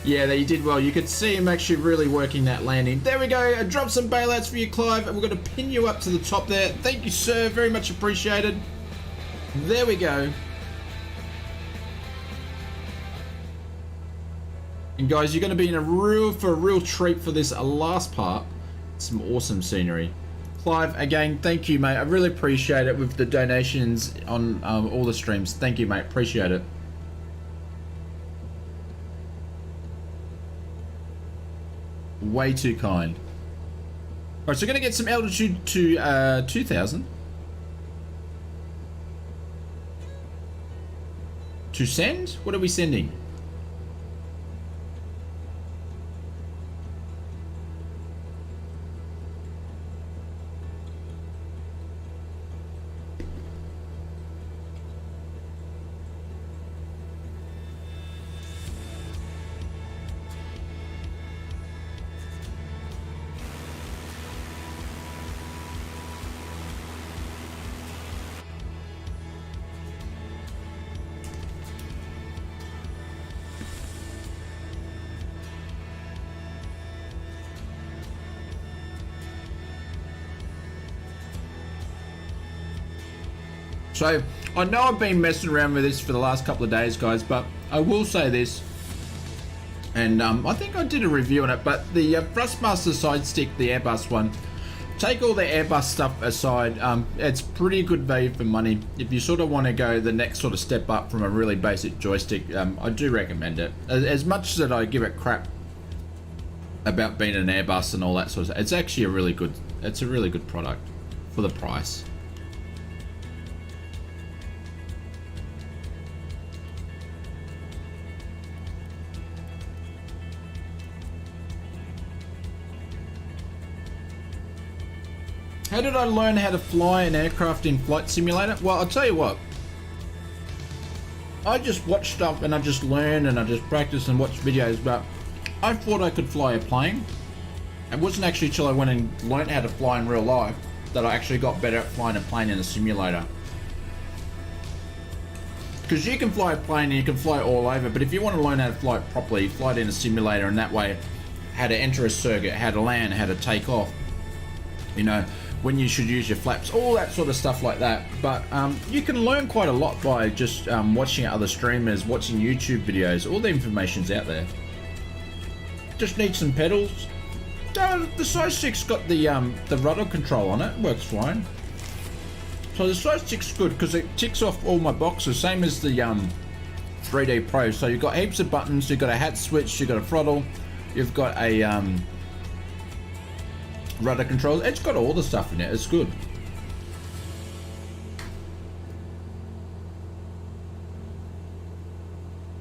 Yeah, you did well. You could see him actually really working that landing. There we go. I dropped some bailouts for you, Clive, and we're going to pin you up to the top there. Thank you, sir. Very much appreciated. There we go. And guys, you're going to be in a real treat for this last part. Some awesome scenery. Clive, again, thank you, mate. I really appreciate it with the donations on all the streams. Thank you, mate. Appreciate it. Way too kind. Alright, so we're going to get some altitude to 2,000. To send? What are we sending? So, I know I've been messing around with this for the last couple of days, guys, but I will say this, and I think I did a review on it, but the Thrustmaster side stick, the Airbus one, take all the Airbus stuff aside, it's pretty good value for money. If you sort of want to go the next sort of step up from a really basic joystick, I do recommend it. As much as I give it crap about being an Airbus and all that sort of stuff, it's actually a really good product for the price. How did I learn how to fly an aircraft in Flight Simulator? Well, I'll tell you what. I just watched stuff and I just learned and I just practiced and watched videos, but I thought I could fly a plane. It wasn't actually until I went and learned how to fly in real life that I actually got better at flying a plane in a simulator. Because you can fly a plane and you can fly all over, but if you want to learn how to fly it properly, fly it in a simulator, and that way how to enter a circuit, how to land, how to take off, you know, when you should use your flaps, all that sort of stuff like that. But you can learn quite a lot by just watching other streamers, watching YouTube videos. All the information's out there. Just need some pedals. The size 6 got the rudder control on it. Works fine. So the size 6 is good because it ticks off all my boxes, same as the 3D Pro. So you've got heaps of buttons. You've got a hat switch. You've got a throttle. You've got a rudder control. It's got all the stuff in it. It's good.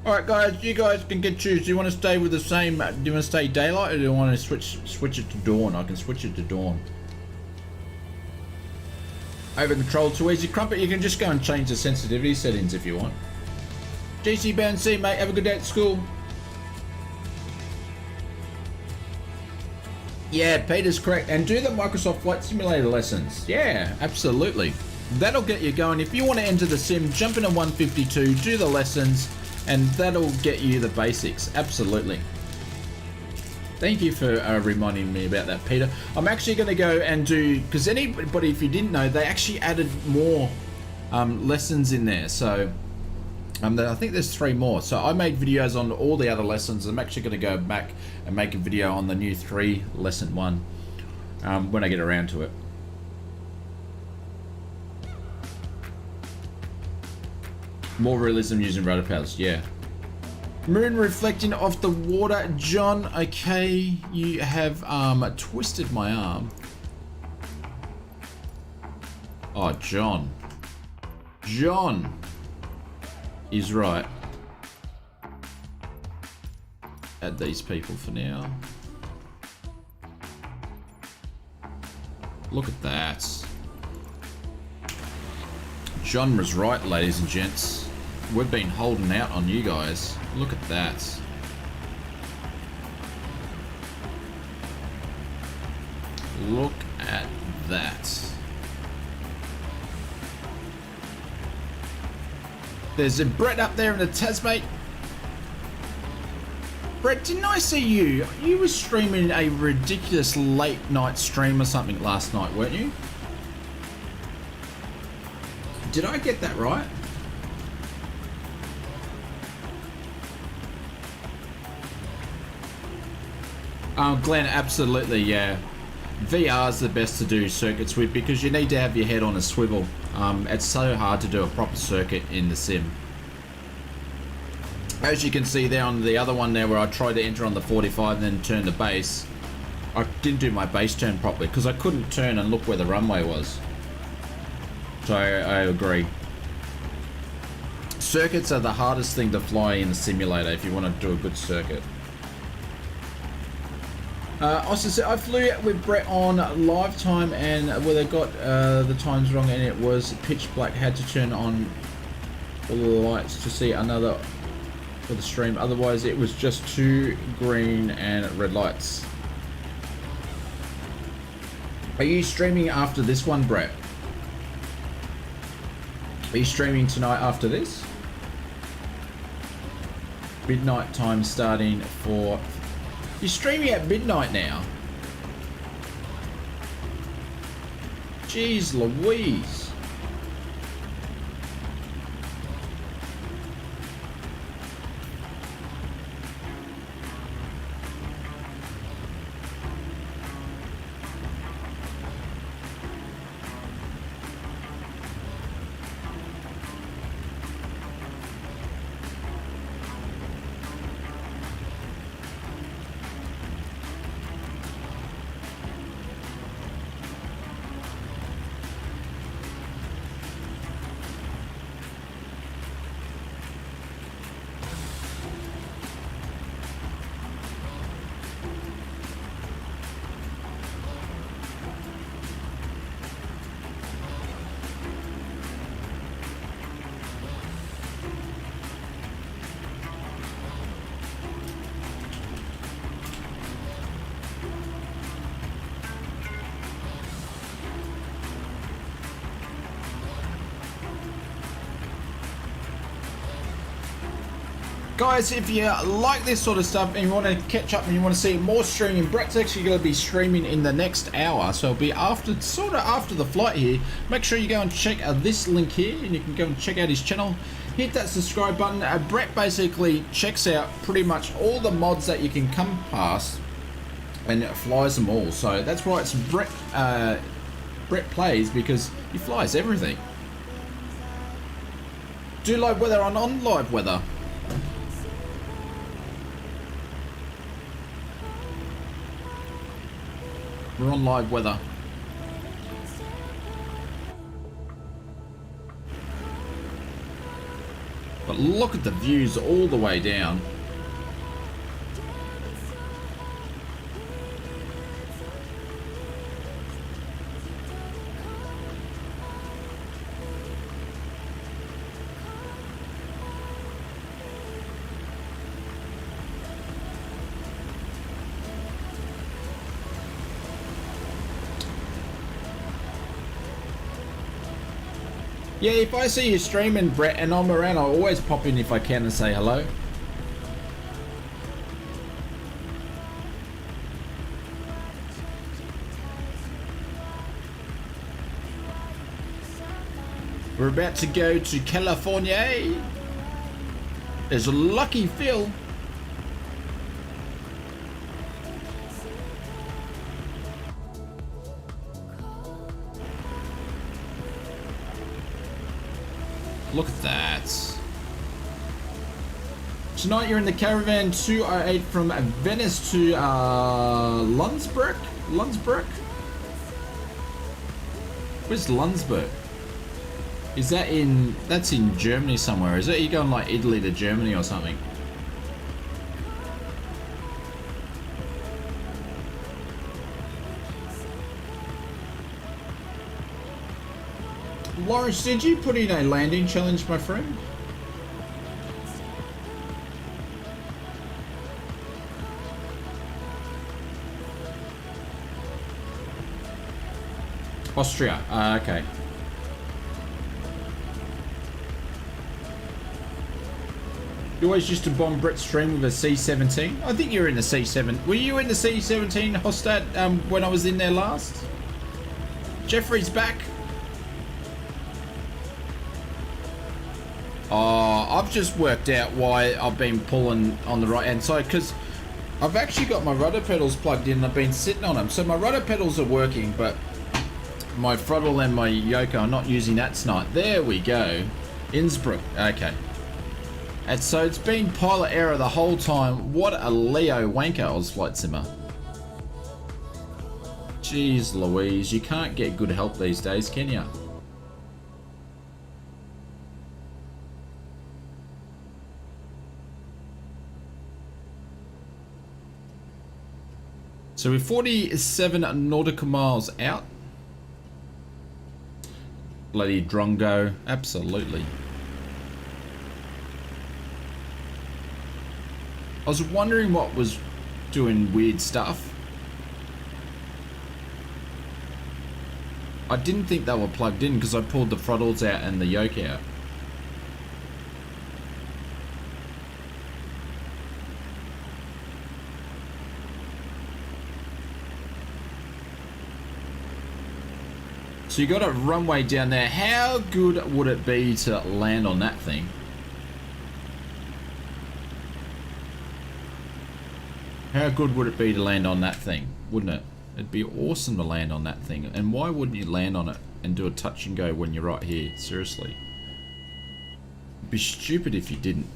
Alright guys, you guys can choose. Do you want to stay with the same, do you want to stay daylight, or do you want to switch it to dawn? I can switch it to dawn. Over control too easy. Crumpet, you can just go and change the sensitivity settings if you want. GC Band C, mate, have a good day at school. Yeah, Peter's correct. And do the Microsoft Flight Simulator lessons. Yeah, absolutely. That'll get you going. If you want to enter the sim, jump in a 152, do the lessons, and that'll get you the basics. Absolutely. Thank you for reminding me about that, Peter. I'm actually going to go and do, because anybody, if you didn't know, they actually added more lessons in there. So I think there's 3 more. So I made videos on all the other lessons. I'm actually going to go back and make a video on the new 3 lesson 1 when I get around to it. More realism using rudder paddles, yeah. Moon reflecting off the water. John, okay, you have twisted my arm. Oh, John. John is right. Add these people for now. Look at that. John was right, ladies and gents. We've been holding out on you guys. Look at that. Look at that. There's a Brett up there in the Tasmate. Brett, didn't I see you? You were streaming a ridiculous late night stream or something last night, weren't you? Did I get that right? Glenn, absolutely, yeah. VR is the best to do circuits with because you need to have your head on a swivel. It's so hard to do a proper circuit in the sim. As you can see there on the other one there where I tried to enter on the 45 and then turn the base, I didn't do my base turn properly because I couldn't turn and look where the runway was. So I agree. Circuits are the hardest thing to fly in the simulator if you want to do a good circuit. Austin said, I flew with Brett on live time and where they got the times wrong and it was pitch black. Had to turn on all the lights to see another for the stream. Otherwise it was just 2 green and red lights. Are you streaming after this one, Brett? Are you streaming tonight after this? Midnight time starting for... You're streaming at midnight now? Jeez Louise. guys, if you like this sort of stuff and you want to catch up and you want to see more streaming, Brett's actually going to be streaming in the next hour, so it'll be after, sort of after the flight here. Make sure you go and check this link here, and you can go and check out his channel. Hit that subscribe button. Brett basically checks out pretty much all the mods that you can come past and flies them all. So that's why it's Brett Plays, because he flies everything. Do live weather on live weather. We're on live weather. But look at the views all the way down. Yeah, if I see you streaming, Brett, and I'm around, I'll always pop in if I can and say hello. We're about to go to California. There's a lucky Phil. Look at that. Tonight you're in the Caravan 208 from Venice to Lundsberg? Lundsberg? Where's Lundsberg? Is that in... that's in Germany somewhere, is it? You're going like Italy to Germany or something? Lawrence, did you put in a landing challenge, my friend? Austria, okay. You always used to bomb Brett's stream with a C-17? I think you were in the C-7. Were you in the C-17, Hostad, when I was in there last? Jeffrey's back. Oh, I've just worked out why I've been pulling on the right hand side, because I've actually got my rudder pedals plugged in and I've been sitting on them. So my rudder pedals are working, but my throttle and my yoke are not using that tonight. There we go. Innsbruck. Okay. And so it's been pilot error the whole time. What a Leo wanker, Ozflight Simmer. Jeez Louise, you can't get good help these days, can you? So we're 47 nautical miles out. Bloody drongo, absolutely. I was wondering what was doing weird stuff. I didn't think they were plugged in because I pulled the throttles out and the yoke out. So you got a runway down there. How good would it be to land on that thing? How good would it be to land on that thing? Wouldn't it? It'd be awesome to land on that thing. And why wouldn't you land on it and do a touch and go when you're right here? Seriously. It'd be stupid if you didn't.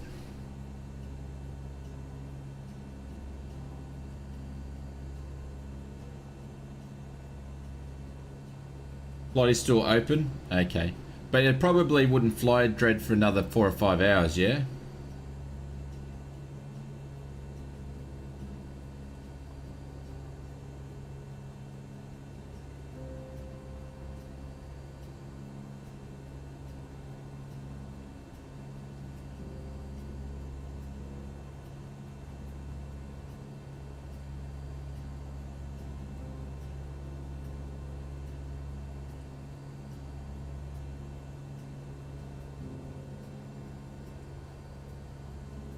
Flight is still open? Okay. But it probably wouldn't fly Dread for another 4 or 5 hours, yeah?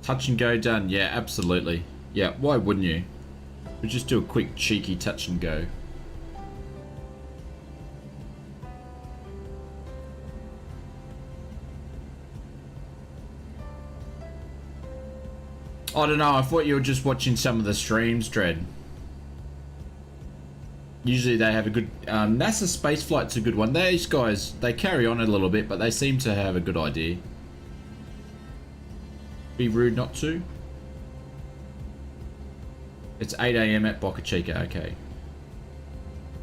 Touch and go done. Yeah, absolutely. Yeah, why wouldn't you? We just do a quick cheeky touch and go. I don't know, I thought you were just watching some of the streams, Dread. Usually they have a good... NASA spaceflight's a good one. These guys, they carry on a little bit, but they seem to have a good idea. Be rude not to. It's 8 AM at Boca Chica, okay.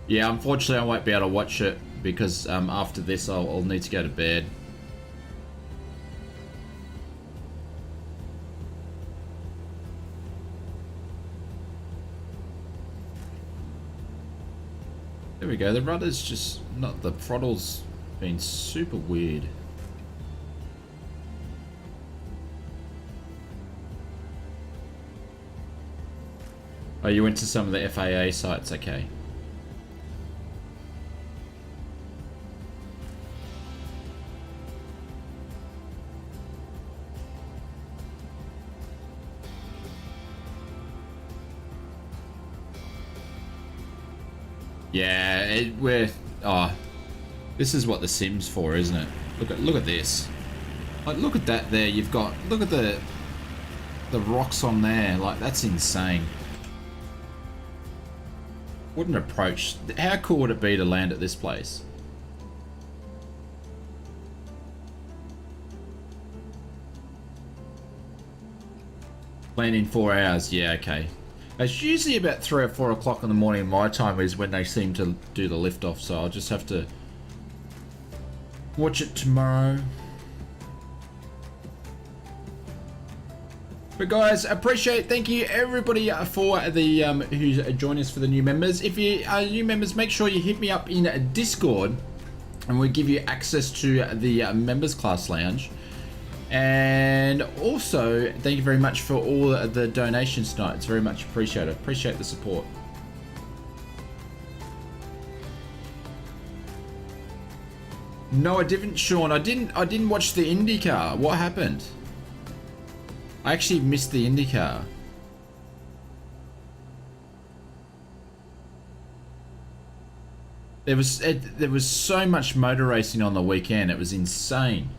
Yeah, unfortunately I won't be able to watch it because after this I'll need to go to bed. There we go, the rudder's just not, the throttle's been super weird. Oh, you went to some of the FAA sites, okay. Yeah, this is what the Sim's for, isn't it? Look at this. Like, look at that there. You've got, look at the rocks on there. Like, that's insane. What an approach. How cool would it be to land at this place? Land in 4 hours. Yeah, okay. It's usually about 3 or 4 o'clock in the morning my time is when they seem to do the liftoff, so I'll just have to watch it tomorrow. But guys, appreciate, thank you everybody for the who's joined us for the new members. If you are new members, make sure you hit me up in Discord and we'll give you access to the members class lounge. And also, thank you very much for all the donations tonight. It's very much appreciated. Appreciate the support. No, I didn't, Sean. I didn't watch the IndyCar. What happened? I actually missed the IndyCar. There was so much motor racing on the weekend. It was insane.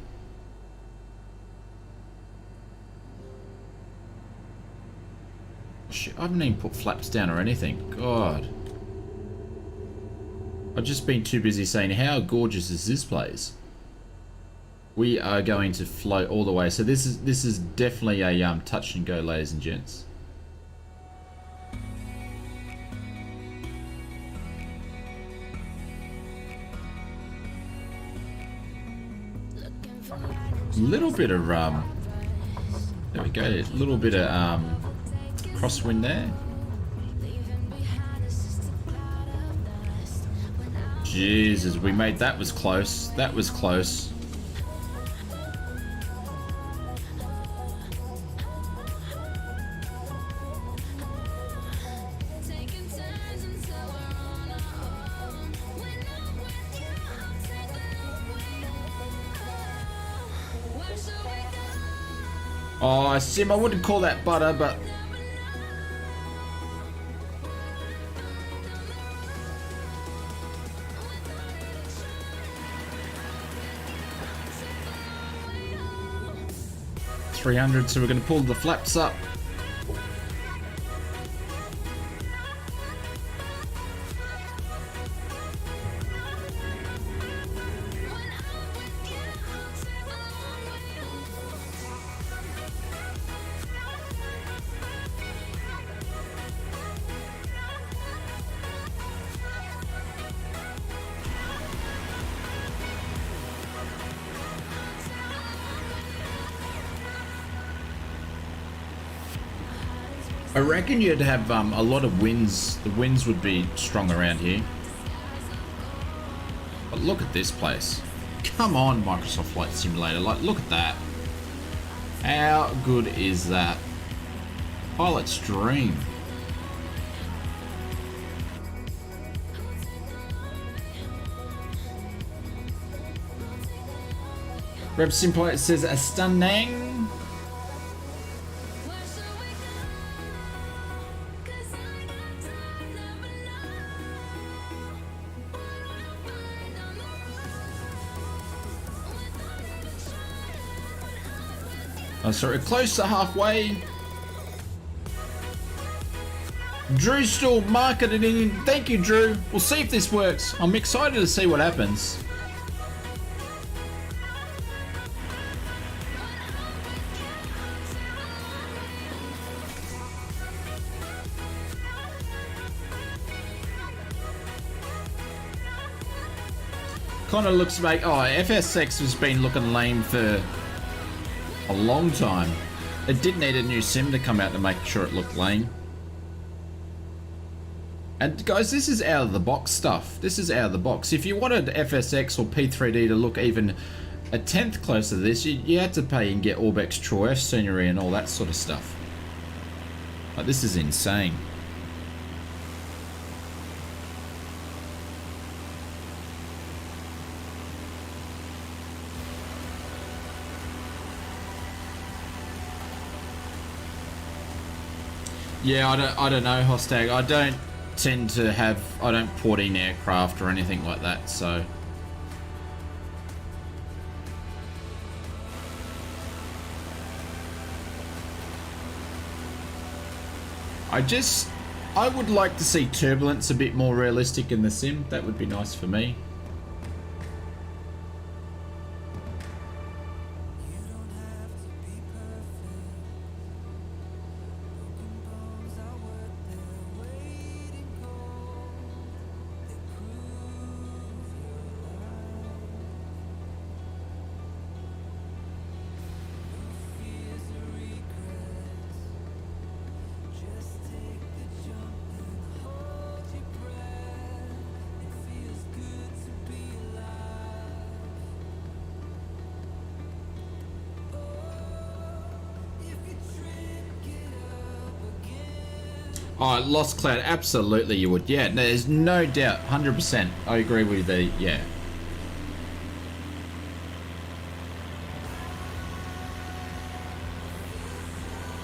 Shit, I haven't even put flaps down or anything. God. I've just been too busy saying how gorgeous is this place. We are going to float all the way. So this is definitely a touch and go, ladies and gents. Little bit of there we go. A little bit of crosswind there. Jesus, we made that was close. That was close. Oh, Sim, I wouldn't call that butter, but... $300, so we're going to pull the flaps up. I reckon you'd have a lot of winds. The winds would be strong around here. But look at this place. Come on, Microsoft Flight Simulator. Like, look at that. How good is that? Pilot's dream. Reb Simpilot says a stunning. Oh, sorry, close to halfway. Drew's still marketing in. Thank you, Drew. We'll see if this works. I'm excited to see what happens. Kind of looks like, oh, FSX has been looking lame for a long time. It did need a new sim to come out to make sure it looked lame. And guys, this is out of the box stuff. This is out of the box. If you wanted FSX or P3D to look even a tenth closer to this, you had to pay and get Orbex Troy scenery and all that sort of stuff. Like, this is insane. Yeah, I don't know, Hostag. I don't tend to have, I don't port in aircraft or anything like that, so. I would like to see turbulence a bit more realistic in the sim. That would be nice for me. Oh, Lost Cloud, absolutely you would. Yeah, there's no doubt, 100%. I agree with the, yeah.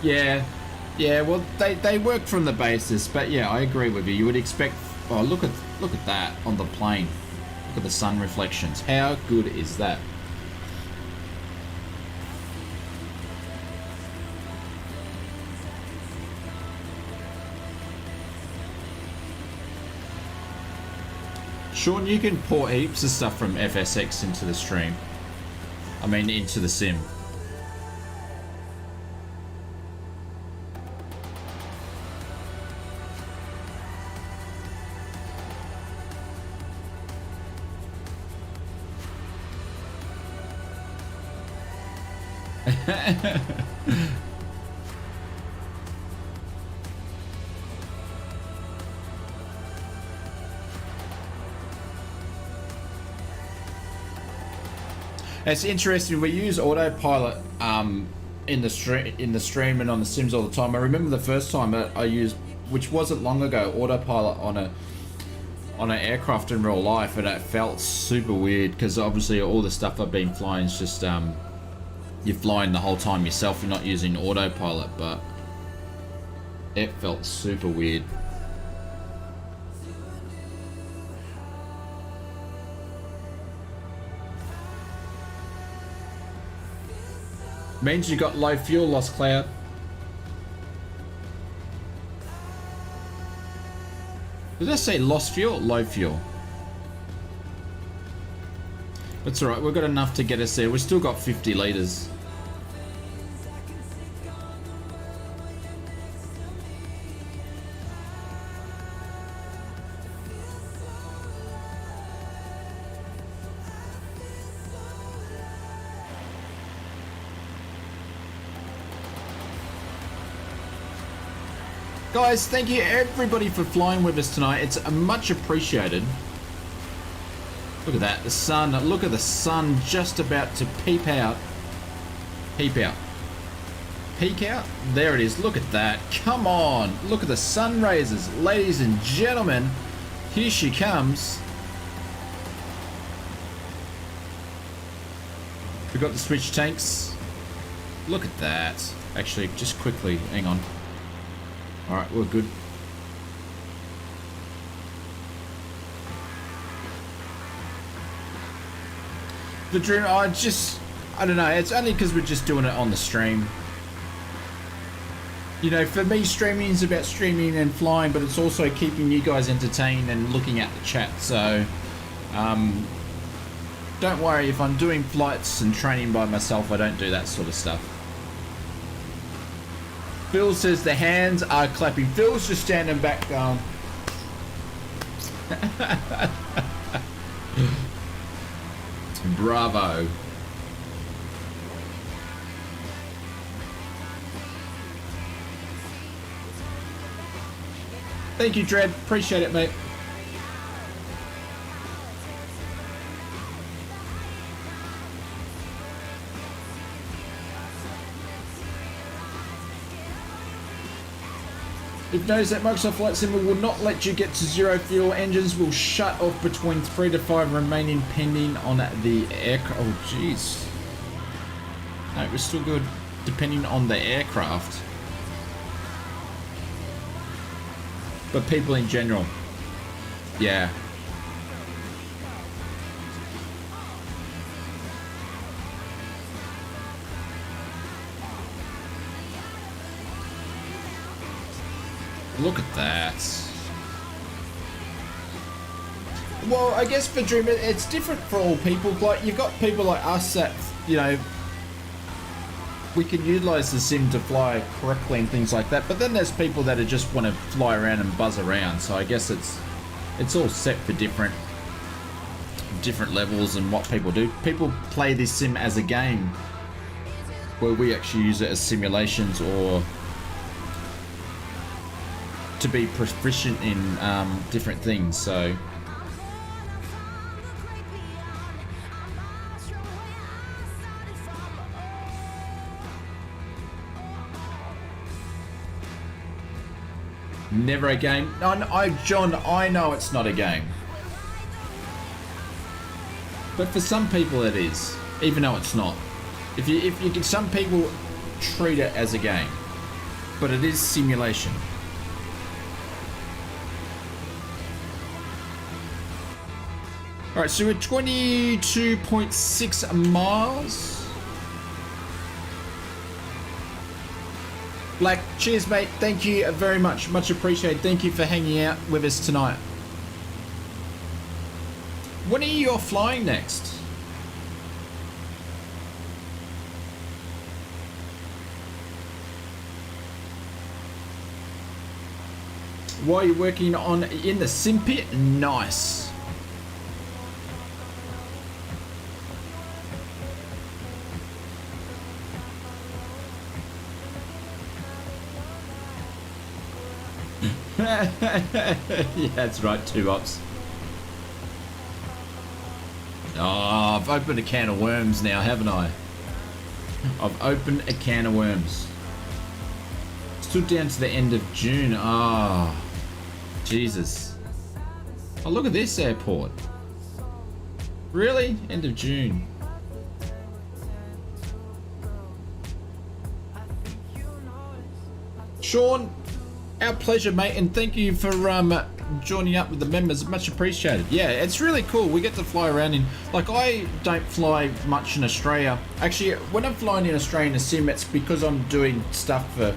Yeah, well, they work from the basis, but yeah, I agree with you. You would expect, oh, look at that on the plane. Look at the sun reflections. How good is that? Sean, you can pour heaps of stuff from FSX into the stream. I mean, into the sim. It's interesting. We use autopilot in the stream and on the sims all the time. I remember the first time that I used, which wasn't long ago, autopilot on an aircraft in real life, and it felt super weird because obviously all the stuff I've been flying is just you're flying the whole time yourself. You're not using autopilot, but it felt super weird. Means you got low fuel loss, Cloud. Did I say lost fuel or low fuel? That's alright, we've got enough to get us there. We've still got 50 litres. Guys, thank you everybody for flying with us tonight. It's much appreciated. Look at that, the sun. Look at the sun just about to peep out. Peep out. Peek out? There it is. Look at that. Come on. Look at the sun rays, ladies and gentlemen. Here she comes. We've got the switch tanks. Look at that. Actually, just quickly, hang on. Alright, we're good. The dream, I just I don't know, it's only because we're just doing it on the stream. You know, for me, streaming is about streaming and flying, but it's also keeping you guys entertained and looking at the chat. So, don't worry, if I'm doing flights and training by myself, I don't do that sort of stuff. Phil says the hands are clapping. Phil's just standing back going. Bravo. Thank you, Dread. Appreciate it, mate. You've noticed that Microsoft Flight Sim will not let you get to zero fuel. Engines will shut off between 3 to 5 remaining pending on the aircraft. Oh, jeez. No, we're still good. Depending on the aircraft. But people in general. Yeah. Look at that. Well, I guess for Dream, it's different for all people. Like, you've got people like us that, you know, we can utilize the sim to fly correctly and things like that. But then there's people that are just want to fly around and buzz around. So I guess it's all set for different levels and what people do. People play this sim as a game, where we actually use it as simulations or to be proficient in different things. So never a game. John, I know it's not a game, but for some people it is, even though it's not. If you can, some people treat it as a game, but it is simulation. All right, so we're 22.6 miles. Black, cheers, mate. Thank you very much. Much appreciated. Thank you for hanging out with us tonight. When are you off flying next? What are you working on in the sim pit? Nice. Yeah, that's right, 2 ops. Oh, I've opened a can of worms now, haven't I? I've opened a can of worms. Stood down to the end of June. Ah, oh, Jesus. Oh, look at this airport. Really? End of June. Sean, our pleasure, mate, and thank you for joining up with the members. Much appreciated. Yeah, it's really cool. We get to fly around in, like, I don't fly much in Australia. Actually, when I'm flying in Australia in a sim, it's because I'm doing stuff for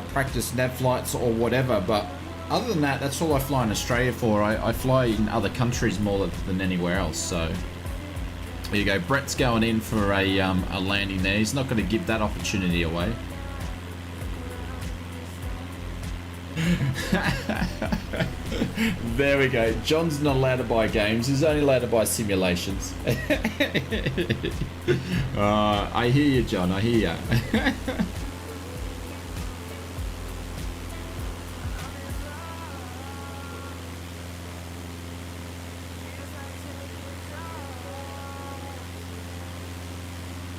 practice nav flights or whatever. But other than that, that's all I fly in Australia for. I fly in other countries more than anywhere else. So there you go. Brett's going in for a landing there. He's not going to give that opportunity away. There we go. John's not allowed to buy games. He's only allowed to buy simulations. I hear you, John. I hear you.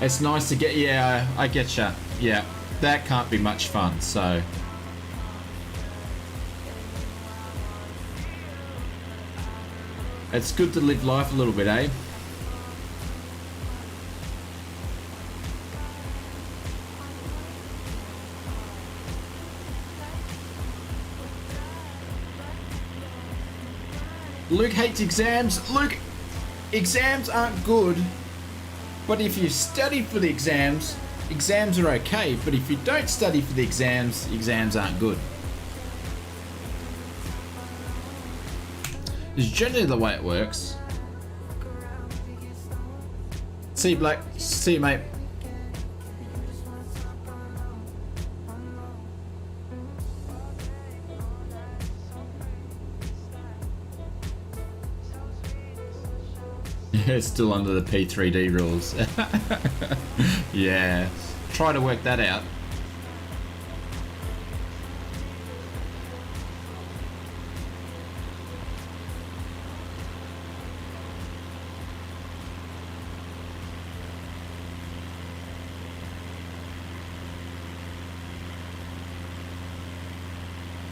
It's nice to get... Yeah, I get ya. Yeah, that can't be much fun, so... It's good to live life a little bit, eh? Luke hates exams. Luke, exams aren't good But if you study for the exams, exams are okay. But if you don't study for the exams aren't good. It's generally the way it works. See you, Blake. See you, mate. It's still under the P3D rules. Yeah. Try to work that out.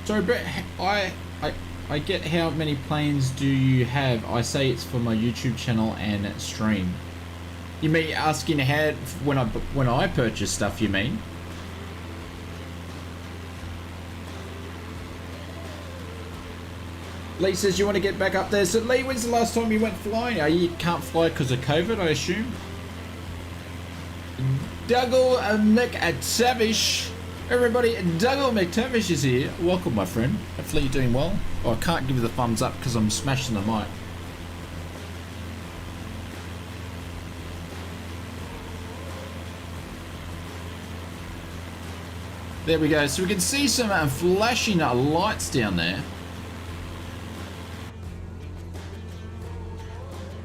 Sorry, Brett, I get how many planes do you have? I say it's for my YouTube channel and stream. You mean asking how when I purchase stuff, you mean? Lee says you want to get back up there. So Lee, when's the last time you went flying? You can't fly because of COVID, I assume? Dougal McTavish. Everybody, Dougal McTavish is here. Welcome, my friend. Hopefully you're doing well. Oh, I can't give you the thumbs up because I'm smashing the mic. There we go. So we can see some flashing lights down there.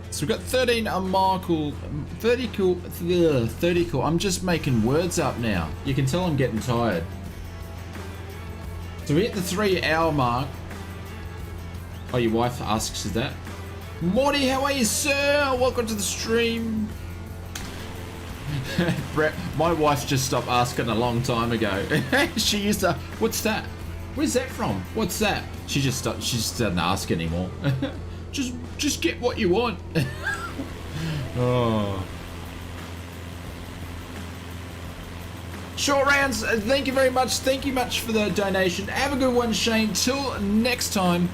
So we've got 13 Markle, 30 cool, 30 cool. I'm just making words up now. You can tell I'm getting tired. So we hit the 3-hour mark. Oh, your wife asks us that. Morty, how are you, sir? Welcome to the stream. Brett, my wife just stopped asking a long time ago. She used to, what's that? Where's that from? What's that? She just stopped, she just doesn't ask anymore. Just get what you want. Oh. Short rounds, thank you very much. Thank you much for the donation. Have a good one, Shane. Till next time.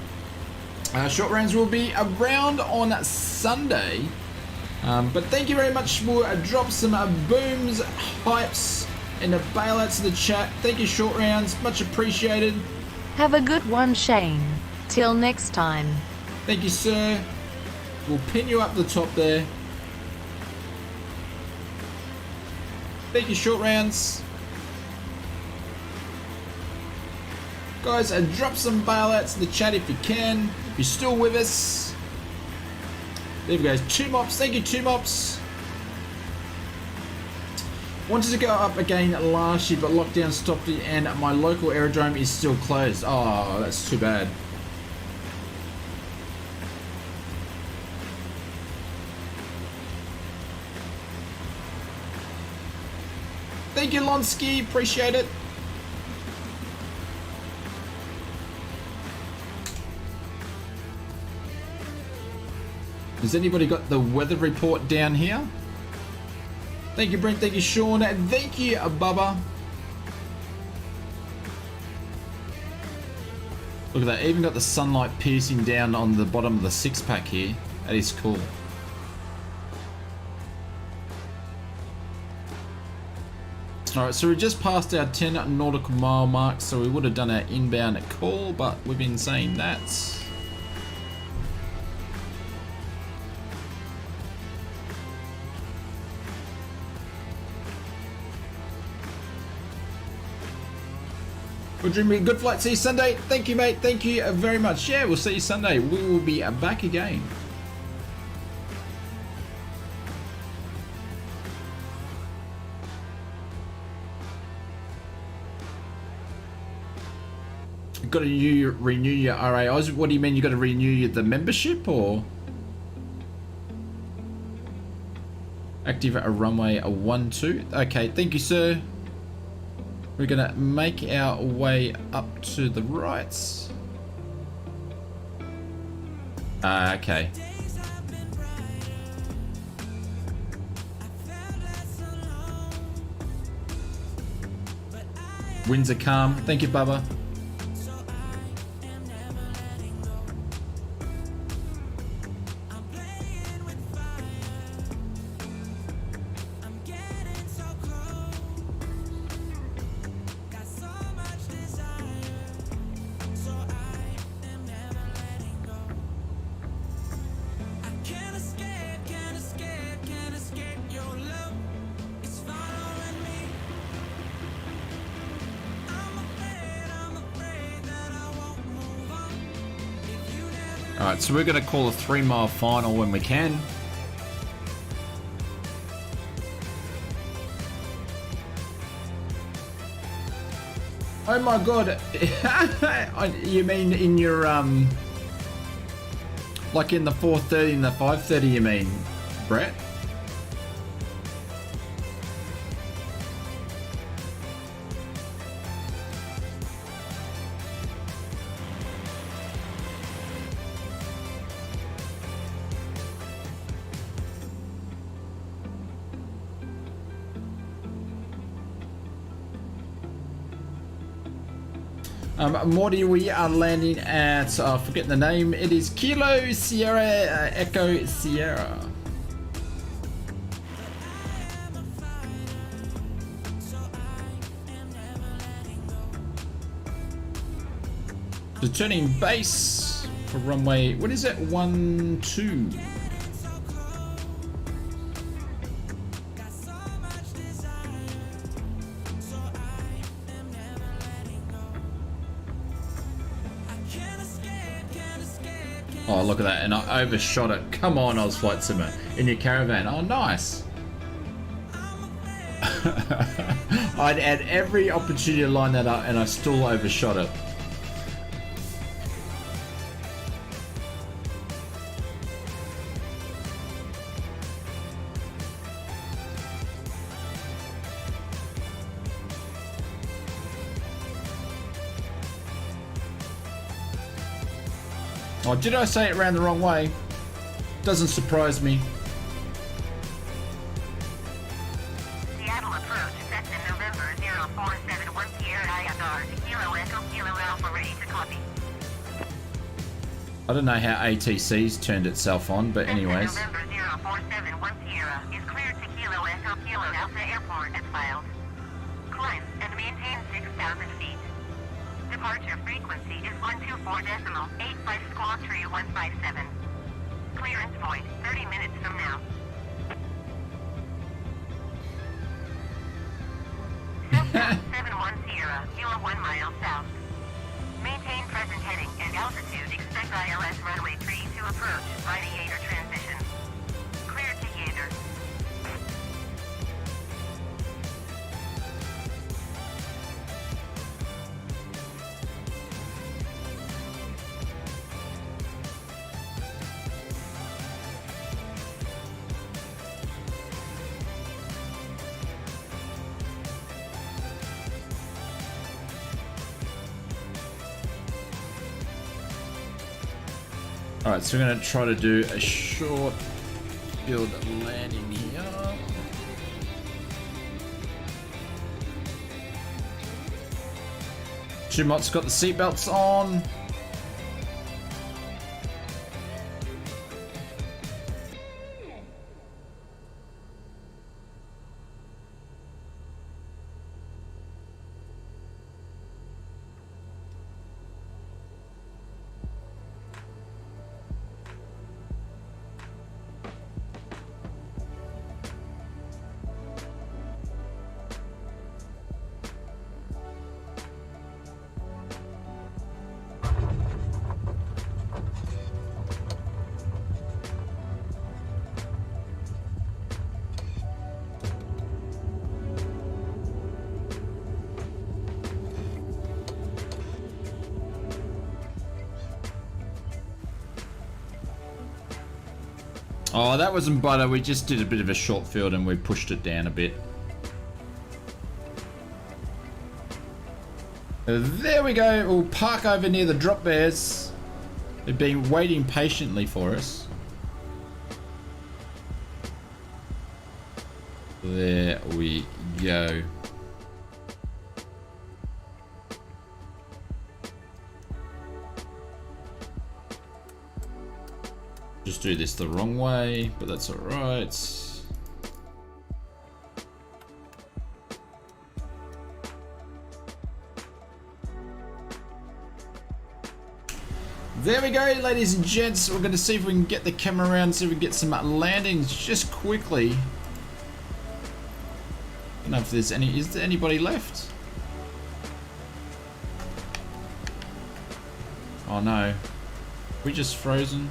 Short rounds will be around on Sunday. But thank you very much for drop some booms, hypes, and bailouts in the chat. Thank you, short rounds. Much appreciated. Have a good one, Shane. Till next time. Thank you, sir. We'll pin you up the top there. Thank you, short rounds. Guys, drop some bailouts in the chat if you can. If you're still with us. There we go. 2 mops. Thank you, 2 mops. Wanted to go up again last year, but lockdown stopped it, and my local aerodrome is still closed. Oh, that's too bad. Thank you, Lonsky. Appreciate it. Has anybody got the weather report down here? Thank you, Brent. Thank you, Sean. And thank you, Bubba. Look at that. Even got the sunlight piercing down on the bottom of the 6-pack here. That is cool. Alright, so we just passed our 10 nautical mile mark, so we would have done our inbound call, but we've been saying that. We're dreaming good flight. See you Sunday. Thank you, mate. Thank you very much. Yeah, we'll see you Sunday. We will be back again. Got to renew your RAIs. What do you mean you got to renew the membership or active a runway 12? Okay, thank you, sir. We're gonna make our way up to the right. Okay. Winds are calm. Thank you, Bubba. Alright, so we're going to call a 3-mile final when we can. Oh my god. You mean in your, like in the 4:30 and the 5:30 you mean, Brett? Morty, we are landing at, I forget the name, it is Kilo Sierra Echo Sierra. Returning base for runway, what is it, 12? Oh, look at that, and I overshot it. Come on, Oz Flight Simmer, in your caravan. Oh, nice. I'd had every opportunity to line that up, and I still overshot it. Oh, did I say it ran the wrong way? Doesn't surprise me. Seattle approach set in November 0471 Sierra ISR Kilo Echo Kilo Alpha ready to copy. I don't know how ATC's turned itself on, but anyways. November 0471 Sierra is cleared to Kilo Echo Kilo Alpha Airport as filed. Climb and maintain 6,000 feet. Departure frequency is 124.85 squawk tree 157. Clearance point 30 minutes from now. Southbound 71 Sierra, you are 1 mile south. Maintain present heading and altitude. Expect ILS runway 3 to approach by the Yater transition. Clear to Yater. Alright, so we're going to try to do a short field landing here. Chumot's got the seatbelts on. Oh, that wasn't butter. We just did a bit of a short field and we pushed it down a bit. There we go. We'll park over near the drop bears. They've been waiting patiently for us. There we go. Just do this the wrong way, but that's alright. There we go, ladies and gents. We're going to see if we can get the camera around, see if we can get some landings just quickly. I don't know if there's any. Is there anybody left? Oh no. We just frozen.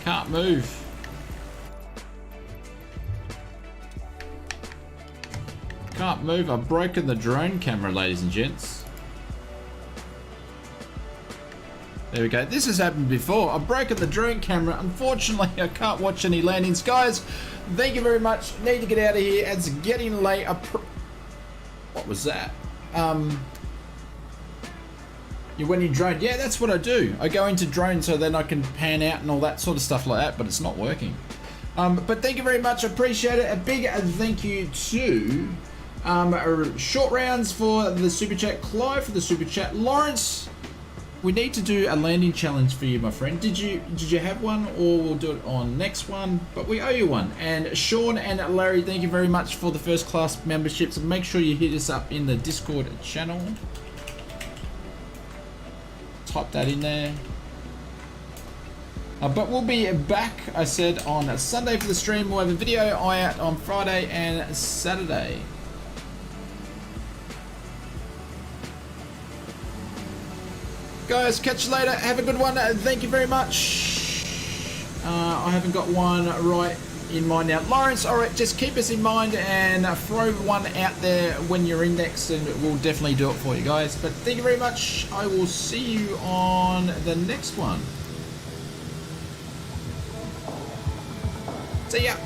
Can't move. Can't move. I've broken the drone camera, ladies and gents. There we go. This has happened before. I've broken the drone camera. Unfortunately, I can't watch any landings. Guys, thank you very much. Need to get out of here. It's getting late. What was that? You went in drone. Yeah, that's what I do. I go into drone so then I can pan out and all that sort of stuff like that, but it's not working. But thank you very much. I appreciate it. A big thank you to Short Rounds for the super chat, Clive for the super chat, Lawrence. We need to do a landing challenge for you, my friend. Did you have one, or we'll do it on next one? But we owe you one. And Sean and Larry, thank you very much for the first class memberships. Make sure you hit us up in the Discord channel. Type that in there. But we'll be back, I said, on Sunday for the stream. We'll have a video out on Friday and Saturday. Guys, catch you later. Have a good one. Thank you very much. I haven't got one right in mind now. Lawrence, all right, just keep us in mind and throw one out there when you're indexed, and we'll definitely do it for you guys. But thank you very much. I will see you on the next one. See ya.